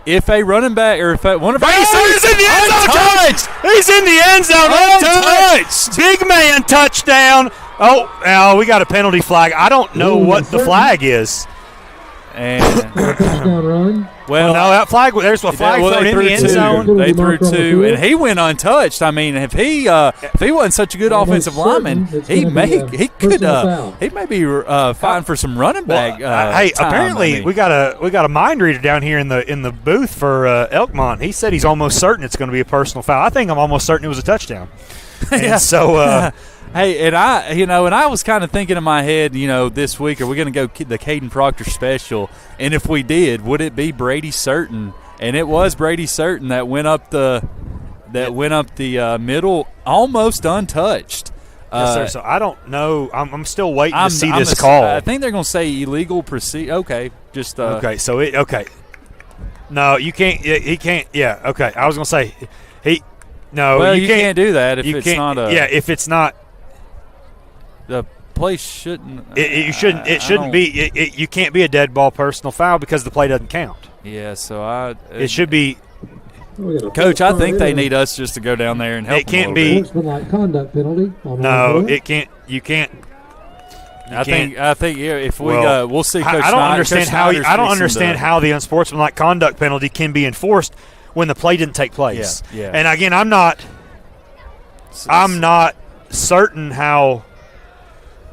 Speaker 3: if a running back or if one of
Speaker 2: Brady Certain's in the end zone, untouched. He's in the end zone, untouched. Big man touchdown. Now we got a penalty flag. I don't know what the flag is.
Speaker 3: And
Speaker 4: touchdown run.
Speaker 2: Well, no, that flag. There's a flag thrown in the end zone.
Speaker 3: They threw two, and he went untouched. I mean, if he wasn't such a good offensive lineman, he may be fine for some running back.
Speaker 2: Hey, apparently we got a mind reader down here in the booth for Elkmont. He said he's almost certain it's going to be a personal foul. I think I'm almost certain it was a touchdown.
Speaker 3: Yeah.
Speaker 2: So.
Speaker 3: Hey, and I was kind of thinking in my head, this week, are we going to go the Caden Proctor special? And if we did, would it be Brady Certain? And it was Brady Certain that went up the middle, almost untouched.
Speaker 2: Yes, sir. So I don't know. I'm still waiting to see this call.
Speaker 3: I think they're going to say illegal proceed. Okay, just
Speaker 2: okay. So okay. No, you can't. He can't. Yeah. Okay. I was going to say he. No,
Speaker 3: well,
Speaker 2: you
Speaker 3: can't do that if it's not a.
Speaker 2: Yeah, if it's not.
Speaker 3: The play shouldn't.
Speaker 2: It shouldn't. It shouldn't be. You can't be a dead ball personal foul because the play doesn't count.
Speaker 3: Yeah. So
Speaker 2: it should be.
Speaker 3: Coach, I think they need us just to go down there and help.
Speaker 2: It can't be.
Speaker 4: Conduct penalty.
Speaker 2: No, it can't. You can't.
Speaker 3: I think if we'll see. Coach
Speaker 2: I don't understand how. I don't understand how the unsportsmanlike conduct penalty can be enforced when the play didn't take place.
Speaker 3: Yeah.
Speaker 2: And again, I'm not certain how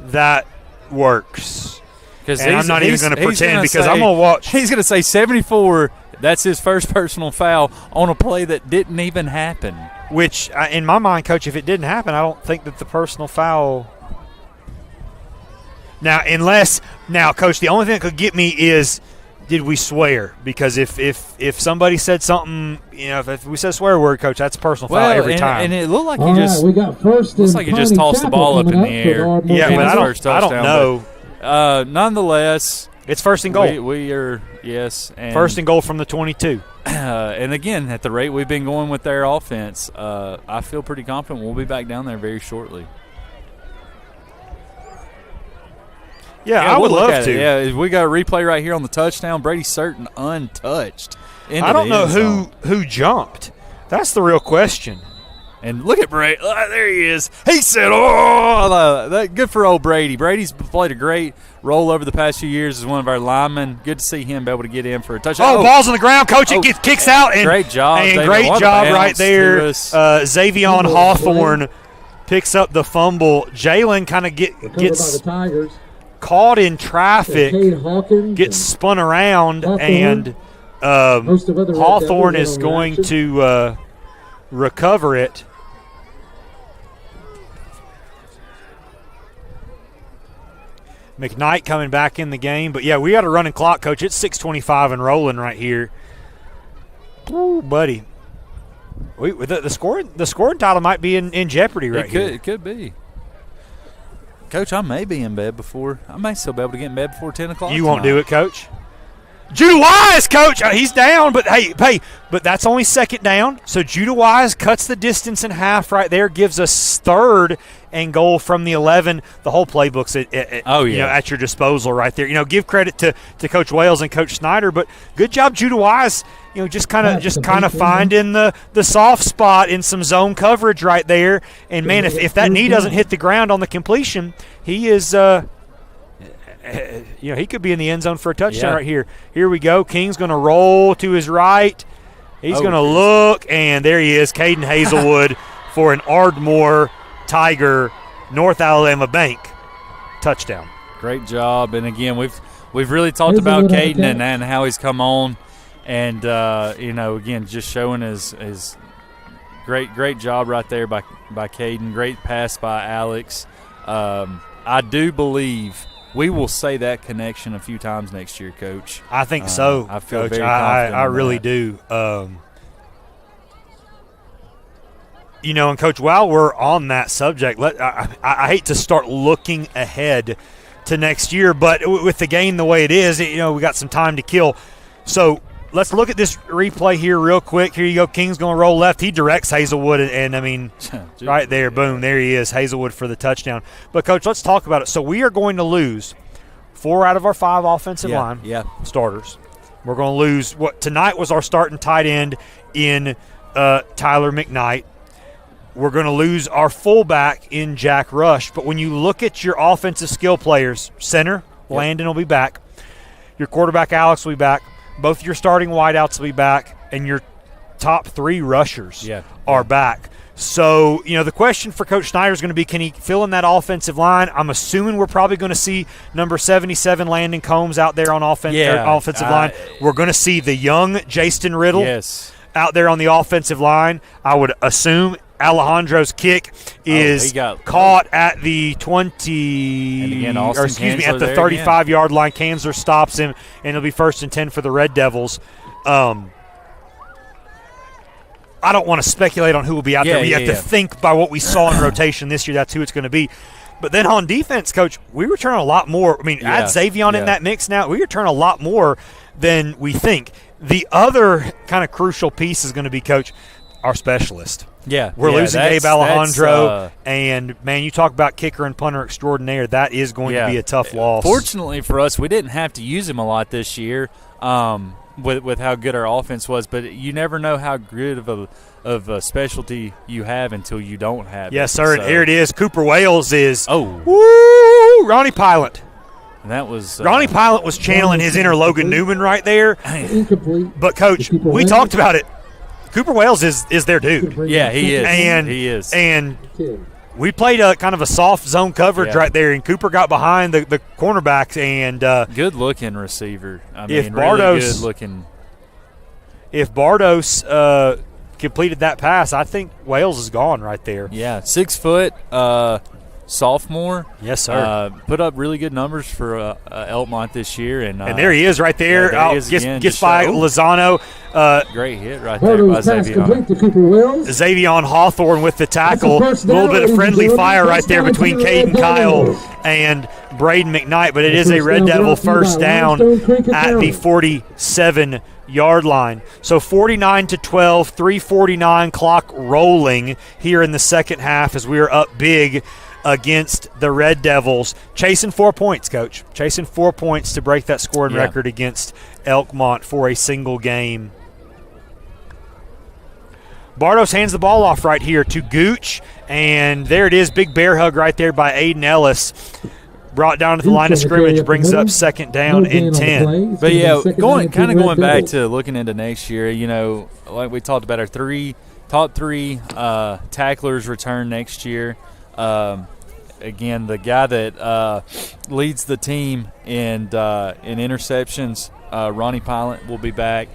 Speaker 2: that works. And I'm not even going to pretend because I'm going to watch.
Speaker 3: He's going to say 74. That's his first personal foul on a play that didn't even happen.
Speaker 2: Which, in my mind, Coach, if it didn't happen, I don't think that the personal foul. Now, Coach, the only thing that could get me is, did we swear? Because if somebody said something, if we said a swear word, Coach, that's a personal foul every time.
Speaker 3: And it looked like
Speaker 4: we got first.
Speaker 3: Looks like he just tossed the ball up in the air.
Speaker 2: Yeah, but I don't know.
Speaker 3: Nonetheless,
Speaker 2: it's first and goal.
Speaker 3: We are and
Speaker 2: first and goal from the 22.
Speaker 3: And again, at the rate we've been going with their offense, I feel pretty confident we'll be back down there very shortly.
Speaker 2: Yeah, I would love to.
Speaker 3: Yeah, we got a replay right here on the touchdown. Brady Certain untouched.
Speaker 2: I don't know who jumped. That's the real question.
Speaker 3: And look at Brady. There he is. He said, good for old Brady. Brady's played a great role over the past few years as one of our linemen. Good to see him be able to get in for a touchdown.
Speaker 2: Ball's on the ground, Coach. It kicks out. And,
Speaker 3: great job.
Speaker 2: And great job right there. Xavion Hawthorne picks up the fumble. Jalen kind of gets caught in traffic, gets spun around, and Hawthorne is going to recover it. McKnight coming back in the game. But, yeah, we got a running clock, Coach. It's 6:25 and rolling right here. Ooh, buddy. The scoring title might be in jeopardy right here.
Speaker 3: It could be. Coach, I may be in bed before. I may still be able to get in bed before 10 o'clock.
Speaker 2: You won't do it, Coach? Judah Wise, Coach. He's down, but but that's only second down. So Judah Wise cuts the distance in half right there, gives us 3rd and goal from the 11. The whole playbook's at your disposal right there. Give credit to Coach Wales and Coach Snyder, but good job, Judah Wise. Just kind of finding the soft spot in some zone coverage right there. And man, if that knee doesn't hit the ground on the completion, he is. He could be in the end zone for a touchdown right here. Here we go. King's going to roll to his right. He's going to look, and there he is, Caden Hazelwood for an Ardmore Tiger North Alabama Bank touchdown.
Speaker 3: Great job. And, again, we've really talked about Caden and how he's come on. And, again, just showing his great job right there by Caden. Great pass by Alex. I do believe – we will say that connection a few times next year, Coach.
Speaker 2: I think so,
Speaker 3: I feel
Speaker 2: Coach.
Speaker 3: very confident
Speaker 2: I really do. And, Coach, while we're on that subject, I hate to start looking ahead to next year, but with the game the way it is, we got some time to kill. So let's look at this replay here real quick. Here you go. King's going to roll left. He directs Hazelwood, and right there, boom, there he is, Hazelwood for the touchdown. But, Coach, let's talk about it. So we are going to lose 4 out of our 5 offensive line starters. We're going to lose what tonight was our starting tight end in Tyler McKnight. We're going to lose our fullback in Jack Rush. But when you look at your offensive skill players, center, Landon will be back. Your quarterback, Alex, will be back. Both your starting wideouts will be back, and your top 3 rushers are back. So, the question for Coach Snyder is going to be, can he fill in that offensive line? I'm assuming we're probably going to see number 77, Landon Combs, out there on offensive line. We're going to see the young Jaston Riddle out there on the offensive line. I would assume Alejandro's kick is caught at the 20 – or excuse me, at the 35-yard line. Kanzler stops him, and it'll be 1st and 10 for the Red Devils. I don't want to speculate on who will be out there. We have to think by what we saw in rotation this year. That's who it's going to be. But then on defense, Coach, we return a lot more. I mean, add Xavion in that mix now. We return a lot more than we think. The other kind of crucial piece is going to be, Coach, our specialist. We're losing Gabe Alejandro, and, man, you talk about kicker and punter extraordinaire. That is going to be a tough loss.
Speaker 3: Fortunately for us, we didn't have to use him a lot this year with how good our offense was, but you never know how good of a specialty you have until you don't have it.
Speaker 2: Yes, sir, and here it is. Cooper Wales is Ronnie Pilot.
Speaker 3: And that was
Speaker 2: Ronnie Pilot was channeling his inner Logan Newman right there. But, Coach, we talked about it. Cooper Wales is their dude.
Speaker 3: Yeah, he is.
Speaker 2: He is. And we played a kind of a soft zone coverage right there, and Cooper got behind the cornerbacks. And
Speaker 3: good-looking receiver.
Speaker 2: If
Speaker 3: really good-looking.
Speaker 2: If Bardos completed that pass, I think Wales is gone right there.
Speaker 3: Yeah, 6 foot sophomore.
Speaker 2: Yes, sir.
Speaker 3: Put up really good numbers for Elkmont this year. And
Speaker 2: there he is right there. Gets by Lozano.
Speaker 3: Great hit right there by
Speaker 2: Xavion Hawthorne with the tackle. A little bit of friendly fire right there between Caden Kyle and Braden McKnight, but it is a Red Devil first down at the 47-yard line. So 49-12, 3:49 clock rolling here in the second half as we are up big against the Red Devils. Chasing 4 points, Coach. Chasing 4 points to break that scoring record against Elkmont for a single game. Bardos hands the ball off right here to Gooch, and there it is. Big bear hug right there by Aiden Ellis. Brought down to the line of scrimmage, brings up second down and 10.
Speaker 3: But, going back to looking into next year, like we talked about, our top three tacklers return next year. Again, the guy that leads the team in interceptions, Ronnie Pilot, will be back.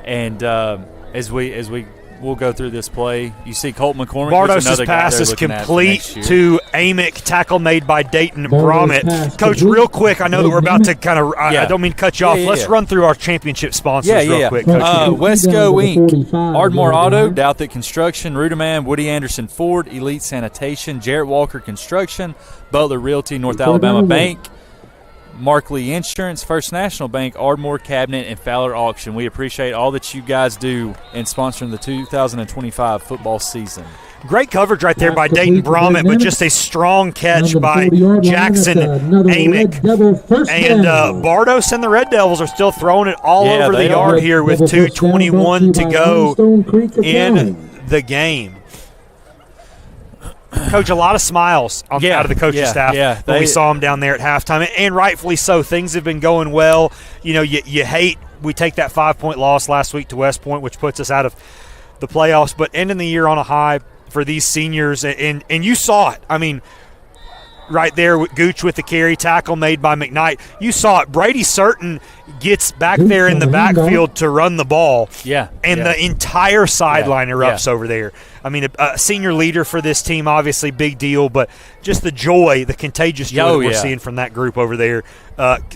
Speaker 3: And as we we'll go through this play. You see Colt McCormick.
Speaker 2: Bardos' pass is complete to Amick. Tackle made by Dayton Bromett. Coach, real quick, I know that we're about to kind of I don't mean to cut you off. Let's run through our championship sponsors real quick, Coach.
Speaker 3: Wesco Inc., Ardmore Auto, Douthit Construction, Ruderman, Woody Anderson Ford, Elite Sanitation, Jarrett Walker Construction, Butler Realty, North Alabama Bank, Markley Insurance, First National Bank, Ardmore Cabinet, and Fowler Auction. We appreciate all that you guys do in sponsoring the 2025 football season.
Speaker 2: Great coverage right there by Dayton Bromett, but just a strong catch by Jackson Amick. And Bardos and the Red Devils are still throwing it all over the yard here with 2:21 to go in the game. Coach, a lot of smiles out of the coaching staff when we saw him down there at halftime, and rightfully so. Things have been going well. You know, you hate we take that 5-point loss last week to West Point, which puts us out of the playoffs, but ending the year on a high for these seniors, and you saw it. I mean, right there with Gooch with the carry, tackle made by McKnight. You saw it. Brady Certain gets back there in the backfield to run the ball. And the entire sideline erupts over there. I mean, a senior leader for this team, obviously big deal, but just the joy, the contagious joy that we're seeing from that group over there.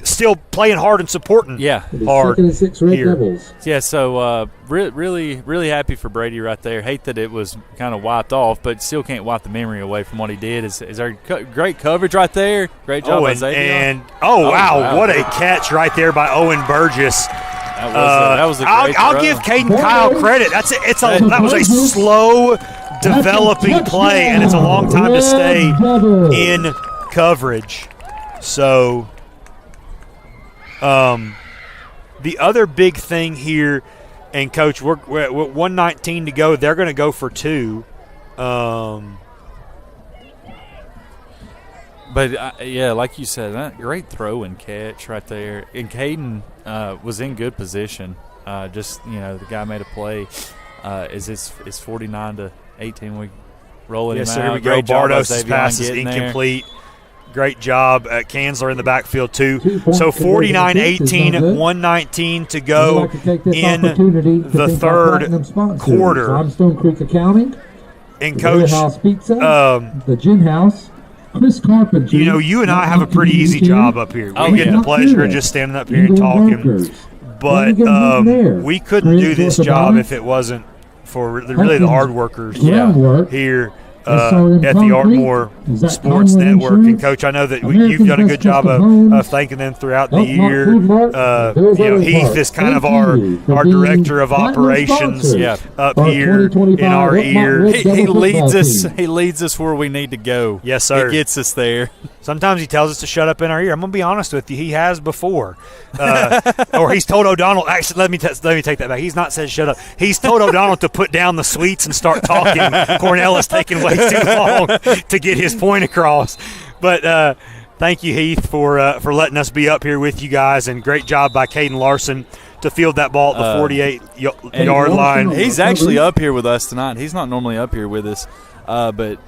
Speaker 2: Still playing hard and supporting hard here.
Speaker 3: Yeah, so really, really happy for Brady right there. Hate that it was kind of wiped off, but still can't wipe the memory away from what he did. Is our great coverage right there. Great job by Xavier.
Speaker 2: Wow, what a catch right there by Owen Burgess.
Speaker 3: That was a great
Speaker 2: I'll give Caden Kyle credit. That was a slow developing play, and it's a long time to stay in coverage. So the other big thing here, and Coach, we're at 1:19 to go. They're going to go for 2.
Speaker 3: But, like you said, that great throw and catch right there. And Caden was in good position. The guy made a play. It's 49-18. We rolling him out.
Speaker 2: Here we go. Bardos' pass is incomplete. Great job. Kanzler in the backfield, too. So 49-18, 1:19 to go in the third quarter.
Speaker 1: Limestone Creek Accounting.
Speaker 2: And, Coach,
Speaker 1: the Gin House. Chris Carpenter.
Speaker 2: You know, you and I have a pretty easy job up here. We get the pleasure of just standing up here and talking. But we couldn't do this job if it wasn't for really the hard workers here at the Ardmore Sports Network. And, Coach, I know that you've done a good job of thanking them throughout the year. Heath is kind of our director of operations up here in our ear.
Speaker 3: He leads us. He leads us where we need to go.
Speaker 2: Yes, sir.
Speaker 3: He gets us there.
Speaker 2: Sometimes he tells us to shut up in our ear. I'm going to be honest with you. He has before. Or he's told O'Donnell – actually, let me take that back. He's not said shut up. He's told O'Donnell to put down the sweets and start talking. Cornell is taking way too long to get his point across. But thank you, Heath, for letting us be up here with you guys, and great job by Caden Larson to field that ball at the 48-yard line.
Speaker 3: He's actually up here with us tonight. He's not normally up here with us, but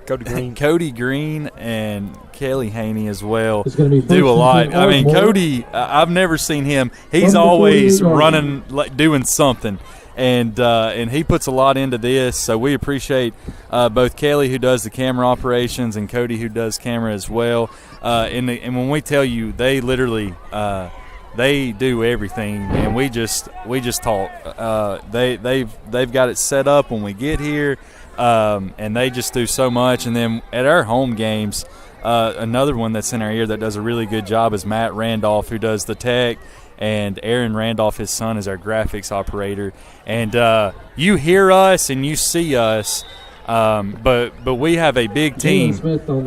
Speaker 3: Cody Green and Kelly Haney as well do a lot. I mean, Cody, I've never seen him. He's always running, doing something. And he puts a lot into this, so we appreciate both Kelly, who does the camera operations, and Cody, who does camera as well. And when we tell you, they literally they do everything, and we just talk. They've got it set up when we get here, and they just do so much. And then at our home games, another one that's in our ear that does a really good job is Matt Randolph, who does the tech. And Aaron Randolph, his son, is our graphics operator. And you hear us and you see us, but we have a big team,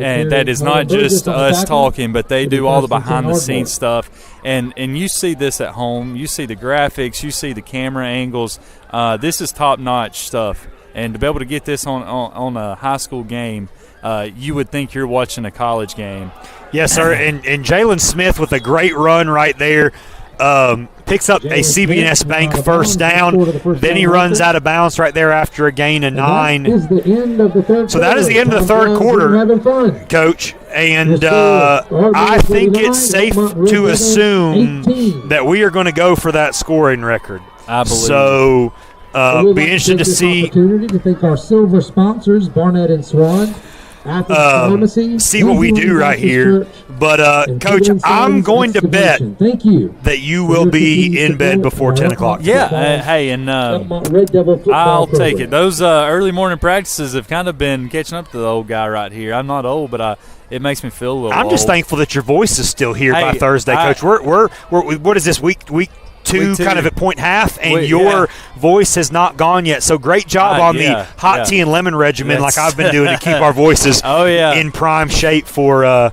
Speaker 3: and that is not just us talking, but they do all the behind-the-scenes stuff. And you see this at home. You see the graphics. You see the camera angles. This is top-notch stuff. And to be able to get this on a high school game, you would think you're watching a college game.
Speaker 2: Yes, sir. And Jalen Smith with a great run right there. Picks up a CB&S Bank first down. Then he runs out of bounds right there after a gain of 9. So that is the end of the third quarter, Coach. And I think it's safe to assume that we are going to go for that scoring record.
Speaker 3: I believe.
Speaker 2: So Be interested to see.
Speaker 1: Opportunity to thank our silver sponsors, Barnett and Swan.
Speaker 2: See what we do right here. But, Coach, I'm going to bet that you will be in bed before 10 o'clock.
Speaker 3: Yeah, hey, and I'll take it. Those early morning practices have kind of been catching up to the old guy right here. I'm not old, but it makes me feel a little
Speaker 2: I'm just
Speaker 3: old.
Speaker 2: thankful that your voice is still here by Thursday, Coach. We're what is this, week two, kind of at point half, and your voice has not gone yet. So great job on the hot tea and lemon regimen like I've been doing to keep our voices in prime shape for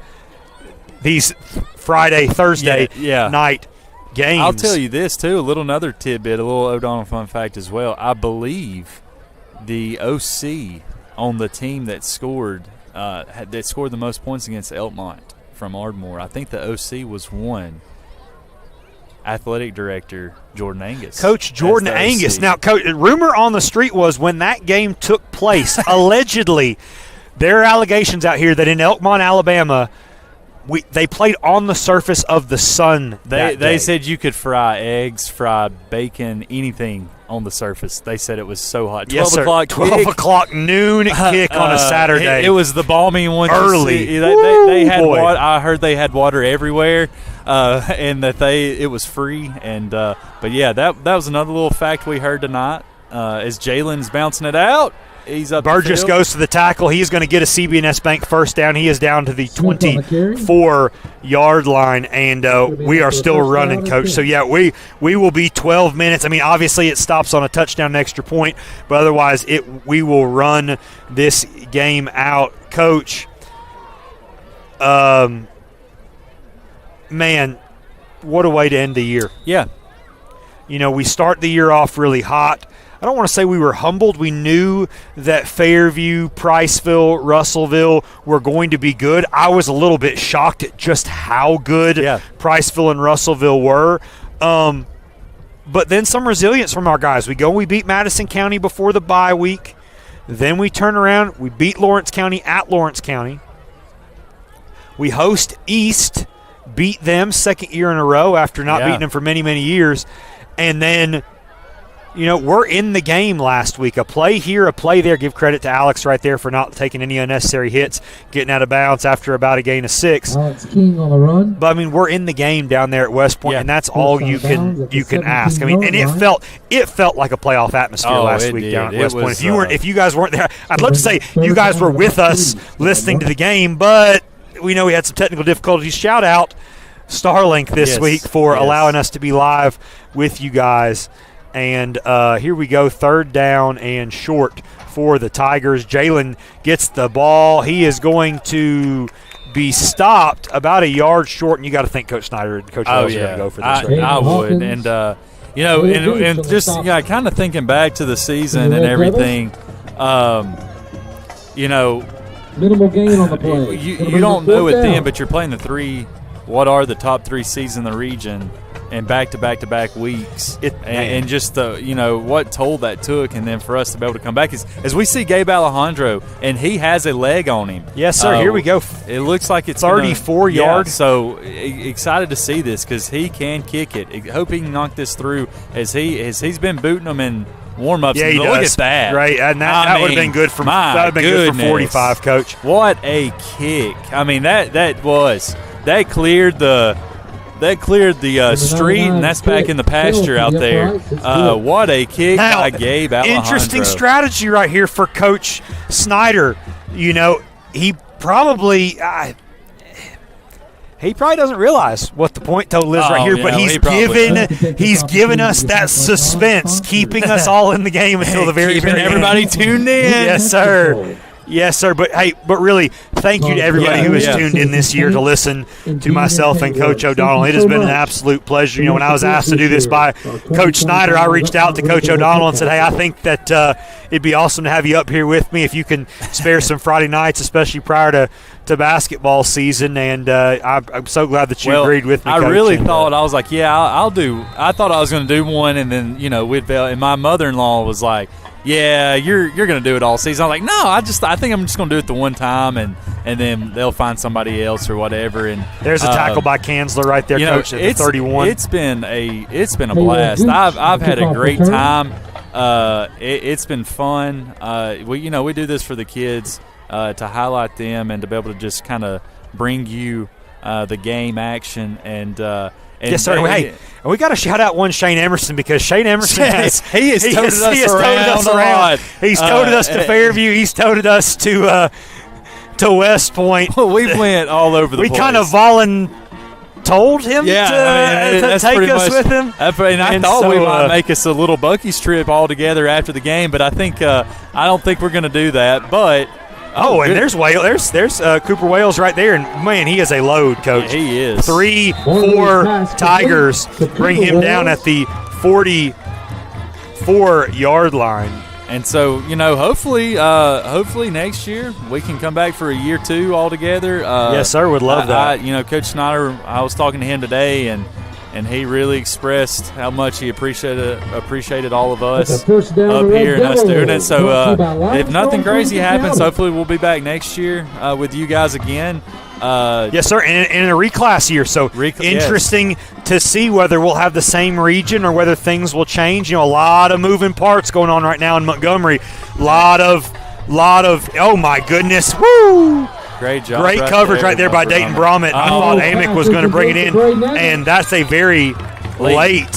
Speaker 2: these Thursday night games.
Speaker 3: I'll tell you this, too, another tidbit, a little O'Donnell fun fact as well. I believe the OC on the team that scored the most points against Elkmont from Ardmore, I think the OC was one. Athletic director Jordan Angus.
Speaker 2: Coach Jordan Angus. Now, Coach, rumor on the street was when that game took place, allegedly, there are allegations out here that in Elkmont, Alabama, they played on the surface of the sun.
Speaker 3: They said you could fry eggs, fry bacon, anything on the surface. They said it was so hot.
Speaker 2: 12 o'clock noon kick on a Saturday.
Speaker 3: It was the balmy one.
Speaker 2: Early.
Speaker 3: They had water. I heard they had water everywhere, and that it was free. And but yeah, that was another little fact we heard tonight. As Jalen's bouncing it out. He's up.
Speaker 2: Burgess goes to the tackle. He is going to get a CB&S Bank first down. He is down to the 24-yard line, and we are still running, Coach. So, yeah, we will be 12 minutes. I mean, obviously it stops on a touchdown extra point, but otherwise we will run this game out. Coach, man, what a way to end the year.
Speaker 3: Yeah.
Speaker 2: You know, we start the year off really hot. I don't want to say we were humbled. We knew that Fairview, Priceville, Russellville were going to be good. I was a little bit shocked at just how good Priceville and Russellville were. But then some resilience from our guys. We beat Madison County before the bye week. Then we turn around. We beat Lawrence County at Lawrence County. We host East, beat them second year in a row after not beating them for many, many years. And then – you know, we're in the game last week. A play here, a play there. Give credit to Alex right there for not taking any unnecessary hits, getting out of bounds after about a gain of 6.
Speaker 1: Alex King on the run.
Speaker 2: But, I mean, we're in the game down there at West Point, and that's all you can ask. I mean, and it felt like a playoff atmosphere last week down at West Point. If you guys weren't there, I'd love to say you guys were with us listening to the game, but we know we had some technical difficulties. Shout out Starlink this week for allowing us to be live with you guys. And here we go, 3rd down and short for the Tigers. Jalen gets the ball. He is going to be stopped about a yard short, and you got to think Coach Snyder and Coach Wells are going to go for this.
Speaker 3: I would. And, you know, and just kind of thinking back to the season and everything, you know.
Speaker 1: Minimal gain on the play.
Speaker 3: You don't know it then, but you're playing what are the top 3 seeds in the region. And back-to-back weeks, and just what toll that took, and then for us to be able to come back is as we see Gabe Alejandro, and he has a leg on him.
Speaker 2: Yes, sir. Here we go.
Speaker 3: It looks like it's
Speaker 2: 34 yards.
Speaker 3: So excited to see this because he can kick it. Hope he can knock this through as he's been booting them in warm-ups.
Speaker 2: Yeah, he
Speaker 3: look
Speaker 2: does.
Speaker 3: at that,
Speaker 2: right? And that would have been good for good for 45, Coach.
Speaker 3: What a kick! I mean that cleared the. That cleared the street, and that's back in the pasture out there. What a kick by Gabe Alejandro.
Speaker 2: Interesting strategy right here for Coach Snyder. You know, he probably doesn't realize what the point total is right here, but he's given us that suspense, keeping us all in the game until the very end.
Speaker 3: Everybody tuned in.
Speaker 2: Yes, sir. Yes, sir. But really, thank you to everybody who has tuned in this year to listen to myself and Coach O'Donnell. It has been an absolute pleasure. You know, when I was asked to do this by Coach Snyder, I reached out to Coach O'Donnell and said, hey, I think that it'd be awesome to have you up here with me if you can spare some Friday nights, especially prior to basketball season. And I'm so glad that you agreed with me, Coach.
Speaker 3: I really thought, I was like, I'll do. I thought I was going to do one, and then, and my mother-in-law was like, yeah, you're going to do it all season. I'm like, no, I think I'm just going to do it the one time, and then they'll find somebody else or whatever. And
Speaker 2: there's a tackle by Kanzler right there, Coach, at the 31.
Speaker 3: It's been a blast. I've had a great time. It's been fun. We do this for the kids to highlight them and to be able to just kind of bring you the game action and
Speaker 2: yes, sir. Hey, we got to shout out one Shane Emerson because Shane Emerson has
Speaker 3: toted us around.
Speaker 2: He's toted us to Fairview. He's toted us to West Point.
Speaker 3: We went all over the place.
Speaker 2: We kind of told him to take us with him.
Speaker 3: I thought we might make us a little Buc-ee's trip all together after the game, but I don't think we're going to do that. But
Speaker 2: and there's Cooper Wales right there, and man, he is a load, Coach.
Speaker 3: Yeah, he is.
Speaker 2: 3-4 Tigers bring him down at the 44-yard line.
Speaker 3: And so, hopefully next year we can come back for a year 2 all together.
Speaker 2: Yes, sir. Would love that.
Speaker 3: Coach Snyder, I was talking to him today, and he really expressed how much he appreciated all of us up here and us doing it. So if nothing crazy happens, hopefully we'll be back next year with you guys again.
Speaker 2: Yes, sir, and in a reclass year. So interesting to see whether we'll have the same region or whether things will change. A lot of moving parts going on right now in Montgomery. Lot of oh my goodness, woo!
Speaker 3: Great job.
Speaker 2: Great coverage right there by Dayton Bromett. I thought Amick was going to bring it in, and that's a very late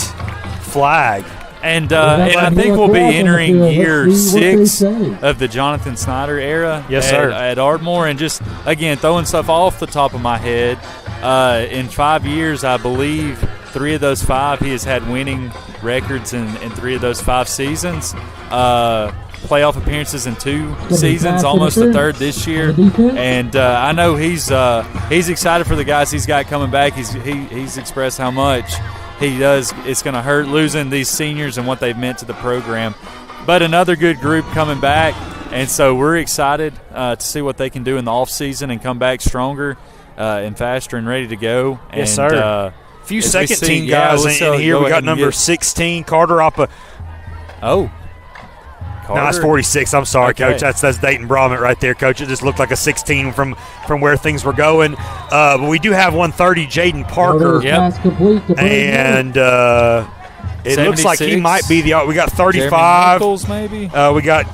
Speaker 2: flag.
Speaker 3: And I think we'll be entering year 6 of the Jonathan Snyder era.
Speaker 2: Yes, sir.
Speaker 3: At Ardmore, and just again throwing stuff off the top of my head. In 5 years, I believe 3 of those 5 he has had winning records in 3 of those 5 seasons. Playoff appearances in 2 seasons, almost a third this year, and I know he's excited for the guys he's got coming back. He's expressed how much he does. It's going to hurt losing these seniors and what they've meant to the program, but another good group coming back, and so we're excited to see what they can do in the off season and come back stronger and faster and ready to go.
Speaker 2: Yes, sir. A few second team guys in here. We got number 16, Carter Oppa.
Speaker 3: Oh.
Speaker 2: No, that's 46. I'm sorry, okay. Coach. That's Dayton Bromett right there, Coach. It just looked like a 16 from where things were going. But we do have 130, Jaden Parker. And it looks like he might be the – we got 35.
Speaker 3: Nichols, maybe?
Speaker 2: We got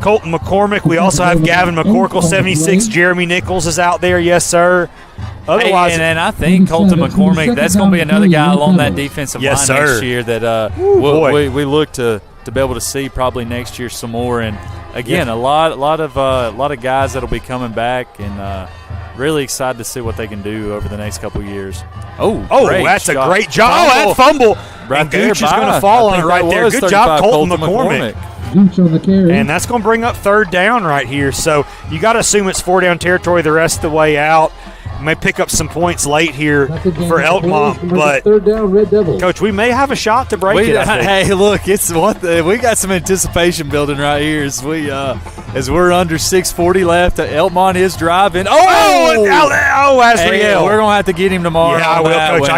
Speaker 2: Colton McCormick. We also have Gavin McCorkle, 76. Jeremy Nichols is out there. Yes, sir.
Speaker 3: Otherwise, and I think Colton McCormick, that's going to be another guy along that defensive line next year that we look to be able to see probably next year some more. And again, a lot of guys that'll be coming back, and really excited to see what they can do over the next couple years.
Speaker 2: That's a great job. That fumble. And Gooch is going to fall on it right there. Good job, Colton McCormick. And that's going to bring up 3rd down right here. So you got to assume it's 4-down territory the rest of the way out. May pick up some points late here for Elkmont, but
Speaker 1: 3rd down, Red Devils.
Speaker 2: Coach, we may have a shot to break it.
Speaker 3: Hey, look, we got some anticipation building right here as we're under 6:40 left. Elkmont is driving.
Speaker 2: Asriel.
Speaker 3: We're gonna have to get him tomorrow.
Speaker 2: Yeah, I will, Coach.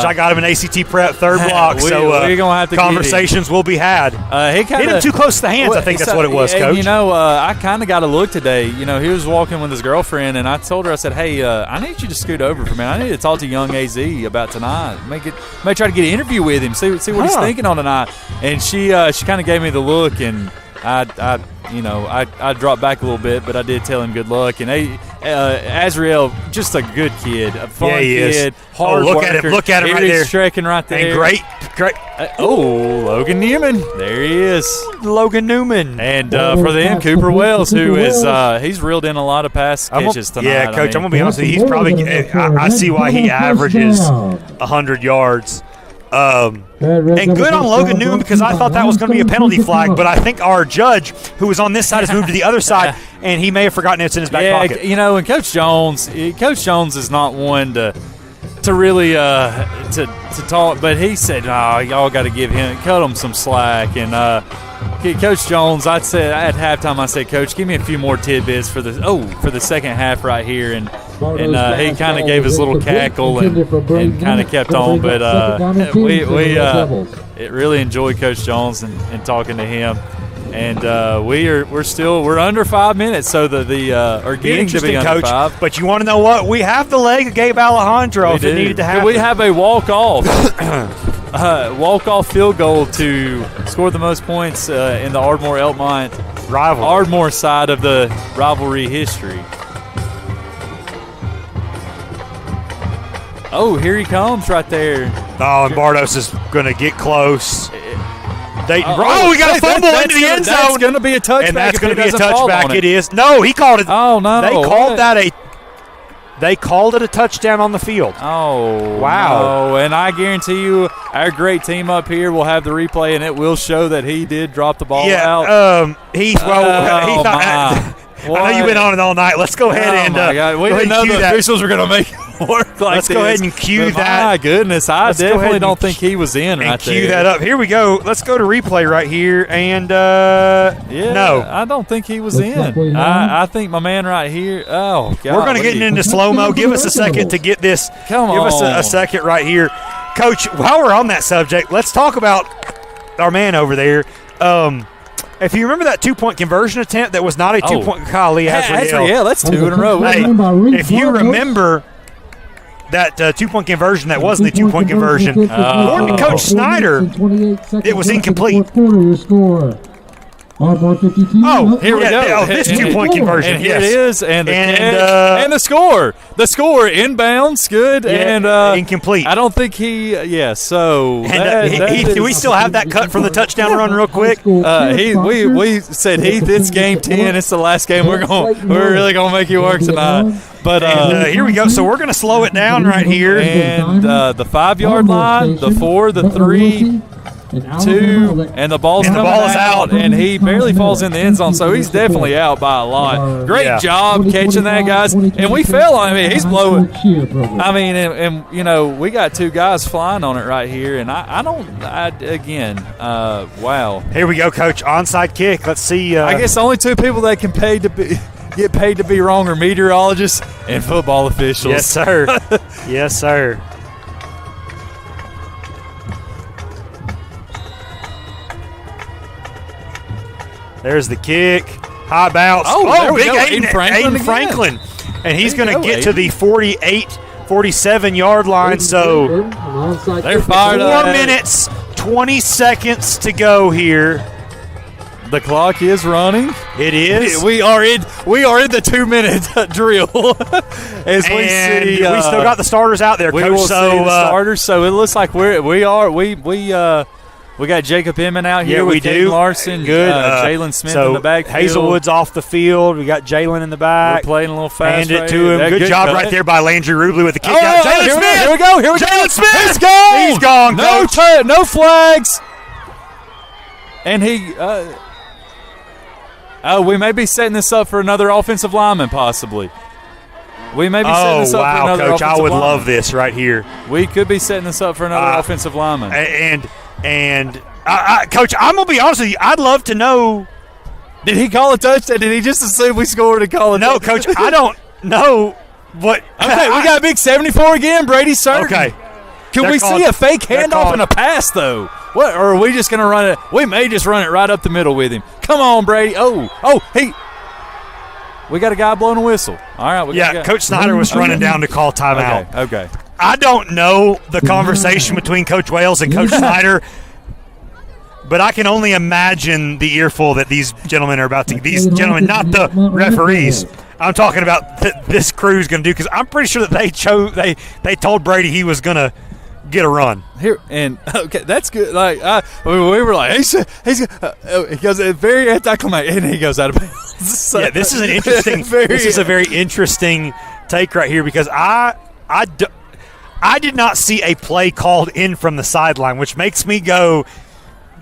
Speaker 2: I got him in ACT prep 3rd block,
Speaker 3: we're gonna have to
Speaker 2: conversations will be had.
Speaker 3: Hit
Speaker 2: him too close to the hands. I think that's what it was, Coach.
Speaker 3: I kind of got a look today. He was walking with his girlfriend, and I told her, I said, hey, I need you to scoot over for me. I need to talk to young AZ about tonight. May try to get an interview with him, see what he's thinking on tonight. And she kind of gave me the look, and I dropped back a little bit, but I did tell him good luck. And Asriel, just a good kid, a fun kid, hard worker.
Speaker 2: Look at him right there.
Speaker 3: Strecking right there.
Speaker 2: And great.
Speaker 3: Logan Newman. There he is.
Speaker 2: Logan Newman.
Speaker 3: And for them, Cooper Wells, who is he's reeled in a lot of pass catches tonight.
Speaker 2: Yeah, Coach, I'm going to be honest with you. He's probably I see why he averages 100 yards. And good on Logan Newman, because I thought that was going to be a penalty flag, but I think our judge, who was on this side, has moved to the other side, and he may have forgotten it's in his back pocket.
Speaker 3: And Coach Jones is not one to really to talk, but he said, y'all got to cut him some slack. And Coach Jones, I said at halftime, I said, Coach, give me a few more tidbits for the second half right here, and he kind of gave his little cackle and kind of kept on. But we really enjoyed Coach Jones and talking to him. And we're under 5 minutes, so are getting to be under
Speaker 2: Coach,
Speaker 3: 5.
Speaker 2: But you want to know what? We have the leg of Gabe Alejandro if it needed to happen.
Speaker 3: We have a walk-off. walk-off field goal to score the most points in the Ardmore-Elkmont Ardmore side of the rivalry history. Oh, here he comes right there.
Speaker 2: Oh, and Bardos is going to get close. We got a fumble into the end zone.
Speaker 3: That's going to be a touchback.
Speaker 2: And that's going to be a
Speaker 3: touchback.
Speaker 2: touchback. It is. No, he called it.
Speaker 3: Oh, no.
Speaker 2: They called it a touchdown on the field.
Speaker 3: Oh,
Speaker 2: wow.
Speaker 3: No. And I guarantee you our great team up here will have the replay, and it will show that he did drop the ball out.
Speaker 2: I know you went on it all night. Let's go ahead and
Speaker 3: we didn't know the officials were going to make it work like
Speaker 2: Let's
Speaker 3: this.
Speaker 2: go ahead and cue that.
Speaker 3: My goodness, I definitely don't think he was in right there.
Speaker 2: Cue that up. Here we go. Let's go to replay right here. And, no.
Speaker 3: I don't think he was in. I think my man right here. Oh, God.
Speaker 2: We're going to get into slow-mo. Give us a second to get this. Give us a second right here. Coach, while we're on that subject, let's talk about our man over there. If you remember that 2-point conversion attempt that was not a 2-point, Kyle Lee Azrael.
Speaker 3: Yeah, that's 2 in a row.
Speaker 2: Hey, if you remember that 2-point conversion, that wasn't a 2-point conversion. According to Coach Snyder, it was incomplete.
Speaker 3: Oh, here we go.
Speaker 2: This 2-point conversion.
Speaker 3: And here it is, and the score. The score inbounds, good, and
Speaker 2: incomplete.
Speaker 3: I don't think so.
Speaker 2: Do we still have that cut from the touchdown run, real quick?
Speaker 3: We said, Heath, it's game 10. It's the last game. We're really gonna make you work tonight. But
Speaker 2: here we go. So we're gonna slow it down right here,
Speaker 3: and the 5-yard line, the 4, the 3. 2, and the ball's coming out, and he barely falls in the end zone, so he's definitely out by a lot. Great job catching that, guys. And we fell on him. He's blowing. I mean, and you know, we got 2 guys flying on it right here, and wow.
Speaker 2: Here we go, Coach. Onside kick. Let's see.
Speaker 3: I guess the only 2 people that can get paid to be wrong are meteorologists and football officials.
Speaker 2: Yes, sir. Yes, sir. There's the kick. High bounce.
Speaker 3: Big
Speaker 2: Aiden Franklin. And he's going to get to the 47-yard line. So
Speaker 3: they're fired up.
Speaker 2: 4 minutes, 20 seconds to go here.
Speaker 3: The clock is running.
Speaker 2: It is.
Speaker 3: We are in the 2-minute drill. As we see,
Speaker 2: we still got the starters out there, Coach.
Speaker 3: We will see the starters. So it looks like we got Jacob Inman out here with Caden Larson.
Speaker 2: Good.
Speaker 3: Jalen Smith in the backfield.
Speaker 2: Hazelwood's off the field. We got Jalen in the back.
Speaker 3: We're playing a little fast.
Speaker 2: Hand it to him. Good job right there by Landry Rubley with the kick out. Jalen Smith.
Speaker 3: Here we go.
Speaker 2: Jalen Smith.
Speaker 3: He's gone.
Speaker 2: He's gone, Coach.
Speaker 3: No flags. And he we may be setting this up for another offensive lineman, possibly. We may be setting this up for another
Speaker 2: Coach,
Speaker 3: offensive lineman.
Speaker 2: I would love this right here.
Speaker 3: We could be setting this up for another offensive lineman.
Speaker 2: And Coach, I'm going to be honest with you. I'd love to know.
Speaker 3: Did he call a touchdown? Did he just assume we scored and call a touchdown?
Speaker 2: No, Coach, I don't know what.
Speaker 3: Okay, we got big 74 again, Brady Certain.
Speaker 2: Okay.
Speaker 3: Can we see a fake handoff and a pass, though? What? Or are we just going to run it? We may just run it right up the middle with him. Come on, Brady. We got a guy blowing a whistle. All right.
Speaker 2: Coach Snyder was running down to call timeout.
Speaker 3: Okay.
Speaker 2: I don't know the conversation between Coach Wales and Coach Snyder, but I can only imagine the earful that these gentlemen are about to – these gentlemen, not the referees. I'm talking about this crew's going to do, because I'm pretty sure that they told Brady he was going to get a run.
Speaker 3: Here and okay, that's good. Like we were like, he goes very anticlimactic, and he goes out of bounds. So,
Speaker 2: yeah, this is an interesting. This is a very interesting take right here, because I did not see a play called in from the sideline, which makes me go,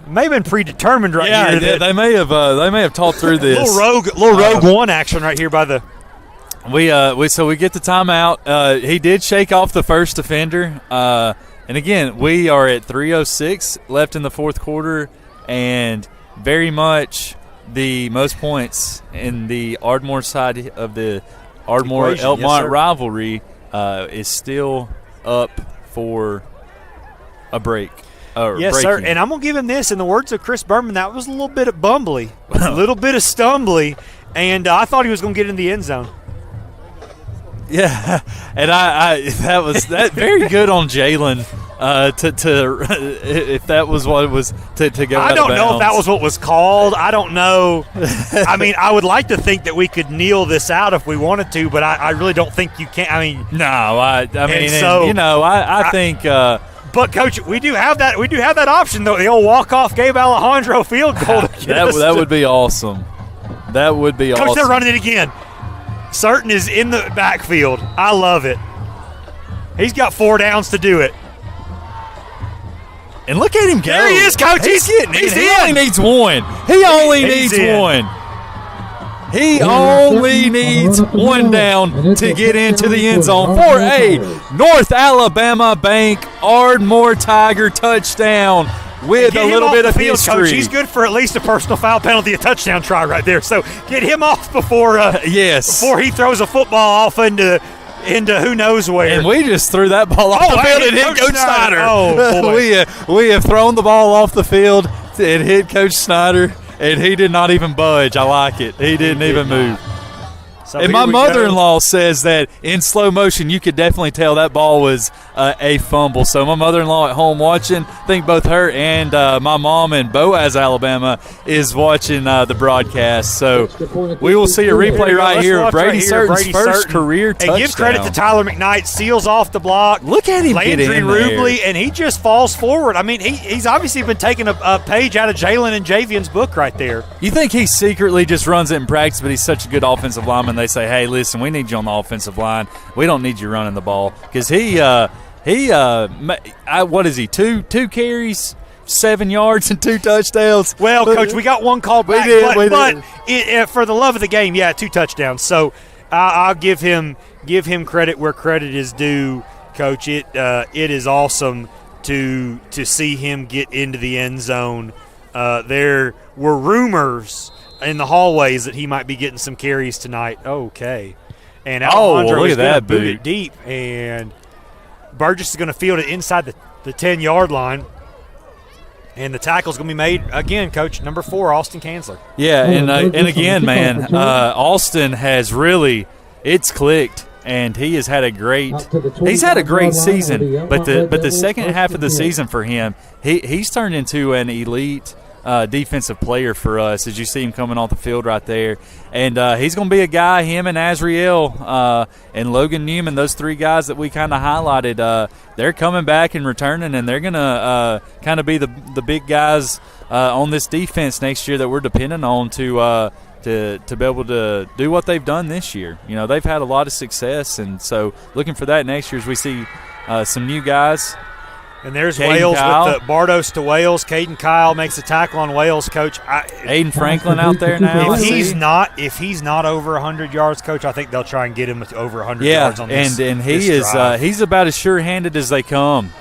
Speaker 2: may have been predetermined right here.
Speaker 3: Yeah, they may have talked through this.
Speaker 2: little rogue one action right here by the.
Speaker 3: We get the timeout. He did shake off the first defender. And again, we are at 3:06 left in the fourth quarter, and very much the most points in the Ardmore side of the Ardmore-Elkmont rivalry is still up for a break.
Speaker 2: Yes, sir. And I'm going to give him this. In the words of Chris Berman, that was a little bit of bumbly, a little bit of stumbly, and I thought he was going to get in the end zone.
Speaker 3: Yeah, and I that was very good on Jalen if that was what it was to go out
Speaker 2: I
Speaker 3: of
Speaker 2: don't know if
Speaker 3: bounds.
Speaker 2: that was what was called. I don't know. I mean, I would like to think that we could kneel this out if we wanted to, but I really don't think you can. I mean,
Speaker 3: no, I mean,
Speaker 2: so,
Speaker 3: I think.
Speaker 2: But Coach, we do have that. We do have that option though. The old walk-off Gabe Alejandro field goal.
Speaker 3: That would be awesome. That would be awesome.
Speaker 2: Coach, they're running it again. Certain is in the backfield. I love it. He's got 4 downs to do it.
Speaker 3: And look at him go.
Speaker 2: There he is, Coach.
Speaker 3: He's getting it. He
Speaker 2: in.
Speaker 3: only needs one. He only
Speaker 2: He's
Speaker 3: needs
Speaker 2: in.
Speaker 3: one. He only needs one down to get into the end zone for a North Alabama Bank Ardmore Tiger touchdown with a little bit of history.
Speaker 2: Coach. He's good for at least a personal foul penalty, a touchdown try right there. So get him off before he throws a football off into who knows where.
Speaker 3: And we just threw that ball off the field and hit Coach Snyder.
Speaker 2: Oh, boy.
Speaker 3: we have thrown the ball off the field and hit Coach Snyder, and he did not even budge. I like it. He didn't even move.
Speaker 2: So
Speaker 3: and my mother-in-law says that in slow motion you could definitely tell that ball was a fumble. So my mother-in-law at home watching, I think both her and my mom in Boaz, Alabama, is watching the broadcast. So we will see a replay right here of Brady Certan's first career touchdown.
Speaker 2: And give credit to Tyler McKnight. Seals off the block.
Speaker 3: Look at him get in there.
Speaker 2: Rubley, and he just falls forward. I mean, he's obviously been taking a page out of Jalen and Javian's book right there.
Speaker 3: You think he secretly just runs it in practice, but he's such a good offensive lineman. They say, hey, listen, we need you on the offensive line. We don't need you running the ball. Because what is he, two carries, 7 yards, and 2 touchdowns?
Speaker 2: Well, Coach, we got one called back, but for the love of the game, 2 touchdowns. So I'll give him credit where credit is due, Coach. It is awesome to see him get into the end zone. There were rumors in the hallways that he might be getting some carries tonight. Okay. And Alejandro is going to boot it deep, and Burgess is going to field it inside the 10-yard line. And the tackle's going to be made, again, Coach, number 4, Austin Kanzler.
Speaker 3: Yeah, and again, man, Austin has really – it's clicked, and he has had a great season. But the second half of the season for him, he's turned into an elite defensive player for us, as you see him coming off the field right there. And he's going to be a guy, him and Azriel and Logan Newman, those 3 guys that we kind of highlighted, they're coming back and returning, and they're going to kind of be the big guys on this defense next year that we're depending on to be able to do what they've done this year. You know, they've had a lot of success, and so looking for that next year as we see some new guys.
Speaker 2: And there's
Speaker 3: Caden
Speaker 2: Wales
Speaker 3: Kyle.
Speaker 2: with the Bardos to Wales. Caden Kyle makes a tackle on Wales, Coach.
Speaker 3: Aiden Franklin out there now.
Speaker 2: If he's not over 100 yards, Coach, I think they'll try and get him to over 100 yards on this.
Speaker 3: And he
Speaker 2: this drive.
Speaker 3: he's about as sure-handed as they come.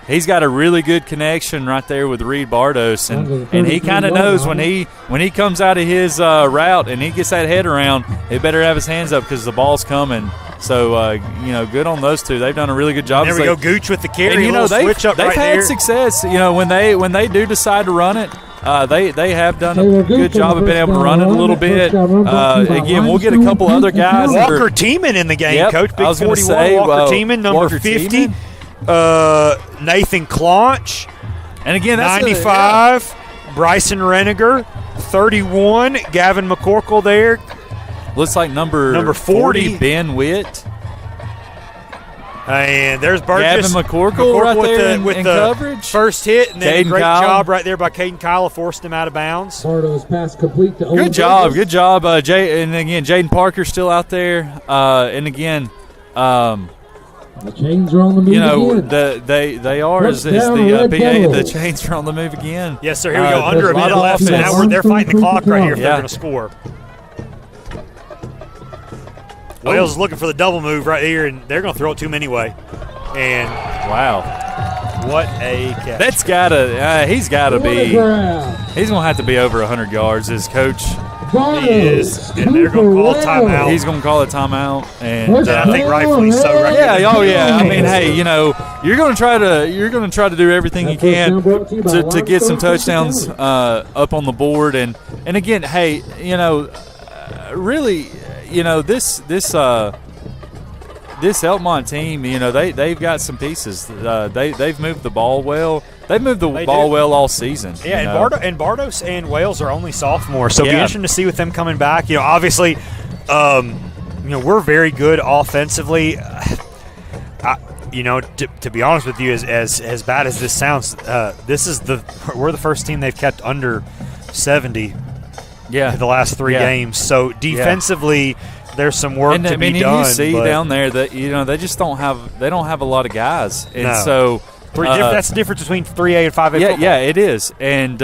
Speaker 3: He's got a really good connection right there with Reed Bardos, and he kind of knows when he comes out of his route and he gets that head around, he better have his hands up because the ball's coming. So, good on those 2. They've done a really good job.
Speaker 2: There we go, Gooch with the carry.
Speaker 3: And,
Speaker 2: switch up
Speaker 3: they've
Speaker 2: right
Speaker 3: had
Speaker 2: there.
Speaker 3: success. When they do decide to run it, they have done a good job of being able to run it a little bit. Again, we'll get a couple other guys.
Speaker 2: Walker Tiemann in the game,
Speaker 3: Yep,
Speaker 2: Coach. Big
Speaker 3: I was
Speaker 2: 41,
Speaker 3: say,
Speaker 2: Walker Tiemann, number
Speaker 3: Walker
Speaker 2: 50. Nathan Claunch,
Speaker 3: and again, that's
Speaker 2: 95. Bryson Reniger, 31. Gavin McCorkle there.
Speaker 3: Looks like number
Speaker 2: 40,
Speaker 3: Ben Witt.
Speaker 2: And there's Burgess.
Speaker 3: Gavin McCorkle right there
Speaker 2: with
Speaker 3: in
Speaker 2: the
Speaker 3: coverage.
Speaker 2: First hit, and then
Speaker 3: Caden
Speaker 2: great
Speaker 3: Kyle.
Speaker 2: job right there by Caden Kyle, forced him out of bounds.
Speaker 1: Bardo's pass complete to
Speaker 3: Good job. And again, Jaden Parker's still out there. And again,
Speaker 1: the chains are on the move again.
Speaker 3: they are as the PA. The chains are on the move again.
Speaker 2: Yes, sir. Here we go. Under a minute left, so now they're fighting the clock right here if they're going to score. Wales is looking for the double move right here, and they're going to throw it to him anyway. And
Speaker 3: wow,
Speaker 2: what a catch!
Speaker 3: That's gotta. He's got to be. He's going to have to be over 100 yards. As coach.
Speaker 2: He is, and they're going to call a timeout.
Speaker 3: He's going to call a timeout, and
Speaker 2: I think rightfully so. Right
Speaker 3: yeah. I mean, hey, you're going to try to do everything you can to get some touchdowns up on the board, and again, hey, really. This this Elkmont team, they've got some pieces. They've moved the ball well. They've moved the ball well all season.
Speaker 2: Yeah, and Bardos and Wales are only sophomores, so it'll be interesting to see with them coming back. Obviously, we're very good offensively. To be honest with you, as bad as this sounds, we're the first team they've kept under 70.
Speaker 3: Yeah,
Speaker 2: the last 3 games. So defensively, there's some work to be done.
Speaker 3: You see down there that they just don't have a lot of guys, and so
Speaker 2: that's the difference between 3A and 5A football.
Speaker 3: Yeah, it is, and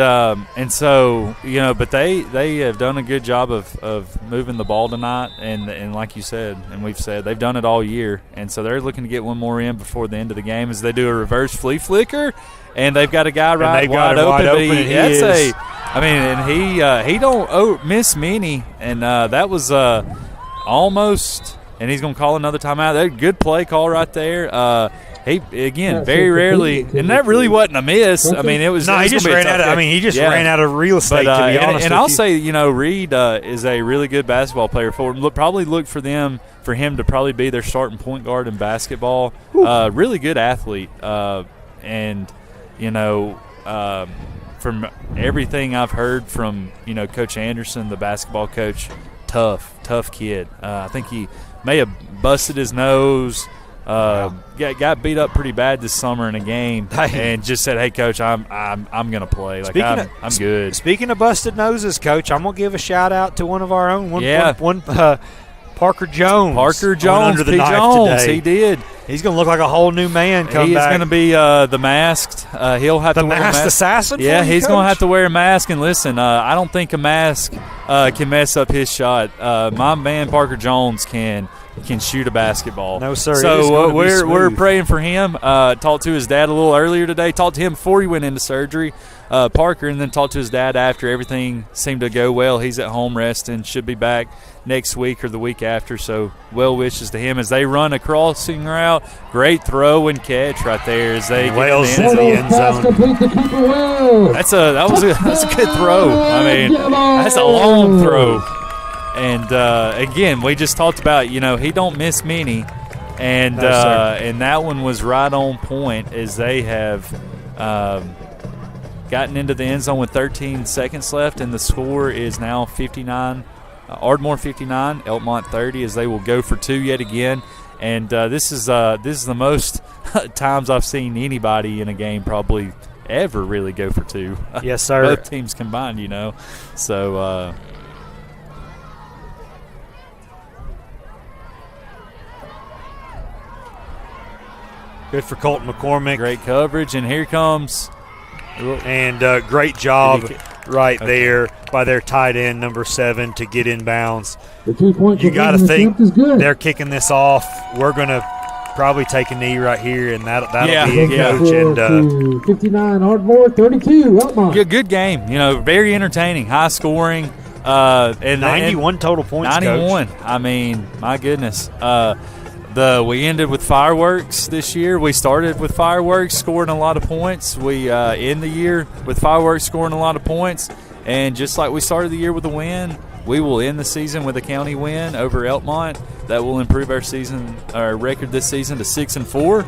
Speaker 3: so but they have done a good job of moving the ball tonight, and like you said, and we've said, they've done it all year, and so they're looking to get one more in before the end of the game as they do a reverse flea flicker, and they've got a guy wide open. He don't miss many, and that was almost, and he's going to call another timeout. That good play call right there. He very rarely, and that really wasn't a miss. It was.
Speaker 2: No, he just ran out of. He just ran out of real estate. To be honest,
Speaker 3: and I'll say, Reed is a really good basketball player. Probably look for him to probably be their starting point guard in basketball. Really good athlete, and from everything I've heard from Coach Anderson, the basketball coach, tough kid. I think he may have busted his nose. Got beat up pretty bad this summer in a game, and just said, "Hey, Coach, I'm gonna play. Like I'm good."
Speaker 2: Speaking of busted noses, Coach, I'm gonna give a shout out to one of our own. Parker Jones.
Speaker 3: Under the knife
Speaker 2: Jones
Speaker 3: today. He did.
Speaker 2: He's going to look like a whole new man coming back.
Speaker 3: He's going to be the masked. He'll have to wear a mask.
Speaker 2: The masked assassin?
Speaker 3: Yeah, he's going to have to wear a mask. And listen, I don't think a mask can mess up his shot. My man Parker Jones can shoot a basketball.
Speaker 2: No, sir.
Speaker 3: So we're praying for him. Talked to his dad a little earlier today. Talked to him before he went into surgery, Parker, and then talked to his dad after. Everything seemed to go well. He's at home resting. Should be back next week or the week after. So well wishes to him as they run a crossing route. Great throw and catch right there as they
Speaker 2: Wales into the end zone.
Speaker 3: That's a good throw. That's a long throw. And again, we just talked about he don't miss many, and that one was right on point as they have gotten into the end zone with 13 seconds left, and the score is now 59. Ardmore 59, Elkmont 30, as they will go for 2 yet again. And this is the most times I've seen anybody in a game probably ever really go for 2.
Speaker 2: Yes, sir.
Speaker 3: Both teams combined, So.
Speaker 2: Good for Colton McCormick.
Speaker 3: Great coverage, and here comes.
Speaker 2: And great job there by their tight end, number 7, to get inbounds.
Speaker 1: The 2-point
Speaker 2: you got to think
Speaker 1: is good.
Speaker 2: They're kicking this off. We're going to probably take a knee right here, and that'll be a coach.
Speaker 1: And 59 Ardmore, 32 Elkmont.
Speaker 3: Good game. Very entertaining, high scoring. And
Speaker 2: 91 total points.
Speaker 3: 91.
Speaker 2: Coach.
Speaker 3: My goodness. We ended with fireworks this year. We started with fireworks, scoring a lot of points. We end the year with fireworks, scoring a lot of points. And just like we started the year with a win, we will end the season with a county win over Elkmont. That will improve our record this season to 6-4.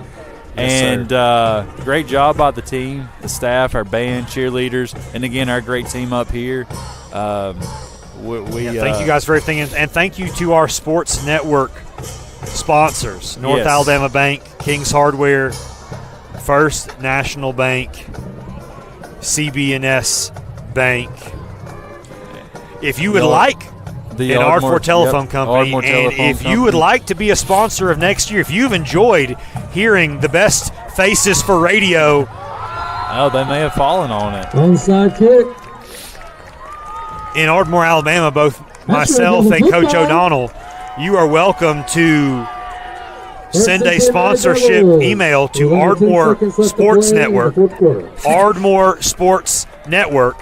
Speaker 2: Yes,
Speaker 3: and great job by the team, the staff, our band, cheerleaders, and again our great team up here.
Speaker 2: Thank you guys for everything, and thank you to our sports network sponsors: North Alabama Bank, King's Hardware, First National Bank, CB&S Bank. If you would like
Speaker 3: the
Speaker 2: Ardmore Telephone Company, you would like to be a sponsor of next year, if you've enjoyed hearing the best faces for radio.
Speaker 3: Oh, they may have fallen on it.
Speaker 1: Onside kick.
Speaker 2: In Ardmore, Alabama, both myself and Coach O'Donnell, you are welcome to send a sponsorship email to Ardmore Sports Network, Ardmore Sports Network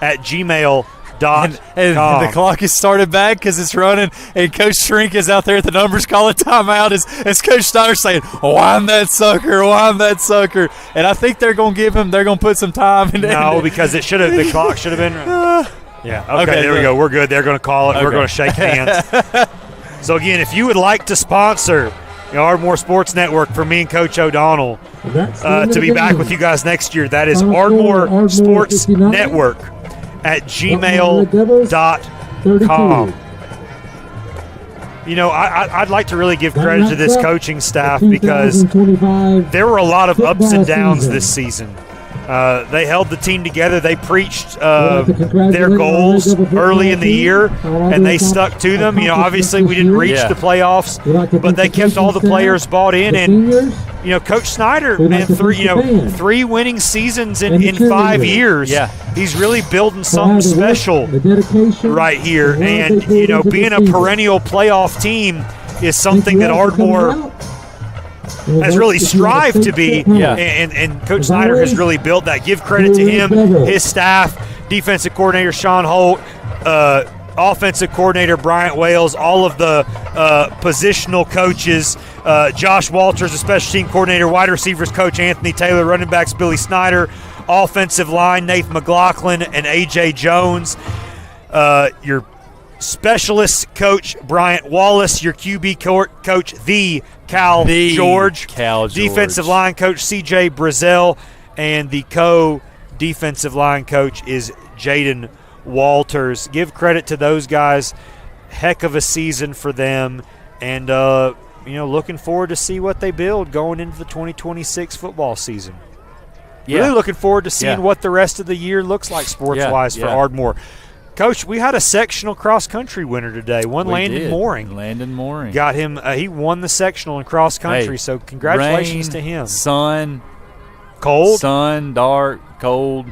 Speaker 2: at gmail.com.
Speaker 3: And the clock has started back because it's running, and Coach Shrink is out there at the numbers calling timeout as Coach Steiner saying, wind that sucker. And I think they're going to put some time in.
Speaker 2: No, because the clock should have been. Yeah, okay, there we go. We're good. They're going to call it. Okay. We're going to shake hands. So, again, if you would like to sponsor Ardmore Sports Network for me and Coach O'Donnell to be back with you guys next year. That is Ardmore Sports Network at gmail.com. I'd like to really give credit to this coaching staff because there were a lot of ups and downs this season. They held the team together. They preached their goals early in the year, and they stuck to them. Obviously we didn't reach the playoffs, but they kept all the players bought in. And Coach Snyder, man, three winning seasons in 5 years. Yeah, he's really building something special right here. And being a perennial playoff team is something that Ardmore has really strived to be, and Coach Snyder has really built that. Give credit to him, his staff, defensive coordinator Sean Holt, offensive coordinator Bryant Wales, all of the positional coaches, Josh Walters, the special team coordinator, wide receivers coach Anthony Taylor, running backs Billy Snyder, offensive line Nathan McLaughlin and A.J. Jones, your specialist coach Bryant Wallace, your QB coach Cal George, defensive line coach C.J. Brazel, and the co-defensive line coach is Jaden Walters. Give credit to those guys. Heck of a season for them, and looking forward to see what they build going into the 2026 football season. Really looking forward to seeing what the rest of the year looks like sports-wise for Ardmore. Coach, we had a sectional cross-country winner today. Landon Mooring.
Speaker 3: Landon Mooring.
Speaker 2: Got him. He won the sectional in cross-country, so congratulations to him.
Speaker 3: Sun.
Speaker 2: Cold?
Speaker 3: Sun, dark, cold.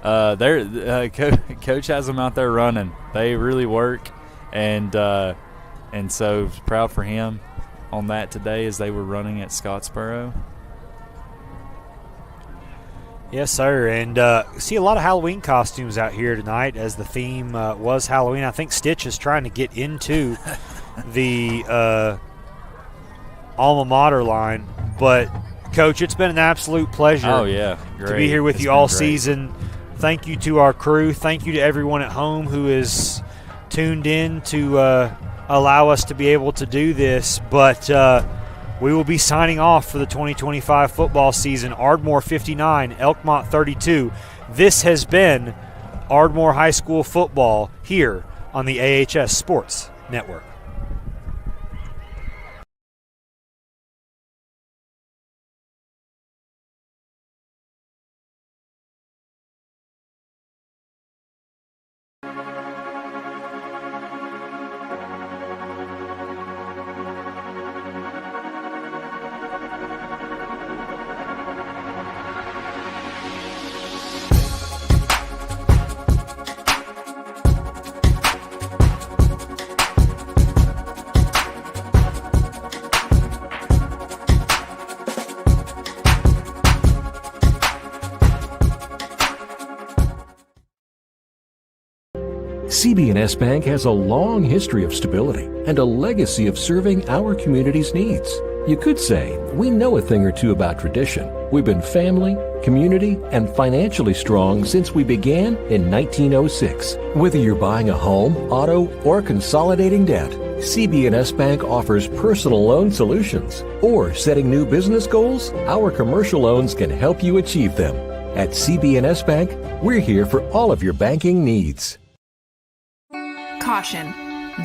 Speaker 3: Coach has them out there running. They really work, and so proud for him on that today as they were running at Scottsboro.
Speaker 2: Yes, sir, and see a lot of Halloween costumes out here tonight as the theme was Halloween. I think Stitch is trying to get into the alma mater line. But, Coach, it's been an absolute pleasure to be here with you all season. Thank you to our crew. Thank you to everyone at home who is tuned in to allow us to be able to do this. But we will be signing off for the 2025 football season. Ardmore 59, Elkmont 32. This has been Ardmore High School football here on the AHS Sports Network.
Speaker 5: CB&S Bank has a long history of stability and a legacy of serving our community's needs. You could say we know a thing or two about tradition. We've been family, community, and financially strong since we began in 1906. Whether you're buying a home, auto, or consolidating debt, CB&S Bank offers personal loan solutions. Or setting new business goals, our commercial loans can help you achieve them. At CB&S Bank, we're here for all of your banking needs.
Speaker 6: Caution.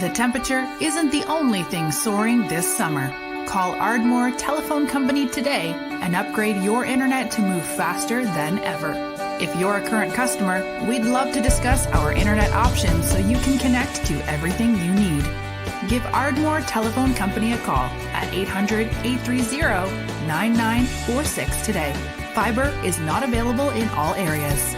Speaker 6: The temperature isn't the only thing soaring this summer. Call Ardmore Telephone Company today and upgrade your internet to move faster than ever. If you're a current customer, we'd love to discuss our internet options so you can connect to everything you need. Give Ardmore Telephone Company a call at 800-830-9946 today. Fiber is not available in all areas.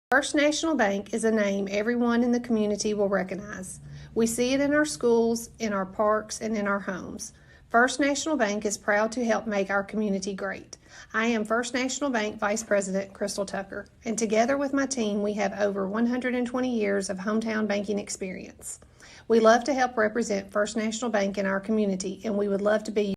Speaker 7: First National Bank is a name everyone in the community will recognize. We see it in our schools, in our parks, and in our homes. First National Bank is proud to help make our community great. I am First National Bank Vice President Crystal Tucker, and together with my team, we have over 120 years of hometown banking experience. We love to help represent First National Bank in our community, and we would love to be